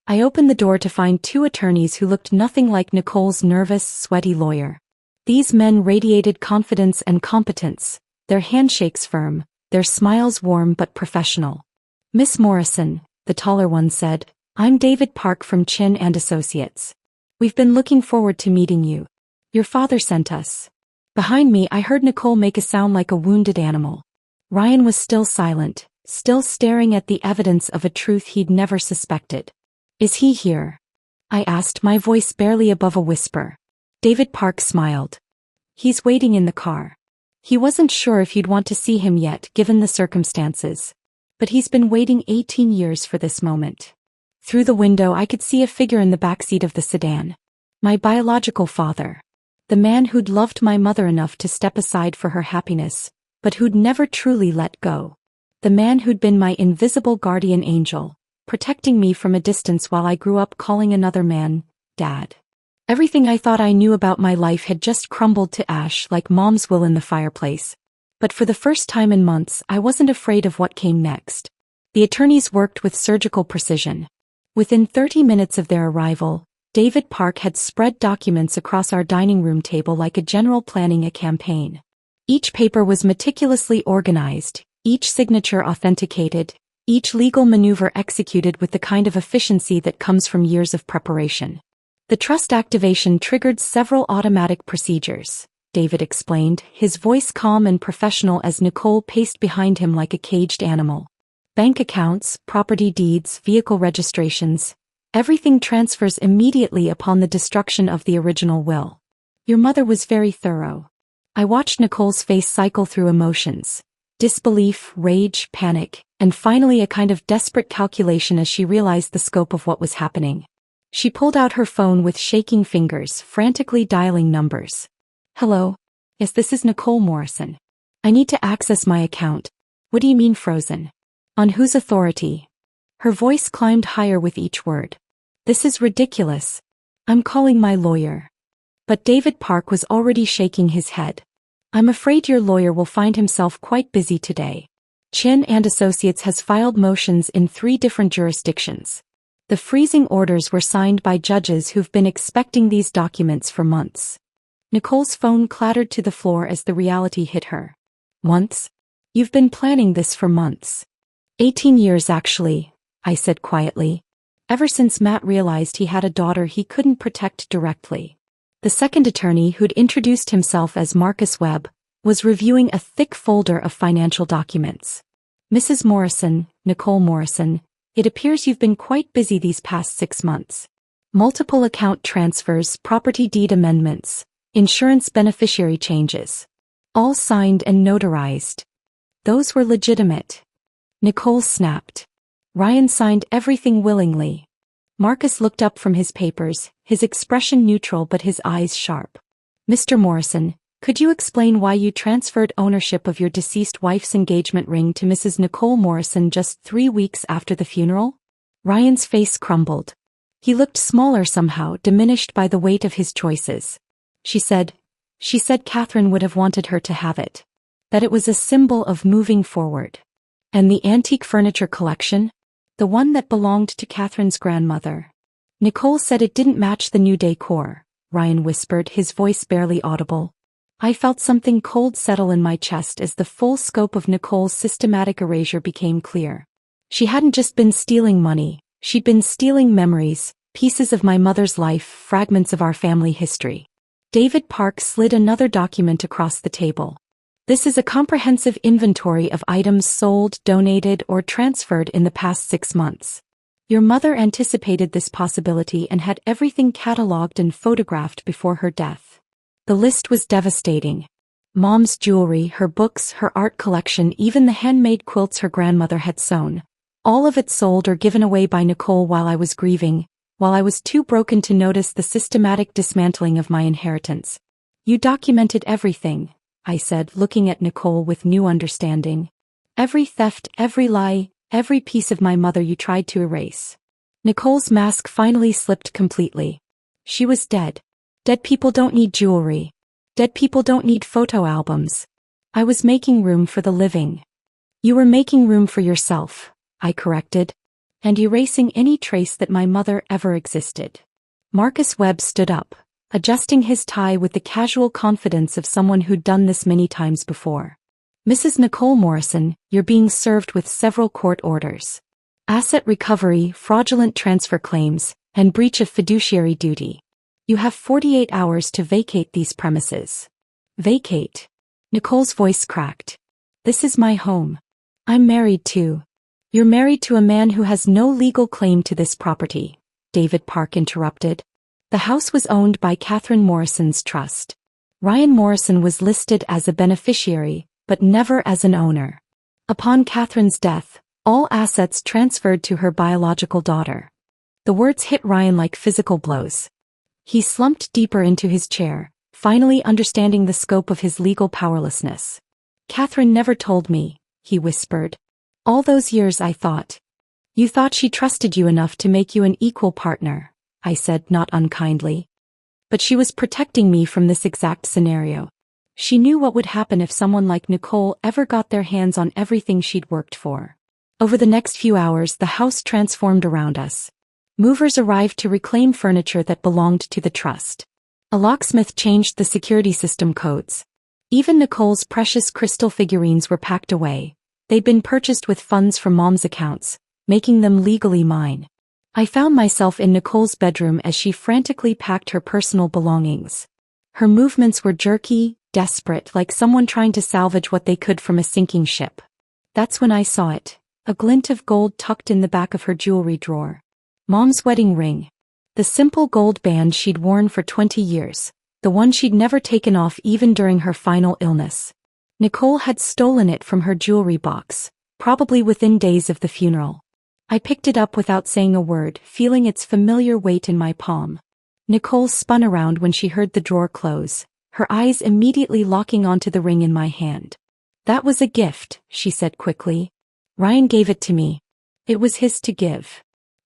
I opened the door to find 2 attorneys who looked nothing like Nicole's nervous, sweaty lawyer. These men radiated confidence and competence, their handshakes firm, their smiles warm but professional. Miss Morrison, the taller one said, I'm David Park from Chin and Associates. We've been looking forward to meeting you. Your father sent us. Behind me, I heard Nicole make a sound like a wounded animal. Ryan was still silent, still staring at the evidence of a truth he'd never suspected. Is he here? I asked, my voice barely above a whisper. David Park smiled. He's waiting in the car. He wasn't sure if he'd want to see him yet, given the circumstances. But he's been waiting 18 years for this moment. Through the window, I could see a figure in the backseat of the sedan. My biological father. The man who'd loved my mother enough to step aside for her happiness, but who'd never truly let go. The man who'd been my invisible guardian angel, protecting me from a distance while I grew up calling another man, Dad. Everything I thought I knew about my life had just crumbled to ash like Mom's will in the fireplace. But for the first time in months, I wasn't afraid of what came next. The attorneys worked with surgical precision. Within 30 minutes of their arrival, David Park had spread documents across our dining room table like a general planning a campaign. Each paper was meticulously organized, each signature authenticated, each legal maneuver executed with the kind of efficiency that comes from years of preparation. The trust activation triggered several automatic procedures, David explained, his voice calm and professional as Nicole paced behind him like a caged animal. Bank accounts, property deeds, vehicle registrations, everything transfers immediately upon the destruction of the original will. Your mother was very thorough. I watched Nicole's face cycle through emotions. Disbelief, rage, panic, and finally a kind of desperate calculation as she realized the scope of what was happening. She pulled out her phone with shaking fingers, frantically dialing numbers. Hello? Yes, this is Nicole Morrison. I need to access my account. What do you mean frozen? On whose authority? Her voice climbed higher with each word. This is ridiculous. I'm calling my lawyer. But David Park was already shaking his head. I'm afraid your lawyer will find himself quite busy today. Chin and Associates has filed motions in 3 different jurisdictions. The freezing orders were signed by judges who've been expecting these documents for months. Nicole's phone clattered to the floor as the reality hit her. Months? You've been planning this for months. 18 years actually, I said quietly. Ever since Matt realized he had a daughter he couldn't protect directly. The second attorney, who'd introduced himself as Marcus Webb, was reviewing a thick folder of financial documents. Mrs. Morrison, Nicole Morrison, it appears you've been quite busy these past 6 months. Multiple account transfers, property deed amendments, insurance beneficiary changes. All signed and notarized. Those were legitimate. Nicole snapped. Ryan signed everything willingly. Marcus looked up from his papers, his expression neutral but his eyes sharp. Mr. Morrison, could you explain why you transferred ownership of your deceased wife's engagement ring to Mrs. Nicole Morrison just 3 weeks after the funeral? Ryan's face crumbled. He looked smaller somehow, diminished by the weight of his choices. She said Catherine would have wanted her to have it. That it was a symbol of moving forward. And the antique furniture collection? The one that belonged to Catherine's grandmother. Nicole said it didn't match the new decor, Ryan whispered, his voice barely audible. I felt something cold settle in my chest as the full scope of Nicole's systematic erasure became clear. She hadn't just been stealing money, she'd been stealing memories, pieces of my mother's life, fragments of our family history. David Park slid another document across the table. This is a comprehensive inventory of items sold, donated, or transferred in the past 6 months. Your mother anticipated this possibility and had everything catalogued and photographed before her death. The list was devastating. Mom's jewelry, her books, her art collection, even the handmade quilts her grandmother had sewn. All of it sold or given away by Nicole while I was grieving, while I was too broken to notice the systematic dismantling of my inheritance. You documented everything, I said, looking at Nicole with new understanding. Every theft, every lie, every piece of my mother you tried to erase. Nicole's mask finally slipped completely. She was dead. Dead people don't need jewelry. Dead people don't need photo albums. I was making room for the living. You were making room for yourself, I corrected, and erasing any trace that my mother ever existed. Marcus Webb stood up, adjusting his tie with the casual confidence of someone who'd done this many times before. Mrs. Nicole Morrison, you're being served with several court orders. Asset recovery, fraudulent transfer claims, and breach of fiduciary duty. You have 48 hours to vacate these premises. Vacate? Nicole's voice cracked. This is my home. I'm married too. You're married to a man who has no legal claim to this property, David Park interrupted. The house was owned by Catherine Morrison's trust. Ryan Morrison was listed as a beneficiary, but never as an owner. Upon Catherine's death, all assets transferred to her biological daughter. The words hit Ryan like physical blows. He slumped deeper into his chair, finally understanding the scope of his legal powerlessness. Catherine never told me, he whispered. All those years I thought. You thought she trusted you enough to make you an equal partner, I said, not unkindly. But she was protecting me from this exact scenario. She knew what would happen if someone like Nicole ever got their hands on everything she'd worked for. Over the next few hours, the house transformed around us. Movers arrived to reclaim furniture that belonged to the trust. A locksmith changed the security system codes. Even Nicole's precious crystal figurines were packed away. They'd been purchased with funds from Mom's accounts, making them legally mine. I found myself in Nicole's bedroom as she frantically packed her personal belongings. Her movements were jerky, desperate, like someone trying to salvage what they could from a sinking ship. That's when I saw it, a glint of gold tucked in the back of her jewelry drawer. Mom's wedding ring. The simple gold band she'd worn for 20 years, the one she'd never taken off even during her final illness. Nicole had stolen it from her jewelry box, probably within days of the funeral. I picked it up without saying a word, feeling its familiar weight in my palm. Nicole spun around when she heard the drawer close, her eyes immediately locking onto the ring in my hand. That was a gift, she said quickly. Ryan gave it to me. It was his to give.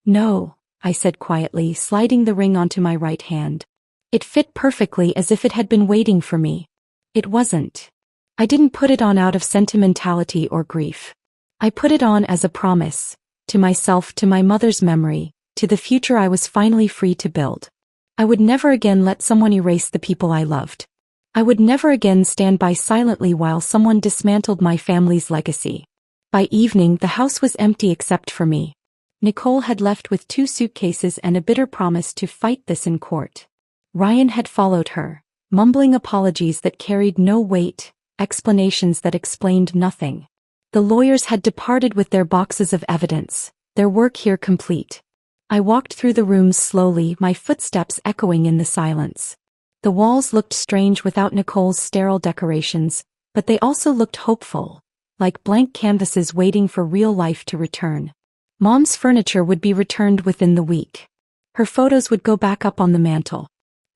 No, I said quietly, sliding the ring onto my right hand. It fit perfectly as if it had been waiting for me. It wasn't. I didn't put it on out of sentimentality or grief. I put it on as a promise, to myself, to my mother's memory, to the future I was finally free to build. I would never again let someone erase the people I loved. I would never again stand by silently while someone dismantled my family's legacy. By evening, the house was empty except for me. Nicole had left with 2 suitcases and a bitter promise to fight this in court. Ryan had followed her, mumbling apologies that carried no weight, explanations that explained nothing. The lawyers had departed with their boxes of evidence, their work here complete. I walked through the rooms slowly, my footsteps echoing in the silence. The walls looked strange without Nicole's sterile decorations, but they also looked hopeful, like blank canvases waiting for real life to return. Mom's furniture would be returned within the week. Her photos would go back up on the mantel.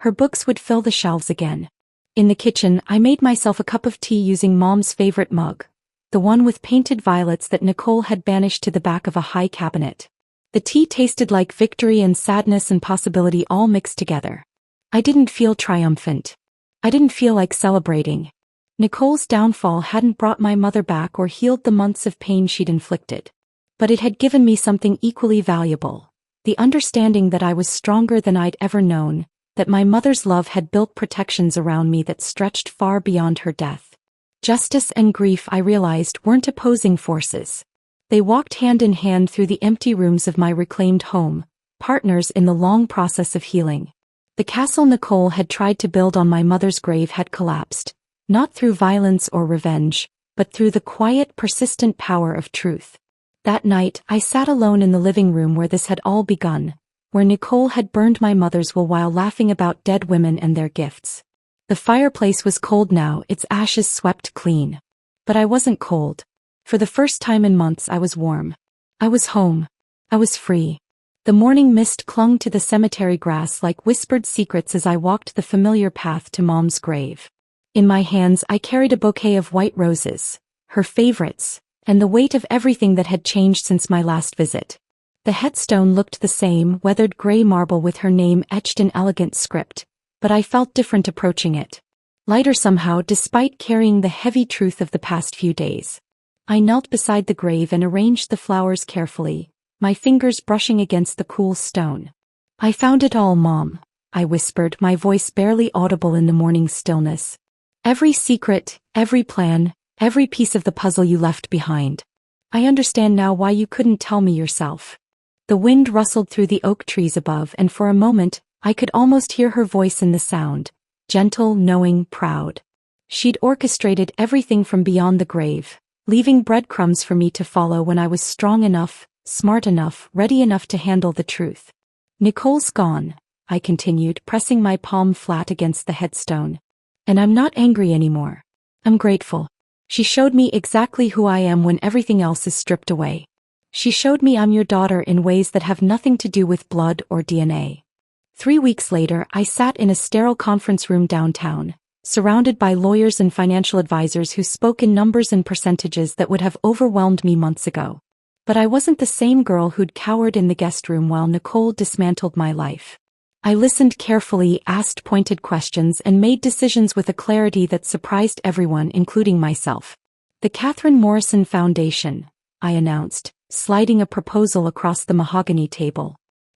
Her books would fill the shelves again. In the kitchen, I made myself a cup of tea using Mom's favorite mug, the one with painted violets that Nicole had banished to the back of a high cabinet. The tea tasted like victory and sadness and possibility all mixed together. I didn't feel triumphant. I didn't feel like celebrating. Nicole's downfall hadn't brought my mother back or healed the months of pain she'd inflicted. But it had given me something equally valuable, the understanding that I was stronger than I'd ever known, that my mother's love had built protections around me that stretched far beyond her death. Justice and grief, I realized, weren't opposing forces. They walked hand in hand through the empty rooms of my reclaimed home, partners in the long process of healing. The castle Nicole had tried to build on my mother's grave had collapsed, not through violence or revenge, but through the quiet, persistent power of truth. That night, I sat alone in the living room where this had all begun, where Nicole had burned my mother's will while laughing about dead women and their gifts. The fireplace was cold now, its ashes swept clean. But I wasn't cold. For the first time in months I was warm. I was home. I was free. The morning mist clung to the cemetery grass like whispered secrets as I walked the familiar path to Mom's grave. In my hands I carried a bouquet of white roses, her favorites, and the weight of everything that had changed since my last visit. The headstone looked the same, weathered gray marble with her name etched in elegant script, but I felt different approaching it. Lighter somehow, despite carrying the heavy truth of the past few days. I knelt beside the grave and arranged the flowers carefully, my fingers brushing against the cool stone. "I found it all, Mom," I whispered, my voice barely audible in the morning stillness. "Every secret, every plan, every piece of the puzzle you left behind. I understand now why you couldn't tell me yourself." The wind rustled through the oak trees above, and for a moment, I could almost hear her voice in the sound, gentle, knowing, proud. She'd orchestrated everything from beyond the grave, leaving breadcrumbs for me to follow when I was strong enough, smart enough, ready enough to handle the truth. "Nicole's gone," I continued, pressing my palm flat against the headstone. "And I'm not angry anymore. I'm grateful. She showed me exactly who I am when everything else is stripped away. She showed me I'm your daughter in ways that have nothing to do with blood or DNA." 3 weeks later, I sat in a sterile conference room downtown, surrounded by lawyers and financial advisors who spoke in numbers and percentages that would have overwhelmed me months ago. But I wasn't the same girl who'd cowered in the guest room while Nicole dismantled my life. I listened carefully, asked pointed questions, and made decisions with a clarity that surprised everyone, including myself. "The Catherine Morrison Foundation," I announced, sliding a proposal across the mahogany table.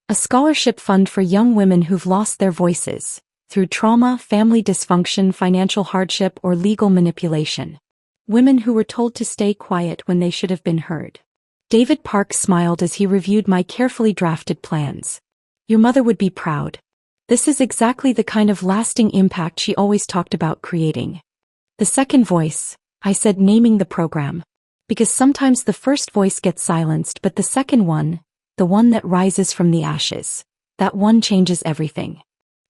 "A scholarship fund for young women who've lost their voices, through trauma, family dysfunction, financial hardship, or legal manipulation. Women who were told to stay quiet when they should have been heard." David Park smiled as he reviewed my carefully drafted plans. "Your mother would be proud. This is exactly the kind of lasting impact she always talked about creating." "The second voice," I said, naming the program. "Because sometimes the first voice gets silenced, but the second one, the one that rises from the ashes, that one changes everything."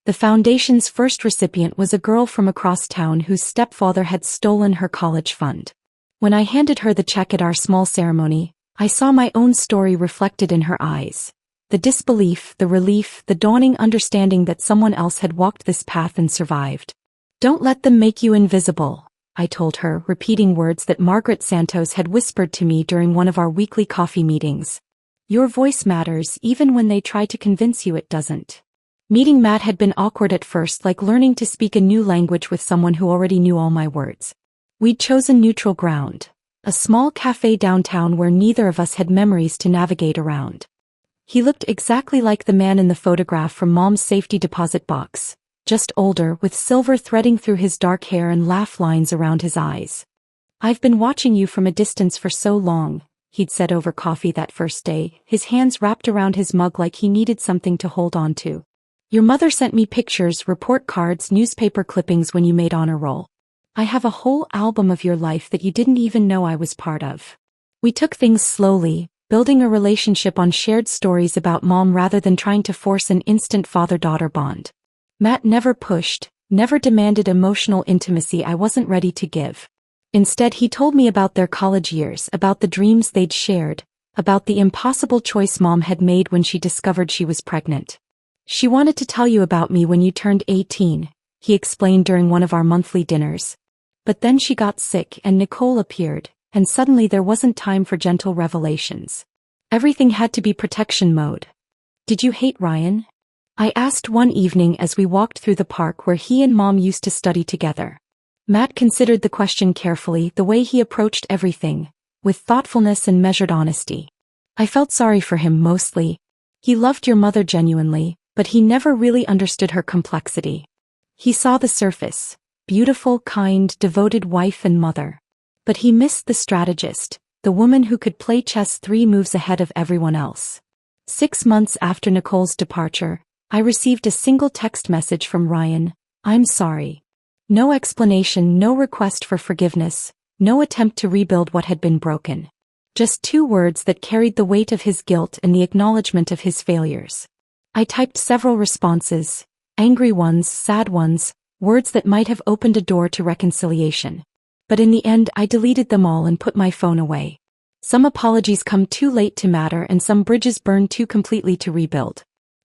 The foundation's first recipient was a girl from across town whose stepfather had stolen her college fund. When I handed her the check at our small ceremony, I saw my own story reflected in her eyes. The disbelief, the relief, the dawning understanding that someone else had walked this path and survived. "Don't let them make you invisible," I told her, repeating words that Margaret Santos had whispered to me during one of our weekly coffee meetings. "Your voice matters even when they try to convince you it doesn't." Meeting Matt had been awkward at first, like learning to speak a new language with someone who already knew all my words. We'd chosen neutral ground. A small cafe downtown where neither of us had memories to navigate around. He looked exactly like the man in the photograph from Mom's safety deposit box, just older, with silver threading through his dark hair and laugh lines around his eyes. "I've been watching you from a distance for so long," he'd said over coffee that first day, his hands wrapped around his mug like he needed something to hold on to. Your mother sent me pictures, report cards, newspaper clippings when you made honor roll. I have a whole album of your life that you didn't even know I was part of. We took things slowly, building a relationship on shared stories about Mom rather than trying to force an instant father-daughter bond. Matt never pushed, never demanded emotional intimacy I wasn't ready to give. Instead, he told me about their college years, about the dreams they'd shared, about the impossible choice Mom had made when she discovered she was pregnant. She wanted to tell you about me when you turned 18, he explained during one of our monthly dinners. But then she got sick and Nicole appeared, and suddenly there wasn't time for gentle revelations. Everything had to be protection mode. Did you hate Ryan? I asked one evening as we walked through the park where he and Mom used to study together. Matt considered the question carefully, the way he approached everything, with thoughtfulness and measured honesty. I felt sorry for him mostly. He loved your mother genuinely, but he never really understood her complexity. He saw the surface, beautiful, kind, devoted wife and mother. But he missed the strategist, the woman who could play chess 3 moves ahead of everyone else. 6 months after Nicole's departure, I received a single text message from Ryan: "I'm sorry." No explanation, no request for forgiveness, no attempt to rebuild what had been broken. Just 2 words that carried the weight of his guilt and the acknowledgement of his failures. I typed several responses, angry ones, sad ones, words that might have opened a door to reconciliation. But in the end, I deleted them all and put my phone away. Some apologies come too late to matter and some bridges burn too completely to rebuild.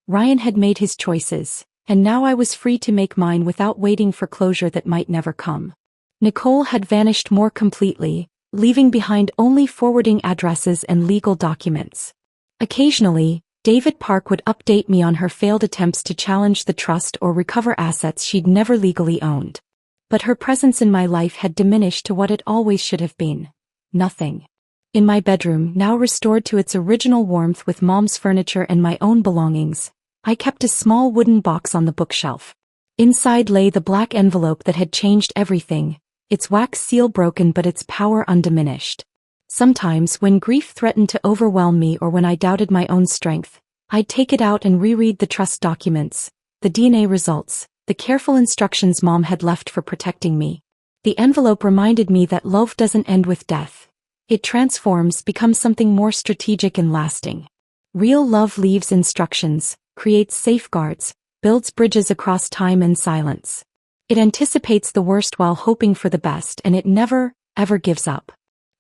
Ryan had made his choices, and now I was free to make mine without waiting for closure that might never come. Nicole had vanished more completely, leaving behind only forwarding addresses and legal documents. Occasionally, David Park would update me on her failed attempts to challenge the trust or recover assets she'd never legally owned. But her presence in my life had diminished to what it always should have been: nothing. In my bedroom, now restored to its original warmth with Mom's furniture and my own belongings, I kept a small wooden box on the bookshelf. Inside lay the black envelope that had changed everything, its wax seal broken but its power undiminished. Sometimes, when grief threatened to overwhelm me or when I doubted my own strength, I'd take it out and reread the trust documents, the DNA results, the careful instructions Mom had left for protecting me. The envelope reminded me that love doesn't end with death. It transforms, becomes something more strategic and lasting. Real love leaves instructions, creates safeguards, builds bridges across time and silence. It anticipates the worst while hoping for the best, and it never, ever gives up.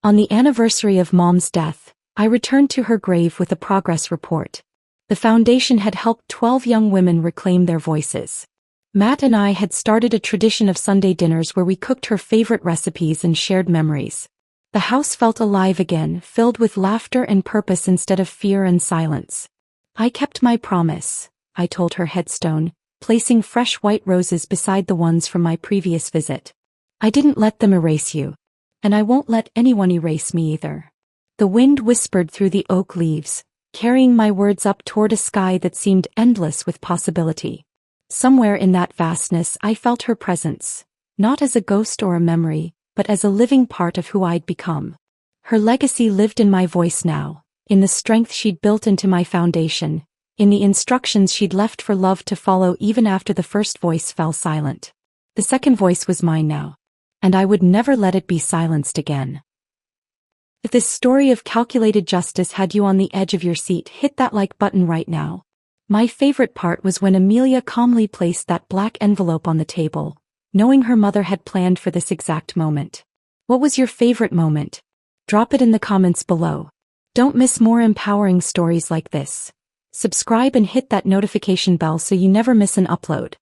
On the anniversary of Mom's death, I returned to her grave with a progress report. The foundation had helped 12 young women reclaim their voices. Matt and I had started a tradition of Sunday dinners where we cooked her favorite recipes and shared memories. The house felt alive again, filled with laughter and purpose instead of fear and silence. I kept my promise, I told her headstone, placing fresh white roses beside the ones from my previous visit. I didn't let them erase you. And I won't let anyone erase me either. The wind whispered through the oak leaves, carrying my words up toward a sky that seemed endless with possibility. Somewhere in that vastness I felt her presence, not as a ghost or a memory, but as a living part of who I'd become. Her legacy lived in my voice now, in the strength she'd built into my foundation, in the instructions she'd left for love to follow even after the first voice fell silent. The second voice was mine now. And I would never let it be silenced again. If this story of calculated justice had you on the edge of your seat, hit that like button right now. My favorite part was when Amelia calmly placed that black envelope on the table, knowing her mother had planned for this exact moment. What was your favorite moment? Drop it in the comments below. Don't miss more empowering stories like this. Subscribe and hit that notification bell so you never miss an upload.